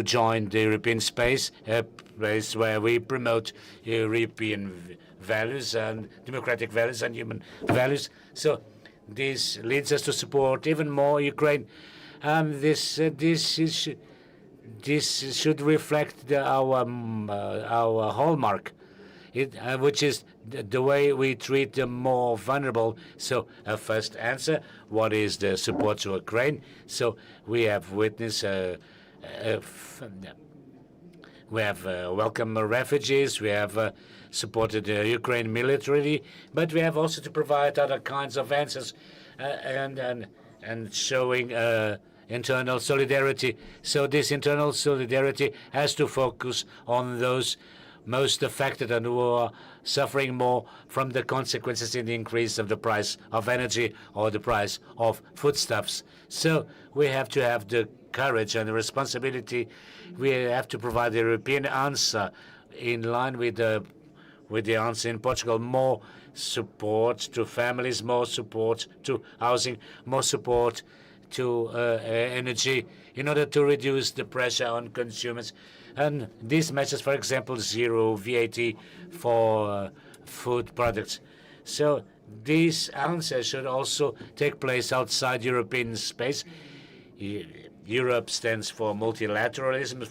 join the European space, a place where we promote European values and democratic values and human values. So this leads us to support even more Ukraine. This should reflect our hallmark, which is the way we treat the more vulnerable. So a first answer, what is the support to Ukraine? So we have witnessed, we have welcomed refugees, we have supported Ukraine militarily, but we have also to provide other kinds of answers and showing internal solidarity. So this internal solidarity has to focus on those most affected and who are suffering more from the consequences in the increase of the price of energy or the price of foodstuffs. So we have to have the courage and the responsibility. We have to provide the European answer in line with the answer in Portugal. More support to families, more support to housing, more support to energy in order to reduce the pressure on consumers. And these measures, for example, zero VAT for food products. So these answers should also take place outside European space. Europe stands for multilateralism,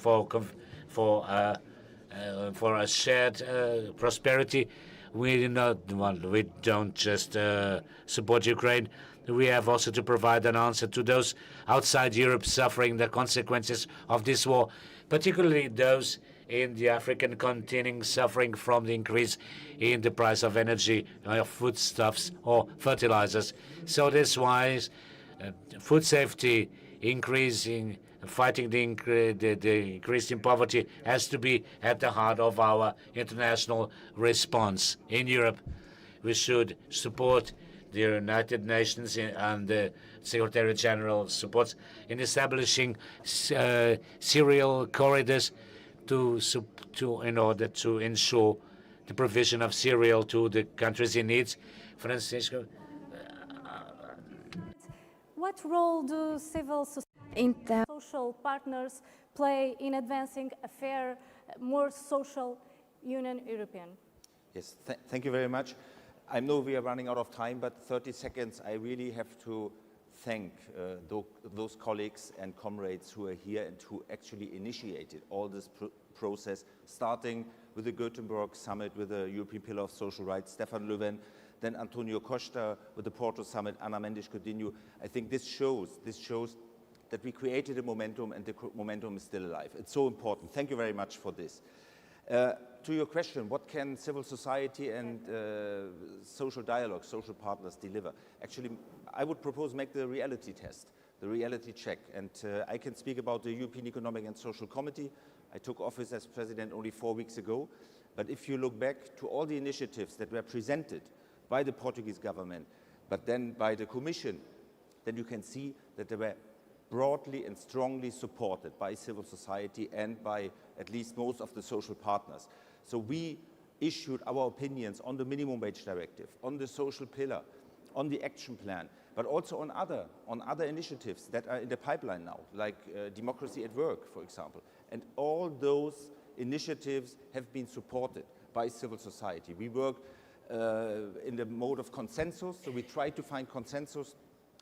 for a shared prosperity. We don't just support Ukraine. We have also to provide an answer to those outside Europe suffering the consequences of this war, particularly those in the African continent suffering from the increase in the price of energy, foodstuffs or fertilizers. So this why food safety, fighting the increase in poverty has to be at the heart of our international response. In Europe, we should support the United Nations and the Secretary General supports in establishing cereal corridors in order to ensure the provision of cereal to the countries in need. Francisco. What role do civil society and social partners play in advancing a fair, more social Union European? Yes, thank you very much. I know we are running out of time, but 30 seconds, I really have to thank those colleagues and comrades who are here and who actually initiated all this process, starting with the Gothenburg Summit with the European Pillar of Social Rights, Stefan Löfven, then Antonio Costa with the Porto Summit, Ana Mendes Godinho. I think this shows that we created a momentum and the momentum is still alive. It's so important. Thank you very much for this. To your question, what can civil society and social dialogue, social partners deliver? Actually, I would propose make the reality test, the reality check. And I can speak about the European Economic and Social Committee. I took office as president only 4 weeks ago. But if you look back to all the initiatives that were presented by the Portuguese government, but then by the Commission, then you can see that they were broadly and strongly supported by civil society and by at least most of the social partners. So we issued our opinions on the minimum wage directive, on the social pillar, on the action plan, but also on other initiatives that are in the pipeline now, like democracy at work, for example. And all those initiatives have been supported by civil society. We work in the mode of consensus, so we try to find consensus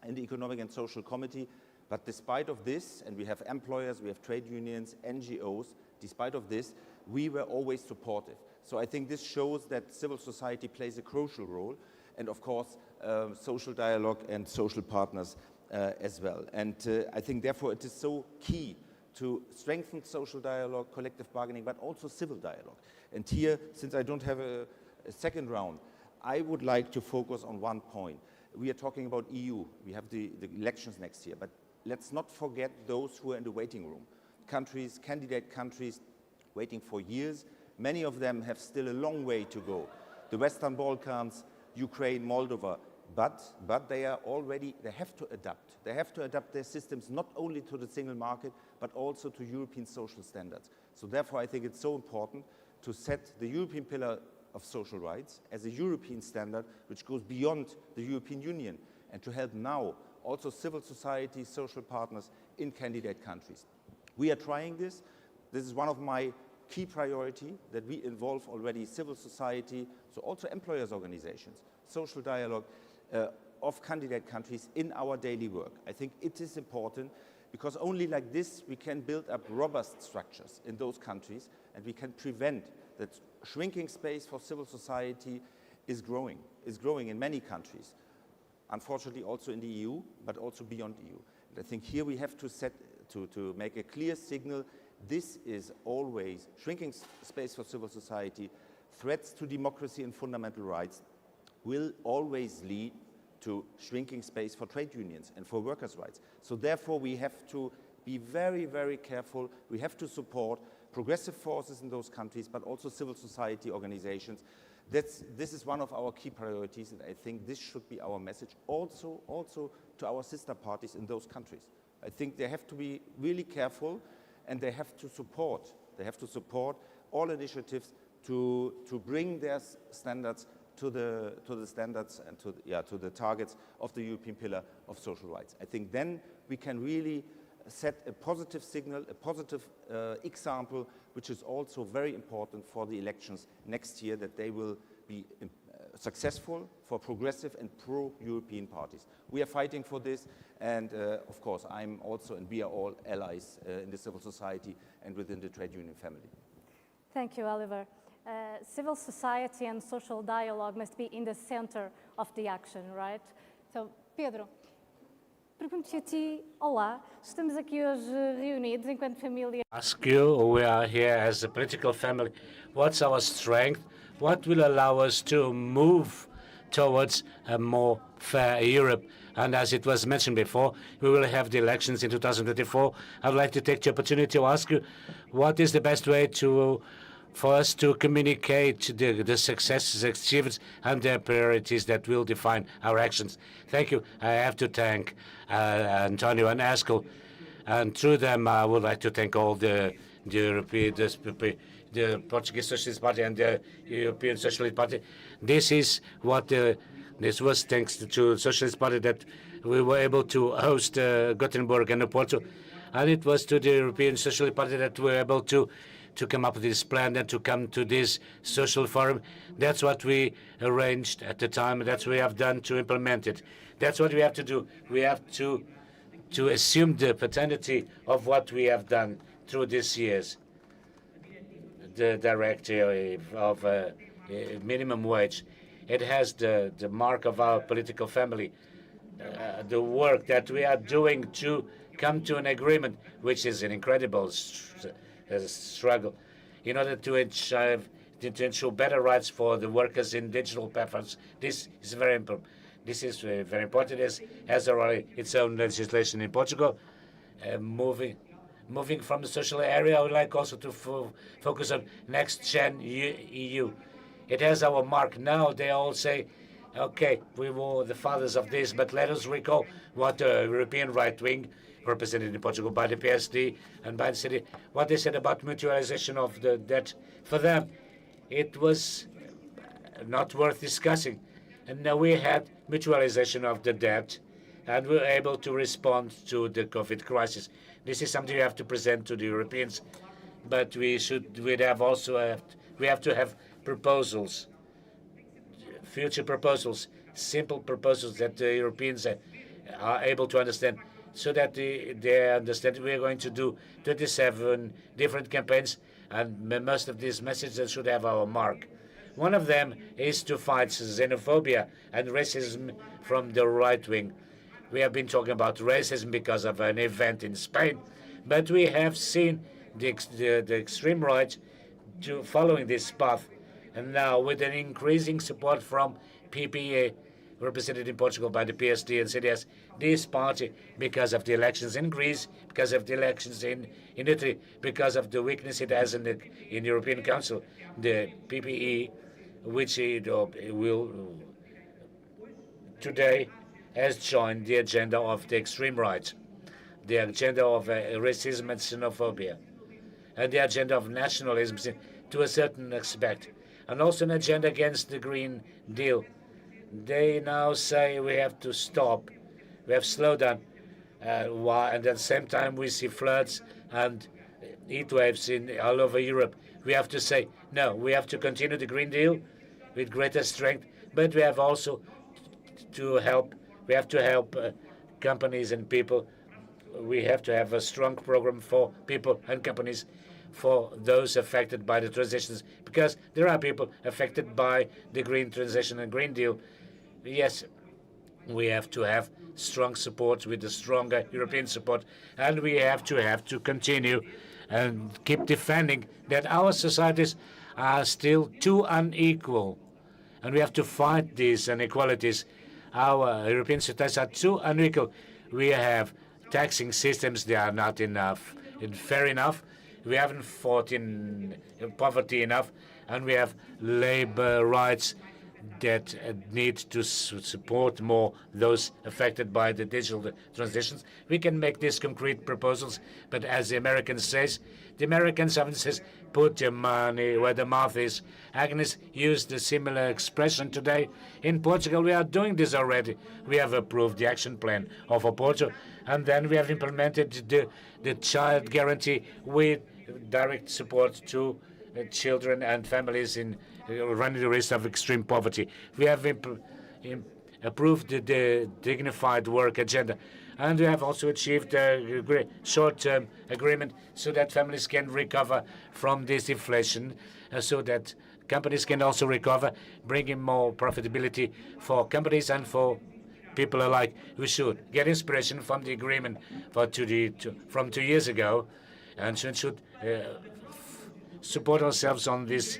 in the Economic and Social Committee. But despite of this, and we have employers, we have trade unions, NGOs, despite of this, we were always supportive. So I think this shows that civil society plays a crucial role, and of course, social dialogue and social partners as well. And I think therefore it is so key to strengthen social dialogue, collective bargaining, but also civil dialogue. And here, since I don't have a second round, I would like to focus on one point. We are talking about EU, we have the elections next year, but let's not forget those who are in the waiting room. countries, candidate countries, waiting for years. Many of them have still a long way to go. The Western Balkans, Ukraine, Moldova, but they are already, they have to adapt. They have to adapt their systems not only to the single market, but also to European social standards. So therefore, I think it's so important to set the European pillar of social rights as a European standard which goes beyond the European Union, and to help now also civil society, social partners in candidate countries. We are trying this. This is one of my key priority, that we involve already civil society, so also employers' organizations, social dialogue of candidate countries in our daily work. I think it is important because only like this we can build up robust structures in those countries, and we can prevent that shrinking space for civil society is growing in many countries. Unfortunately also in the EU, but also beyond EU. And I think here we have to to make a clear signal. This is always shrinking space for civil society. Threats to democracy and fundamental rights will always lead to shrinking space for trade unions and for workers' rights. So therefore we have to be very, very careful. We have to support progressive forces in those countries, but also civil society organizations. This is one of our key priorities, and I think this should be our message also to our sister parties in those countries. I think they have to be really careful, and they have to support all initiatives to bring their standards to the standards and to the targets of the European Pillar of Social Rights. I think then we can really set a positive signal, a positive example, which is also very important for the elections next year, that they will be successful for progressive and pro-European parties. We are fighting for this, and of course I'm also, and we are all allies in the civil society and within the trade union family. Thank you, Oliver. Civil society and social dialogue must be in the center of the action, right? So, Pedro, pergunto-te a ti, olá, estamos aqui hoje reunidos enquanto família. Ask you, we are here as a political family, what's our strength? What will allow us to move towards a more fair Europe? And as it was mentioned before, we will have the elections in 2024. I'd like to take the opportunity to ask you, what is the best way for us to communicate the successes, achievements, and the priorities that will define our actions? Thank you. I have to thank Antonio and Askel, and through them I would like to thank all the Portuguese Socialist Party and the European Socialist Party. This was thanks to the Socialist Party that we were able to host Gothenburg and Porto, and it was to the European Socialist Party that we were able to come up with this plan and to come to this social forum. That's what we arranged at the time. That's what we have done to implement it. That's what we have to do. We have to assume the paternity of what we have done through these years. The directive of minimum wage, it has the mark of our political family. The work that we are doing to come to an agreement, which is an incredible struggle, in order to ensure better rights for the workers in digital platforms. This is very important. This is very important. It has already its own legislation in Portugal. Moving from the social area, I would like also to focus on next-gen EU. It has our mark. Now they all say, okay, we were the fathers of this, but let us recall what the European right wing, represented in Portugal by the PSD and by the city, what they said about mutualization of the debt. For them, it was not worth discussing. And now we had mutualization of the debt, and we were able to respond to the COVID crisis. This is something we have to present to the Europeans, but we have to have proposals, future proposals, simple proposals that the Europeans are able to understand, so that they understand we are going to do 27 different campaigns, and most of these messages should have our mark. One of them is to fight xenophobia and racism from the right wing. We have been talking about racism because of an event in Spain, but we have seen the extreme right following this path. And now, with an increasing support from PPE, represented in Portugal by the PSD and CDS. This party, because of the elections in Greece, because of the elections in Italy, because of the weakness it has in the European Council, the PPE, which it will today has joined the agenda of the extreme right, the agenda of racism and xenophobia, and the agenda of nationalism to a certain aspect, and also an agenda against the Green Deal. They now say we have to stop, we have to slow down, and at the same time we see floods and heat waves all over Europe. We have to say, no, we have to continue the Green Deal with greater strength, but we have also to help, companies and people. We have to have a strong program for people and companies, for those affected by the transitions, because there are people affected by the green transition and Green Deal. Yes, we have to have strong support with the stronger European support, and we have to continue and keep defending that our societies are still too unequal, and we have to fight these inequalities. Our European societies are too unequal. We have taxing systems, they are not enough, fair enough. We haven't fought in poverty enough, and we have labor rights that need to support more those affected by the digital transitions. We can make these concrete proposals, but as the Americans says, the Americans often says, put your money where the mouth is. Agnes used a similar expression today. In Portugal, we are doing this already. We have approved the action plan of Porto, and then we have implemented the child guarantee with direct support to children and families in running the risk of extreme poverty. We have approved the dignified work agenda, and we have also achieved a short-term agreement so that families can recover from this inflation, so that companies can also recover, bringing more profitability for companies and for people alike. We should get inspiration from the agreement from 2 years ago, and should support ourselves on this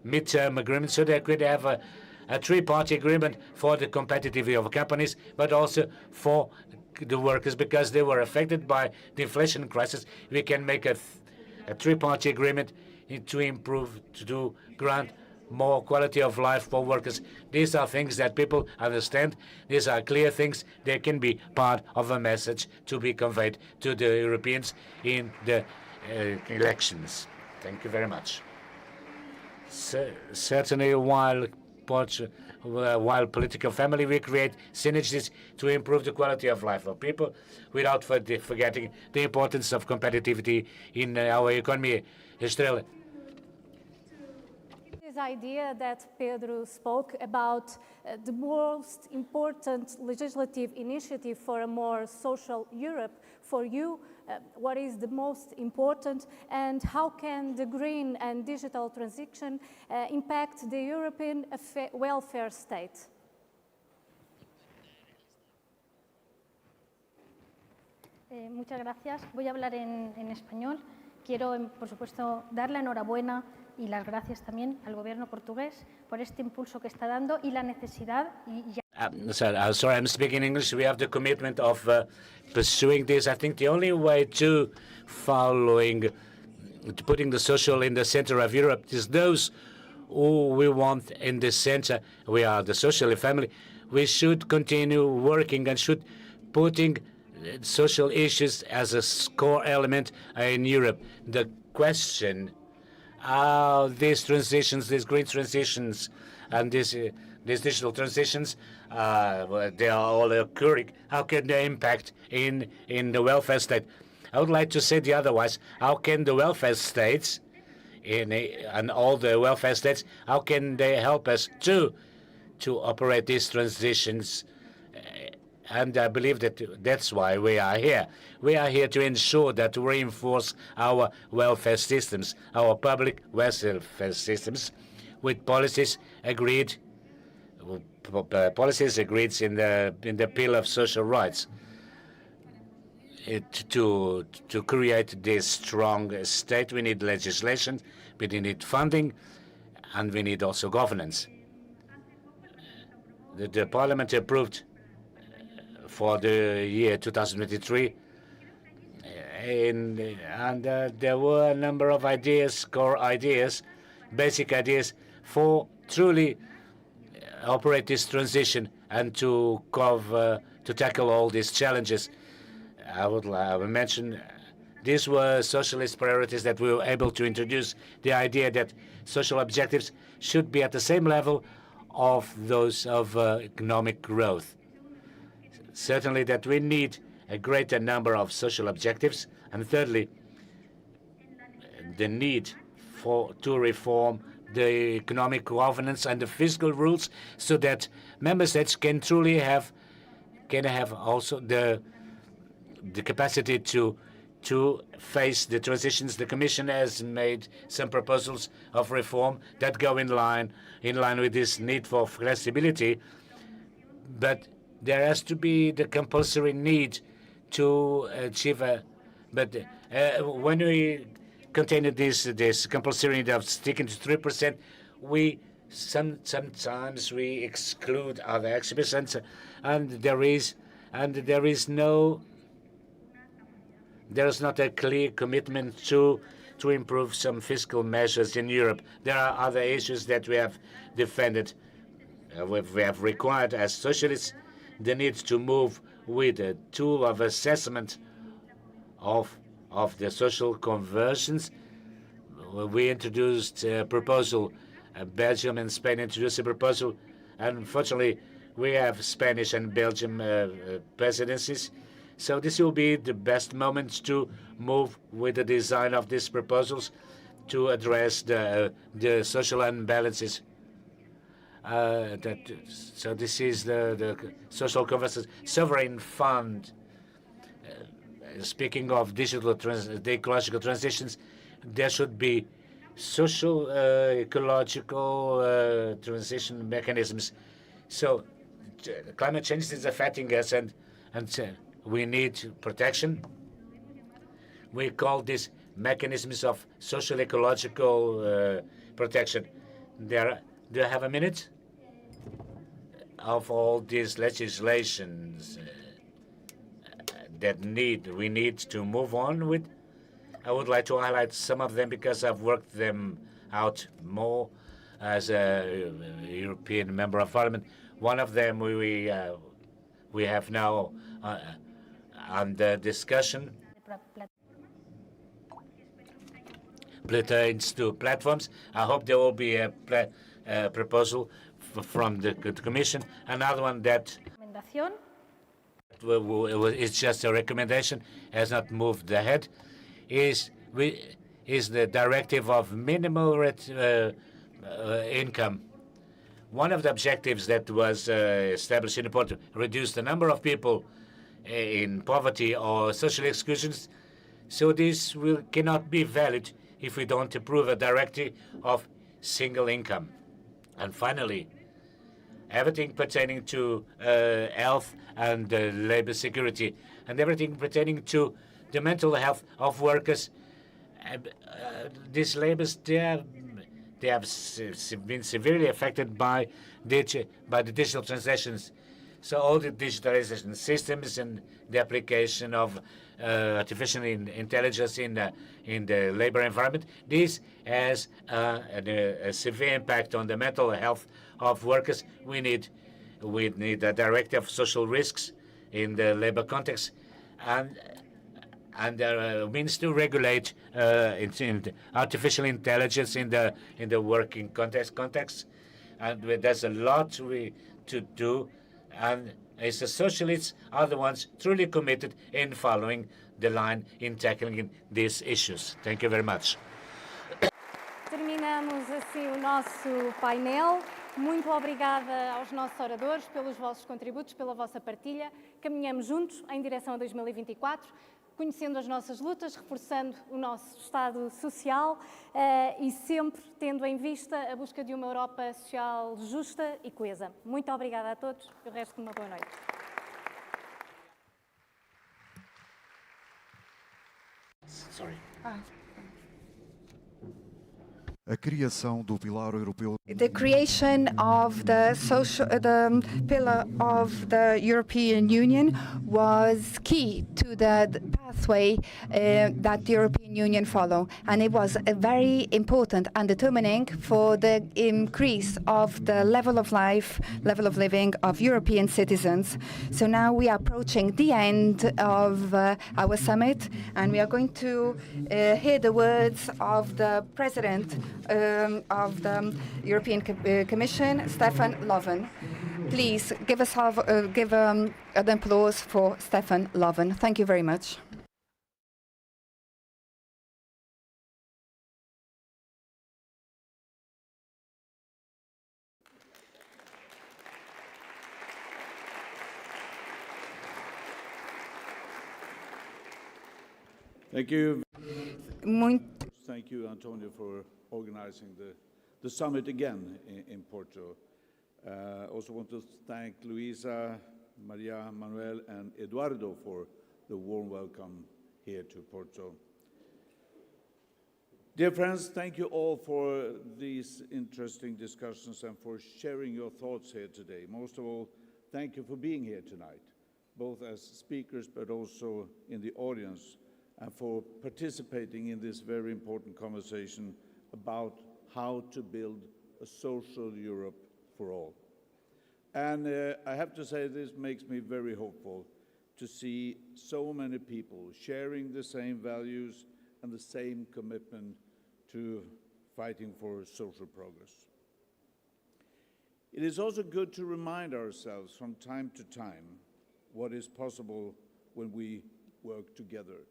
mid-term agreement, so that we could have a three-party agreement for the competitiveness of companies, but also for the workers, because they were affected by the inflation crisis. We can make a three-party agreement to improve, to grant more quality of life for workers. These are things that people understand. These are clear things. They can be part of a message to be conveyed to the Europeans in the elections. Thank you very much. Certainly, while political family, we create synergies to improve the quality of life of people without forgetting the importance of competitivity in our economy. Estrela. This idea that Pedro spoke about, the most important legislative initiative for a more social Europe, for you, what is the most important, and how can the green and digital transition impact the European welfare state? Muchas gracias. Voy a hablar en español. Quiero, por supuesto, dar la enhorabuena y las gracias también al gobierno portugués por este impulso que está dando y la necesidad. Sorry, I'm speaking English. We have the commitment of pursuing this. I think the only way to putting the social in the center of Europe is those who we want in the center. We are the social family. We should continue working and should putting social issues as a core element in Europe. The question, how these transitions, these green transitions, and these digital transitions, they are all occurring. How can they impact in the welfare state? I would like to say the otherwise. How can the welfare states, and all the welfare states, how can they help us to operate these transitions? And I believe that that's why we are here. We are here to ensure that we reinforce our welfare systems, our public welfare systems, with policies agreed in the Pillar of Social Rights. To create this strong state, we need legislation, we need funding, and we need also governance. the Parliament approved for the year 2023, and there were a number of ideas, core ideas, basic ideas for truly operate this transition and to tackle all these challenges. I would mention these were socialist priorities that we were able to introduce, the idea that social objectives should be at the same level of those of economic growth. Certainly that we need a greater number of social objectives, and thirdly, the need to reform the economic governance and the fiscal rules so that member states can truly have also the capacity to face the transitions. The Commission has made some proposals of reform that go in line with this need for flexibility, but there has to be the compulsory need to achieve when we continue this compulsory need of sticking to 3%, sometimes we exclude other exhibitions, and there is not a clear commitment to improve some fiscal measures in Europe. There are other issues that we have defended. We have required as socialists the need to move with a tool of assessment of the social conversions. We introduced a proposal. Belgium and Spain introduced a proposal. Unfortunately, we have Spanish and Belgium presidencies. So this will be the best moment to move with the design of these proposals to address the social imbalances. So this is the social conversions sovereign fund. Speaking of the ecological transitions, there should be social ecological transition mechanisms. So climate change is affecting us, and we need protection. We call this mechanisms of social ecological protection. Do I have a minute? Of all these legislations that we need to move on with, I would like to highlight some of them because I've worked them out more as a European member of Parliament. One of them we have now under discussion pertains to platforms. I hope there will be a proposal from the Commission. Another one that is just a recommendation, has not moved ahead, is the directive of minimal income. One of the objectives that was established in Porto, reduce the number of people in poverty or social exclusions. So this cannot be valid if we don't approve a directive of single income. And finally, everything pertaining to health and labor security, and everything pertaining to the mental health of workers. These labors, they have been severely affected by the digital transactions. So all the digitalization systems and the application of artificial intelligence in the labor environment, this has a severe impact on the mental health of workers. We need a directive of social risks in the labor context, and there are means to regulate artificial intelligence in the working context. And there's a lot to do. And as the socialists are the ones truly committed in following the line in tackling these issues. Thank you very much. Terminamos assim o nosso painel. Muito obrigada aos nossos oradores pelos vossos contributos, pela vossa partilha. Caminhamos juntos em direção a 2024, conhecendo as nossas lutas, reforçando o nosso Estado social e sempre tendo em vista a busca de uma Europa social justa e coesa. Muito obrigada a todos e o resto de uma boa noite. Sorry. a criação do Pilar Europeu. The creation of the pillar of the European Union was key to the pathway that the European Union follow, and it was very important and determining for the increase of the level of life, level of living of European citizens. So now we are approaching the end of our summit, and we are going to hear the words of the President of the European Commission, Stefan Löfven. Please give us an applause for Stefan Löfven. Thank you very much. Thank you. Muito Thank you, Antonio, for organizing the summit again in Porto. Also want to thank Luisa, Maria Manuel, and Eduardo for the warm welcome here to Porto. Dear friends, thank you all for these interesting discussions and for sharing your thoughts here today. Most of all, thank you for being here tonight, both as speakers but also in the audience, and for participating in this very important conversation about how to build a social Europe for all. And I have to say, this makes me very hopeful to see so many people sharing the same values and the same commitment to fighting for social progress. It is also good to remind ourselves from time to time what is possible when we work together.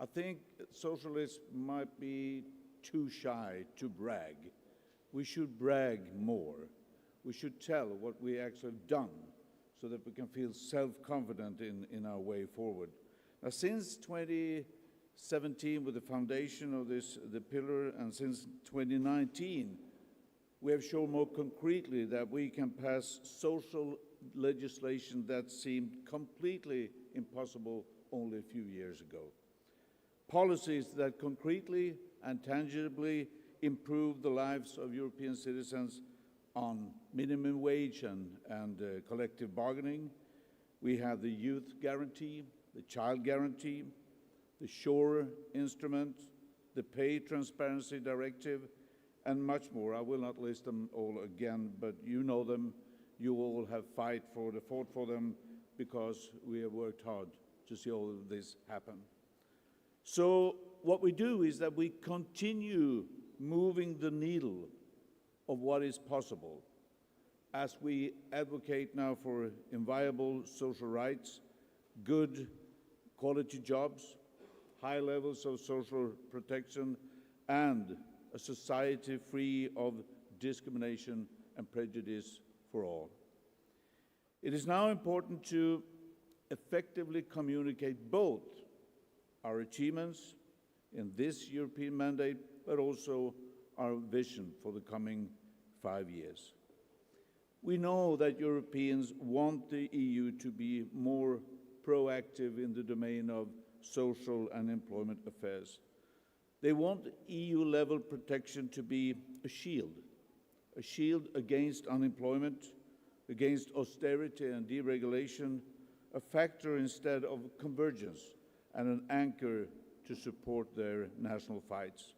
I think socialists might be too shy to brag. We should brag more. We should tell what we actually have done so that we can feel self-confident in our way forward. Now, since 2017, with the foundation of the pillar, and since 2019, we have shown more concretely that we can pass social legislation that seemed completely impossible only a few years ago. Policies that concretely and tangibly improve the lives of European citizens on minimum wage and collective bargaining. We have the youth guarantee, the child guarantee, the SURE instrument, the pay transparency directive, and much more. I will not list them all again, but you know them. You all have fought for them, because we have worked hard to see all of this happen. So what we do is that we continue moving the needle of what is possible as we advocate now for inviolable social rights, good quality jobs, high levels of social protection, and a society free of discrimination and prejudice for all. It is now important to effectively communicate both our achievements in this European mandate, but also our vision for the coming 5 years. We know that Europeans want the EU to be more proactive in the domain of social and employment affairs. They want EU-level protection to be a shield against unemployment, against austerity and deregulation, a factor instead of convergence, and an anchor to support their national fights.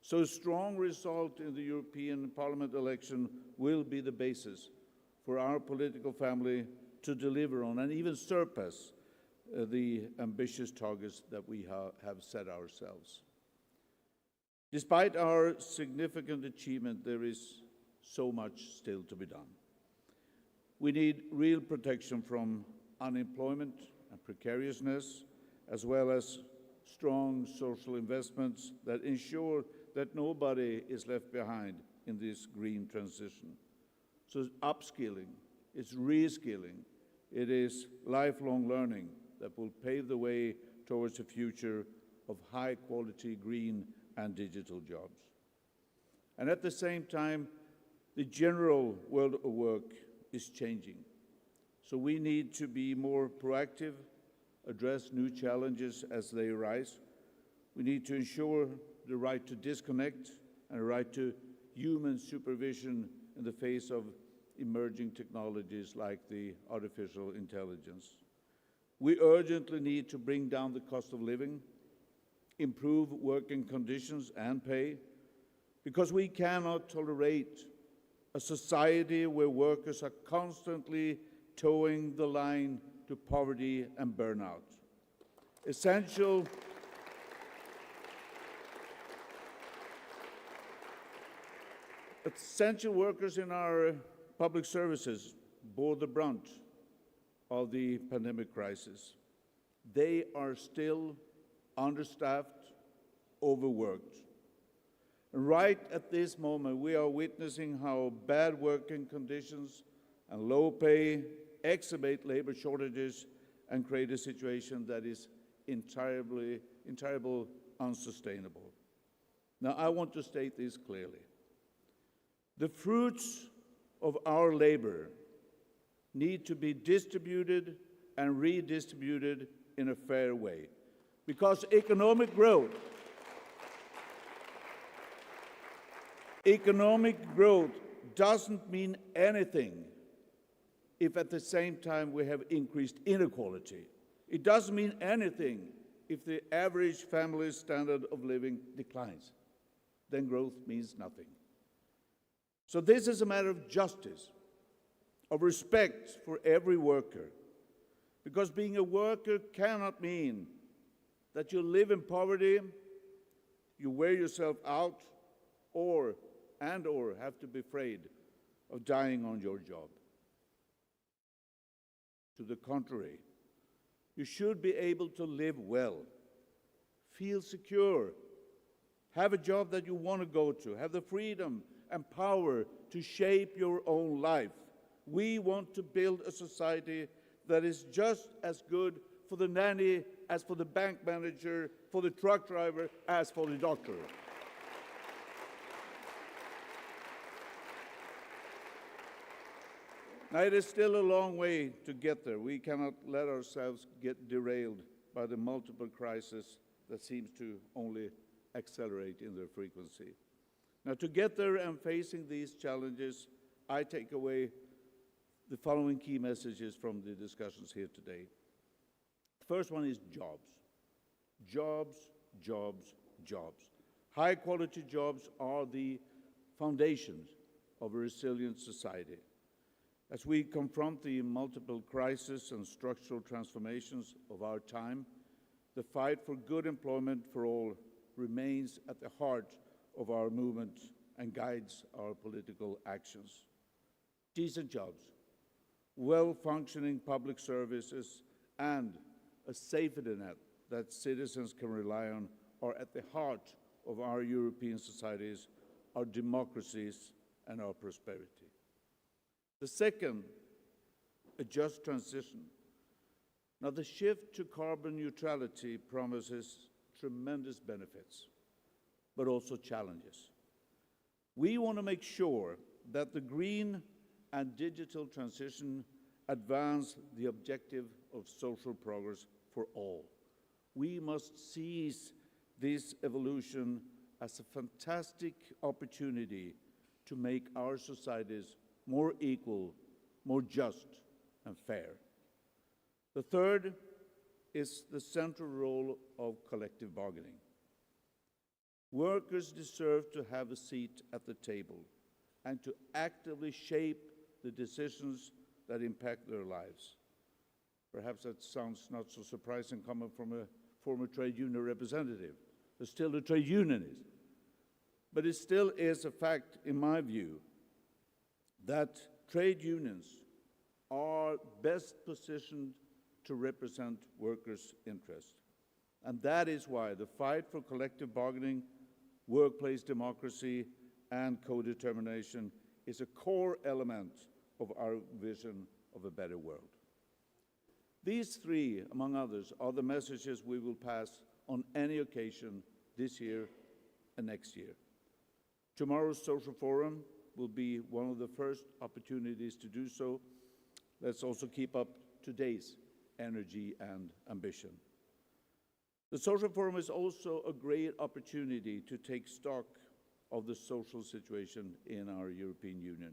So a strong result in the European Parliament election will be the basis for our political family to deliver on and even surpass the ambitious targets that we have set ourselves. Despite our significant achievement, there is so much still to be done. We need real protection from unemployment and precariousness, as well as strong social investments that ensure that nobody is left behind in this green transition. So it's upskilling, it's reskilling, it is lifelong learning that will pave the way towards a future of high-quality green and digital jobs. And at the same time, the general world of work is changing. So we need to be more proactive, address new challenges as they arise. We need to ensure the right to disconnect and a right to human supervision in the face of emerging technologies like the artificial intelligence. We urgently need to bring down the cost of living, improve working conditions and pay, because we cannot tolerate a society where workers are constantly towing the line to poverty and burnout. Essential workers in our public services bore the brunt of the pandemic crisis. They are still understaffed, overworked. And right at this moment, we are witnessing how bad working conditions and low pay exacerbate labor shortages and create a situation that is entirely unsustainable. Now, I want to state this clearly. The fruits of our labor need to be distributed and redistributed in a fair way, because economic growth doesn't mean anything if at the same time we have increased inequality. It doesn't mean anything if the average family standard of living declines. Then growth means nothing. So this is a matter of justice, of respect for every worker, because being a worker cannot mean that you live in poverty, you wear yourself out, or have to be afraid of dying on your job. To the contrary, you should be able to live well, feel secure, have a job that you want to go to, have the freedom and power to shape your own life. We want to build a society that is just as good for the nanny as for the bank manager, for the truck driver, as for the doctor. Now, it is still a long way to get there. We cannot let ourselves get derailed by the multiple crises that seems to only accelerate in their frequency. Now, to get there and facing these challenges, I take away the following key messages from the discussions here today. The first one is jobs. Jobs, jobs, jobs. High-quality jobs are the foundations of a resilient society. As we confront the multiple crises and structural transformations of our time, the fight for good employment for all remains at the heart of our movement and guides our political actions. Decent jobs, well-functioning public services, and a safety net that citizens can rely on are at the heart of our European societies, our democracies, and our prosperity. The second, a just transition. Now, the shift to carbon neutrality promises tremendous benefits, but also challenges. We want to make sure that the green and digital transition advance the objective of social progress for all. We must seize this evolution as a fantastic opportunity to make our societies more equal, more just, and fair. The third is the central role of collective bargaining. Workers deserve to have a seat at the table and to actively shape the decisions that impact their lives. Perhaps that sounds not so surprising coming from a former trade union representative, but still a trade unionist. But it still is a fact, in my view, that trade unions are best positioned to represent workers' interests. And that is why the fight for collective bargaining, workplace democracy, and co-determination is a core element of our vision of a better world. These three, among others, are the messages we will pass on any occasion this year and next year. Tomorrow's social forum will be one of the first opportunities to do so. Let's also keep up today's energy and ambition. The social forum is also a great opportunity to take stock of the social situation in our European Union.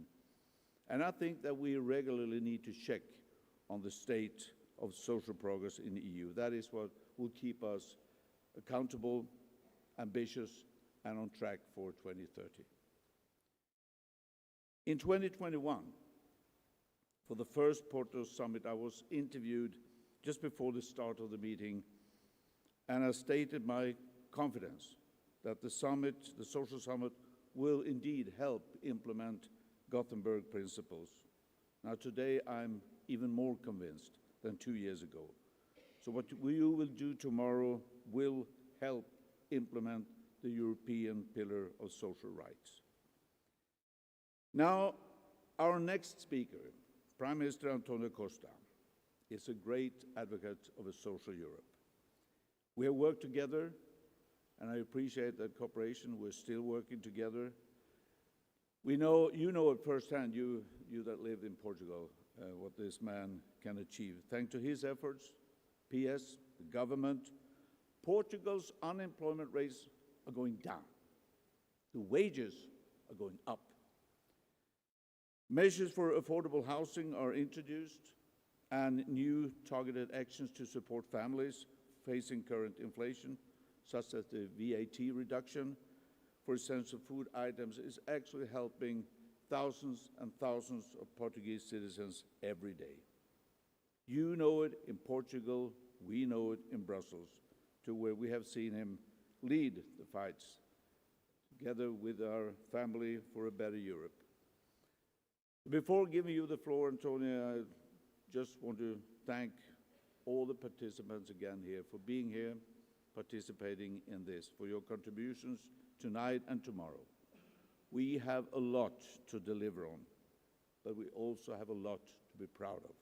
And I think that we regularly need to check on the state of social progress in the EU. That is what will keep us accountable, ambitious, and on track for 2030. In 2021, for the first Porto Summit, I was interviewed just before the start of the meeting, and I stated my confidence that the summit, the Social Summit, will indeed help implement Gothenburg principles. Now today, I'm even more convinced than 2 years ago. So what you will do tomorrow will help implement the European Pillar of Social Rights. Now, our next speaker, Prime Minister Antonio Costa, is a great advocate of a social Europe. We have worked together, and I appreciate that cooperation. We're still working together. We know, you know it firsthand, you that lived in Portugal, what this man can achieve. Thanks to his efforts, PES, the government, Portugal's unemployment rates are going down. The wages are going up. Measures for affordable housing are introduced, and new targeted actions to support families facing current inflation, such as the VAT reduction for essential food items, is actually helping thousands and thousands of Portuguese citizens every day. You know it in Portugal, we know it in Brussels, to where we have seen him lead the fights together with our family for a better Europe. Before giving you the floor, Antonio, I just want to thank all the participants again here for being here, participating in this, for your contributions tonight and tomorrow. We have a lot to deliver on, but we also have a lot to be proud of.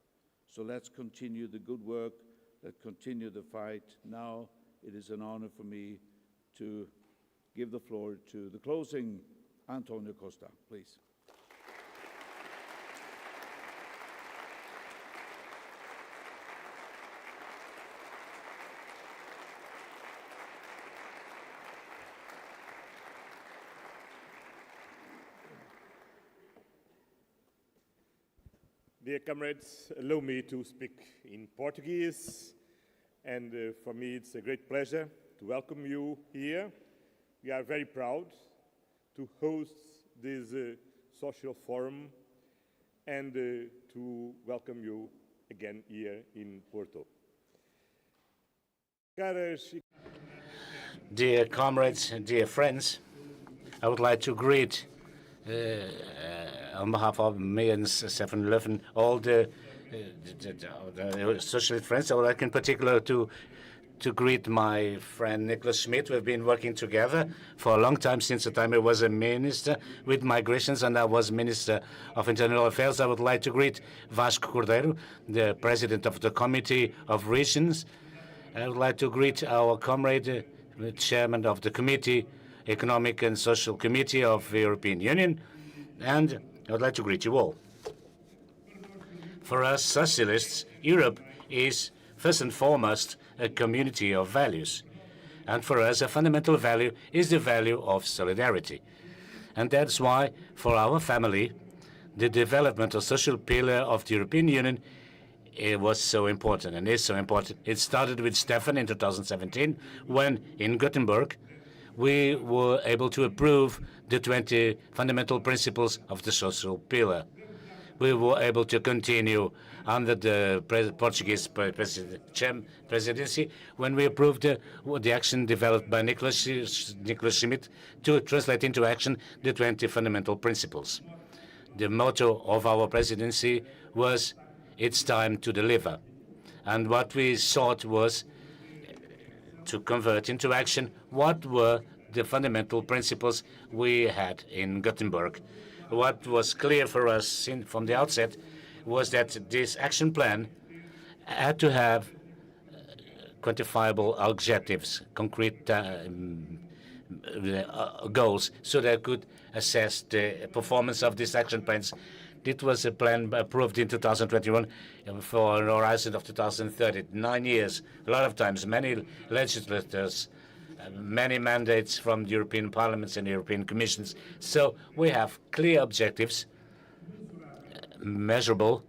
So let's continue the good work, let's continue the fight. Now it is an honor for me to give the floor to the closing Antonio Costa, please. Dear comrades, allow me to speak in Portuguese, and for me it's a great pleasure to welcome you here. We are very proud to host this social forum and to welcome you again here in Porto. Dear comrades and dear friends, I would like to greet on behalf of me and 7-Eleven, all the socialist friends. I would like in particular to greet my friend Nicholas Schmidt. We've been working together for a long time, since the time I was a minister with migrations and I was Minister of Internal Affairs. I would like to greet Vasco Cordeiro, the President of the Committee of Regions. I would like to greet our comrade, the Chairman of the Committee, Economic and Social Committee of the European Union, and I would like to greet you all. For us socialists, Europe is first and foremost a community of values. And for us, a fundamental value is the value of solidarity. And that's why, for our family, the development of social pillar of the European Union was so important and is so important. It started with Stefan in 2017, when in Gothenburg, we were able to approve the 20 fundamental principles of the social pillar. We were able to continue under the Portuguese presidency when we approved the action developed by Nicholas Schmidt to translate into action the 20 fundamental principles. The motto of our presidency was, "It's time to deliver." And what we sought was to convert into action what were the fundamental principles we had in Gothenburg. What was clear for us from the outset was that this action plan had to have quantifiable objectives, concrete goals, so they could assess the performance of these action plans. It was a plan approved in 2021 for an horizon of 2030, 9 years. A lot of times, many legislators many mandates from the European Parliaments and European Commissions. So we have clear objectives, measurable.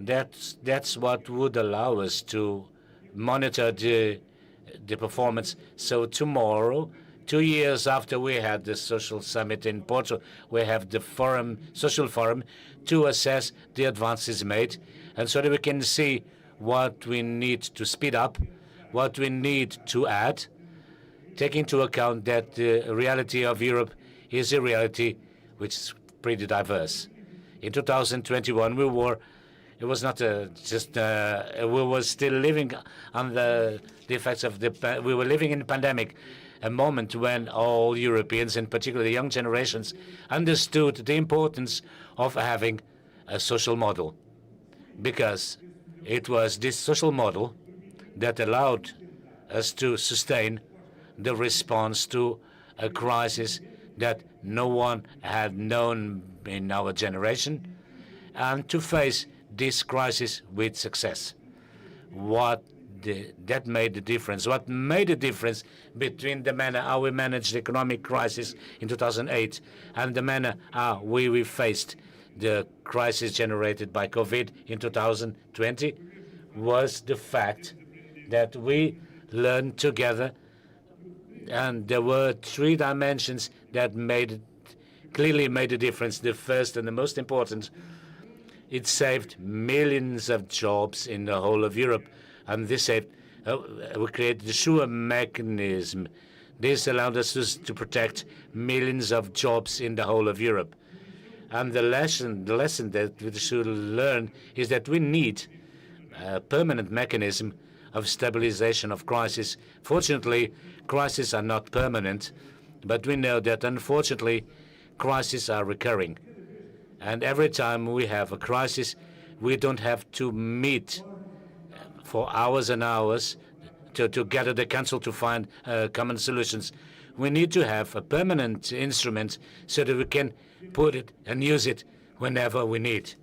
That's what would allow us to monitor the performance. So tomorrow, 2 years after we had the social summit in Porto, we have the social forum to assess the advances made, and so that we can see what we need to speed up, what we need to add, taking into account that the reality of Europe is a reality which is pretty diverse. In 2021, we were still living on the effects of we were living in a pandemic, a moment when all Europeans, and particularly young generations, understood the importance of having a social model, because it was this social model that allowed us to sustain the response to a crisis that no one had known in our generation, and to face this crisis with success. That made the difference. What made the difference between the manner how we managed the economic crisis in 2008 and the manner how we faced the crisis generated by COVID in 2020 was the fact that we learned together, and there were 3 dimensions that clearly made a difference. The first and the most important, it saved millions of jobs in the whole of Europe, and this saved. We created the sure mechanism. This allowed us to protect millions of jobs in the whole of Europe. And the lesson that we should learn is that we need a permanent mechanism of stabilization of crisis. Fortunately, crises are not permanent, but we know that unfortunately, crises are recurring. And every time we have a crisis, we don't have to meet for hours and hours to gather the council to find common solutions. We need to have a permanent instrument so that we can put it and use it whenever we need.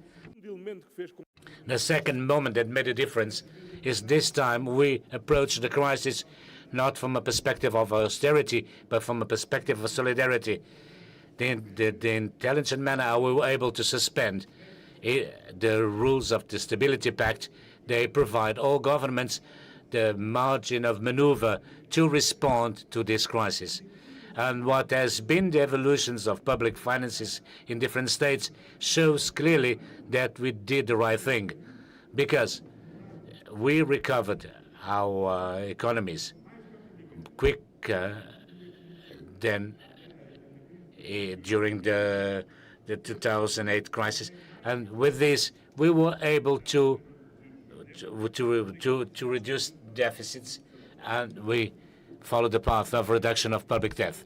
The second moment that made a difference is this time we approached the crisis not from a perspective of austerity, but from a perspective of solidarity. The intelligent manner how we were able to suspend the rules of the Stability Pact, they provide all governments the margin of maneuver to respond to this crisis. And what has been the evolutions of public finances in different states shows clearly that we did the right thing, because we recovered our economies quicker than during the 2008 crisis. And with this, we were able to reduce deficits, and we followed the path of reduction of public debt.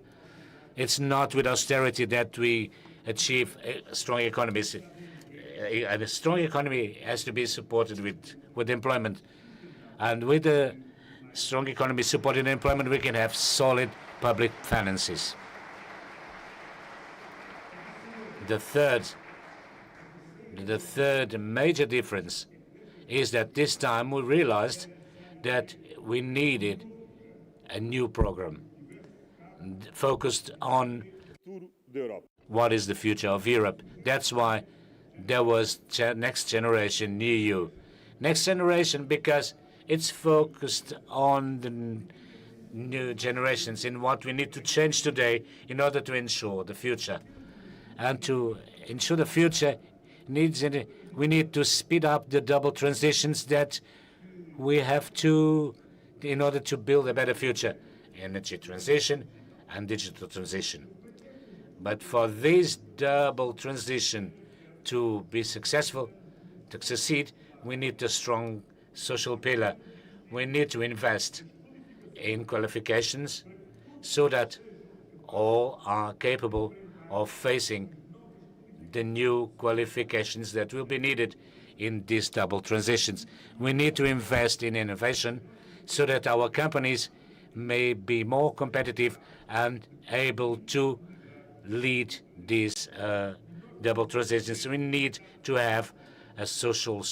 It's not with austerity that we achieve strong economies. And a strong economy has to be supported with employment. And with a strong economy supported employment, we can have solid public finances. The third major difference is that this time we realized that we needed a new program focused on what is the future of Europe. That's why there was Next Generation EU. Next Generation because it's focused on the new generations, in what we need to change today in order to ensure the future. And to ensure the future, we need to speed up the double transitions that we have to, in order to build a better future: energy transition and digital transition. But for this double transition to be successful, to succeed, we need a strong social pillar. We need to invest in qualifications so that all are capable of facing the new qualifications that will be needed in these double transitions. We need to invest in innovation so that our companies may be more competitive and able to lead these double transitions. We need to have a strong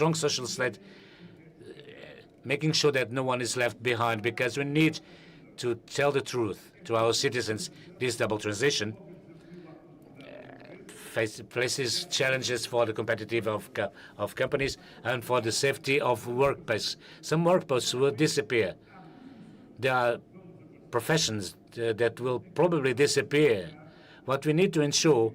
social state making sure that no one is left behind, because we need to tell the truth to our citizens. This double transition faces challenges for the competitiveness of companies and for the safety of workplace. Some workplaces will disappear. There are professions that will probably disappear. What we need to ensure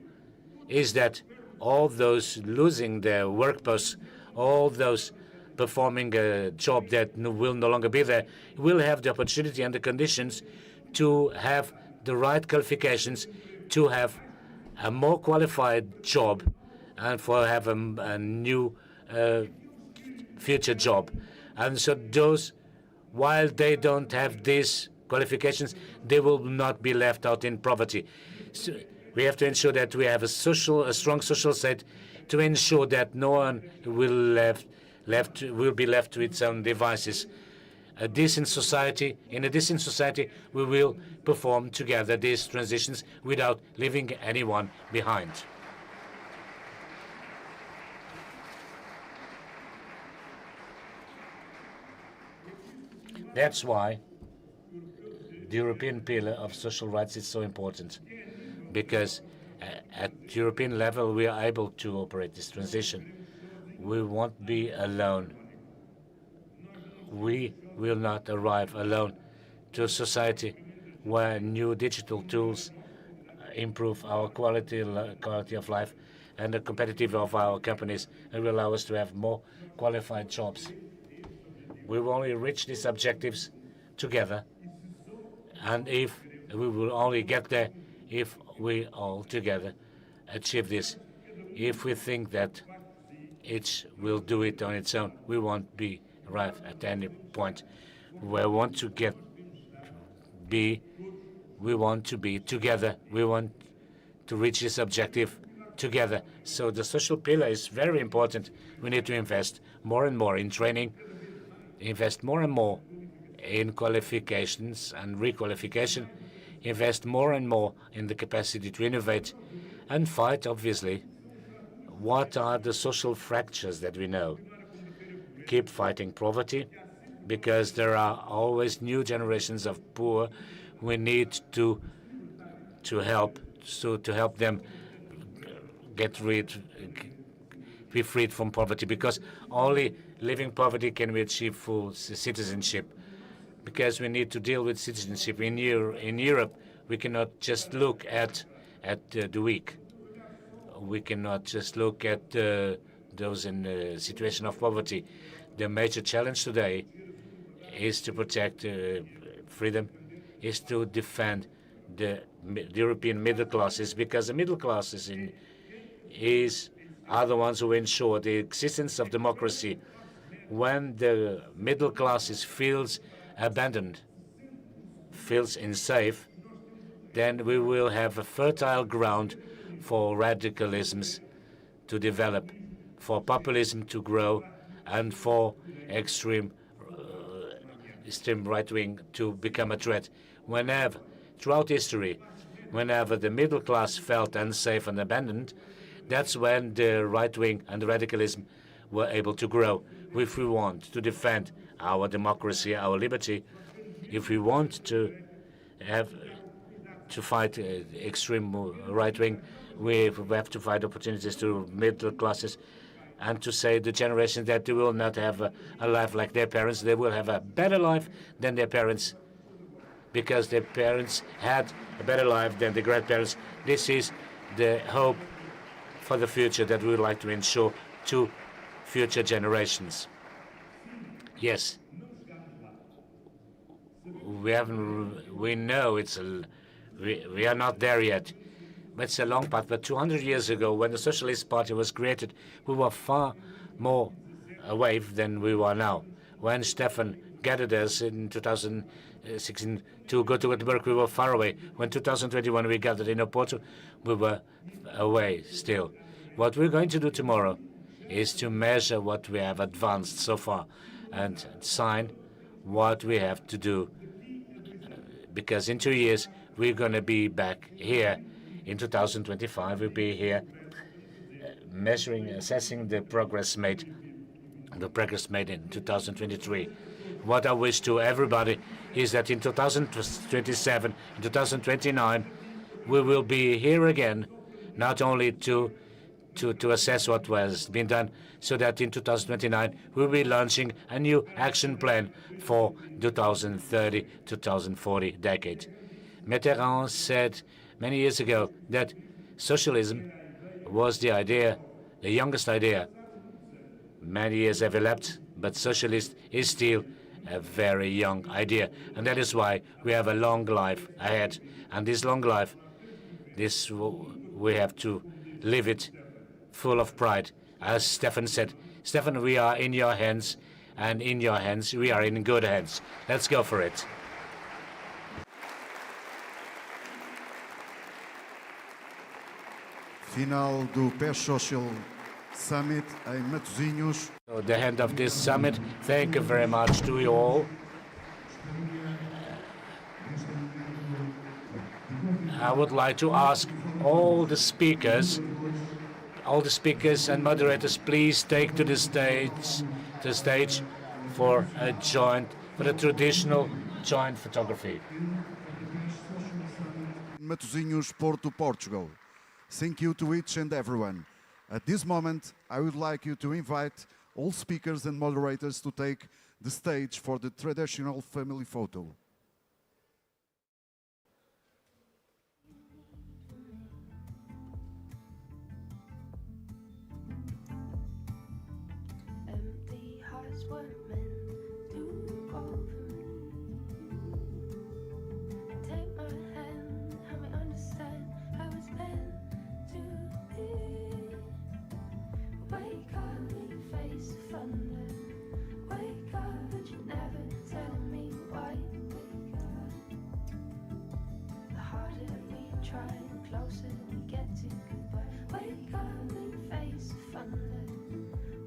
is that all those losing their work posts, all those performing a job that will no longer be there, will have the opportunity and the conditions to have the right qualifications, to have a more qualified job, and for have a new future job. And so those, while they don't have these qualifications, they will not be left out in poverty. So we have to ensure that we have a strong social state to ensure that no one will be left to its own devices. In a decent society, we will perform together these transitions without leaving anyone behind. That's why the European Pillar of Social Rights is so important, because at European level we are able to operate this transition. We won't be alone. We will not arrive alone to a society where new digital tools improve our quality of life and the competitiveness of our companies and will allow us to have more qualified jobs. We will only reach these objectives together, and if we will only get there if we all together achieve this. If we think that each will do it on its own, we won't arrive at any point. We want to be together. We want to reach this objective together. So the social pillar is very important. We need to invest more and more in training, invest more and more in qualifications and requalification, invest more and more in the capacity to innovate and fight, obviously, what are the social fractures that we know. Keep fighting poverty, because there are always new generations of poor. We need to help them be freed from poverty, because only living poverty can we achieve full citizenship. Because we need to deal with citizenship in Europe. We cannot just look at the weak. We cannot just look at those in a situation of poverty. The major challenge today is to protect freedom, is to defend the European middle classes, because the middle classes are the ones who ensure the existence of democracy. When the middle classes feels abandoned, feels unsafe, then we will have a fertile ground for radicalisms to develop, for populism to grow, and for extreme right wing to become a threat. Throughout history, whenever the middle class felt unsafe and abandoned, that's when the right wing and the radicalism were able to grow. If we want to defend our democracy, our liberty, if we want to fight extreme right wing, we have to find opportunities to middle classes, and to say the generation that they will not have a life like their parents. They will have a better life than their parents, because their parents had a better life than the grandparents. This is the hope for the future that we would like to ensure to future generations. Yes, we know we are not there yet, but it's a long path. But 200 years ago, when the Socialist Party was created, we were far more away than we are now. When Stefan gathered us in 2016 to go to Gothenburg, we were far away. When 2021 we gathered in Porto, we were away still. What we're going to do tomorrow is to measure what we have advanced so far and sign what we have to do, because in 2 years we're going to be back here. In 2025 we'll be here measuring, assessing the progress made in 2023. What I wish to everybody is that in 2027, in 2029, we will be here again, not only to assess what has been done, so that in 2029 we'll be launching a new action plan for 2030-2040 decade. Mitterrand said many years ago that socialism was the idea, the youngest idea. Many years have elapsed, but socialist is still a very young idea. And that is why we have a long life ahead. And this long life, we have to live it full of pride. As Stefan said, Stefan, we are in your hands, and in your hands, we are in good hands. Let's go for it. Final do PES Social Summit em Matosinhos. So the end of this summit. Thank you very much to you all. I would like to ask all the speakers and moderators, please take to the stage for a traditional joint photography. Matosinhos, Porto, Portugal. Thank you to each and everyone. At this moment, I would like you to invite all speakers and moderators to take the stage for the traditional family photo. Empty hearts were meant to go for me. Take my hand, help me understand how it's meant to be. Wake up, face thunder. Wake up, but you never tell me why. Wake up. The harder we try, the closer we get to goodbye. Wake up, face thunder.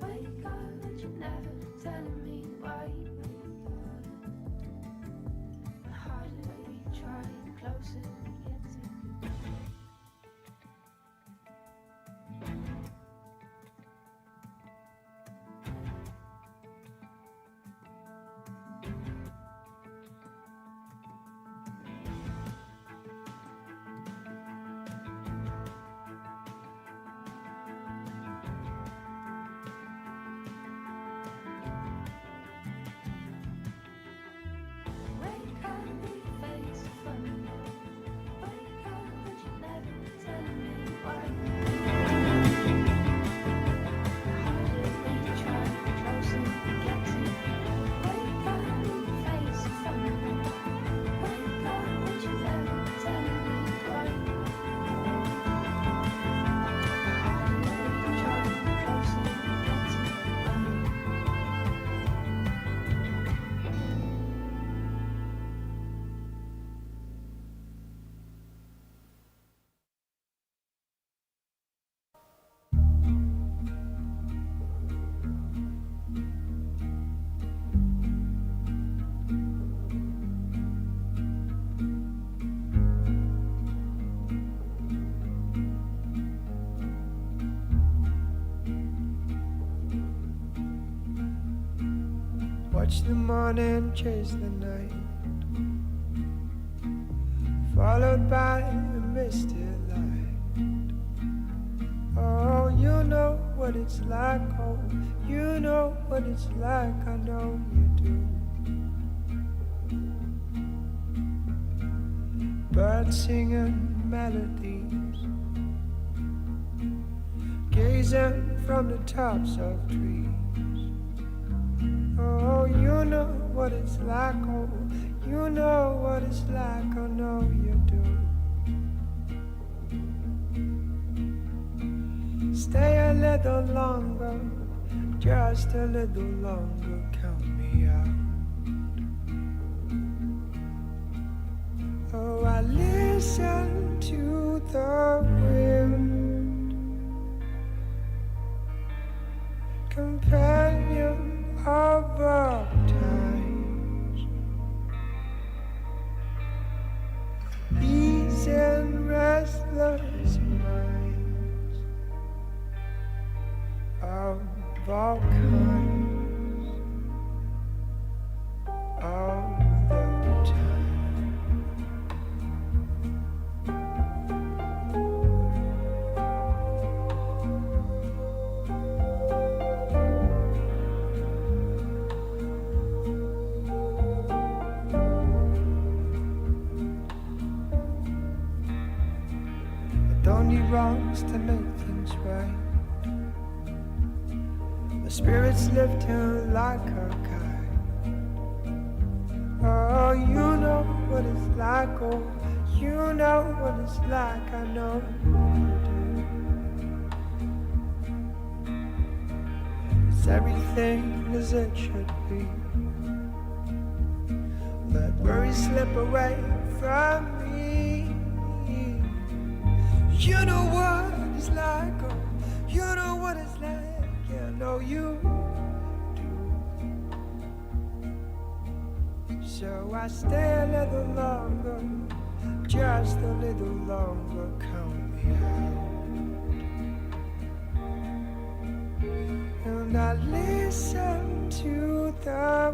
Wake up, but you never tell me why. Wake up. The harder we try, the closer we get to goodbye. Wake up, face thunder. Wake up, but you never tell me why. Harder we try, the closer we get to. Wake up, face thunder. Wake up, but you never tell me why. Harder we try, the closer we get to. Watch the morning chase the night, followed by a misty light. Oh, you know what it's like, oh, you know what it's like, I know you do. Birds singing melodies, gazing from the tops of trees. Oh, you know what it's like, oh, you know what it's like, I know you do. Stay a little longer, just a little longer, count me out. Oh, I listen to the wind, companion of our times, ease and restless minds of all kinds. make things right. My spirits lift him like a kite. Oh, you know what it's like, oh, you know what it's like, I know you do. It's everything as it should be. Let worry slip away from me. You know what it's like, oh, you know what it's like, yeah, I know you do. So I stay a little longer, just a little longer, count me out. And I listen to the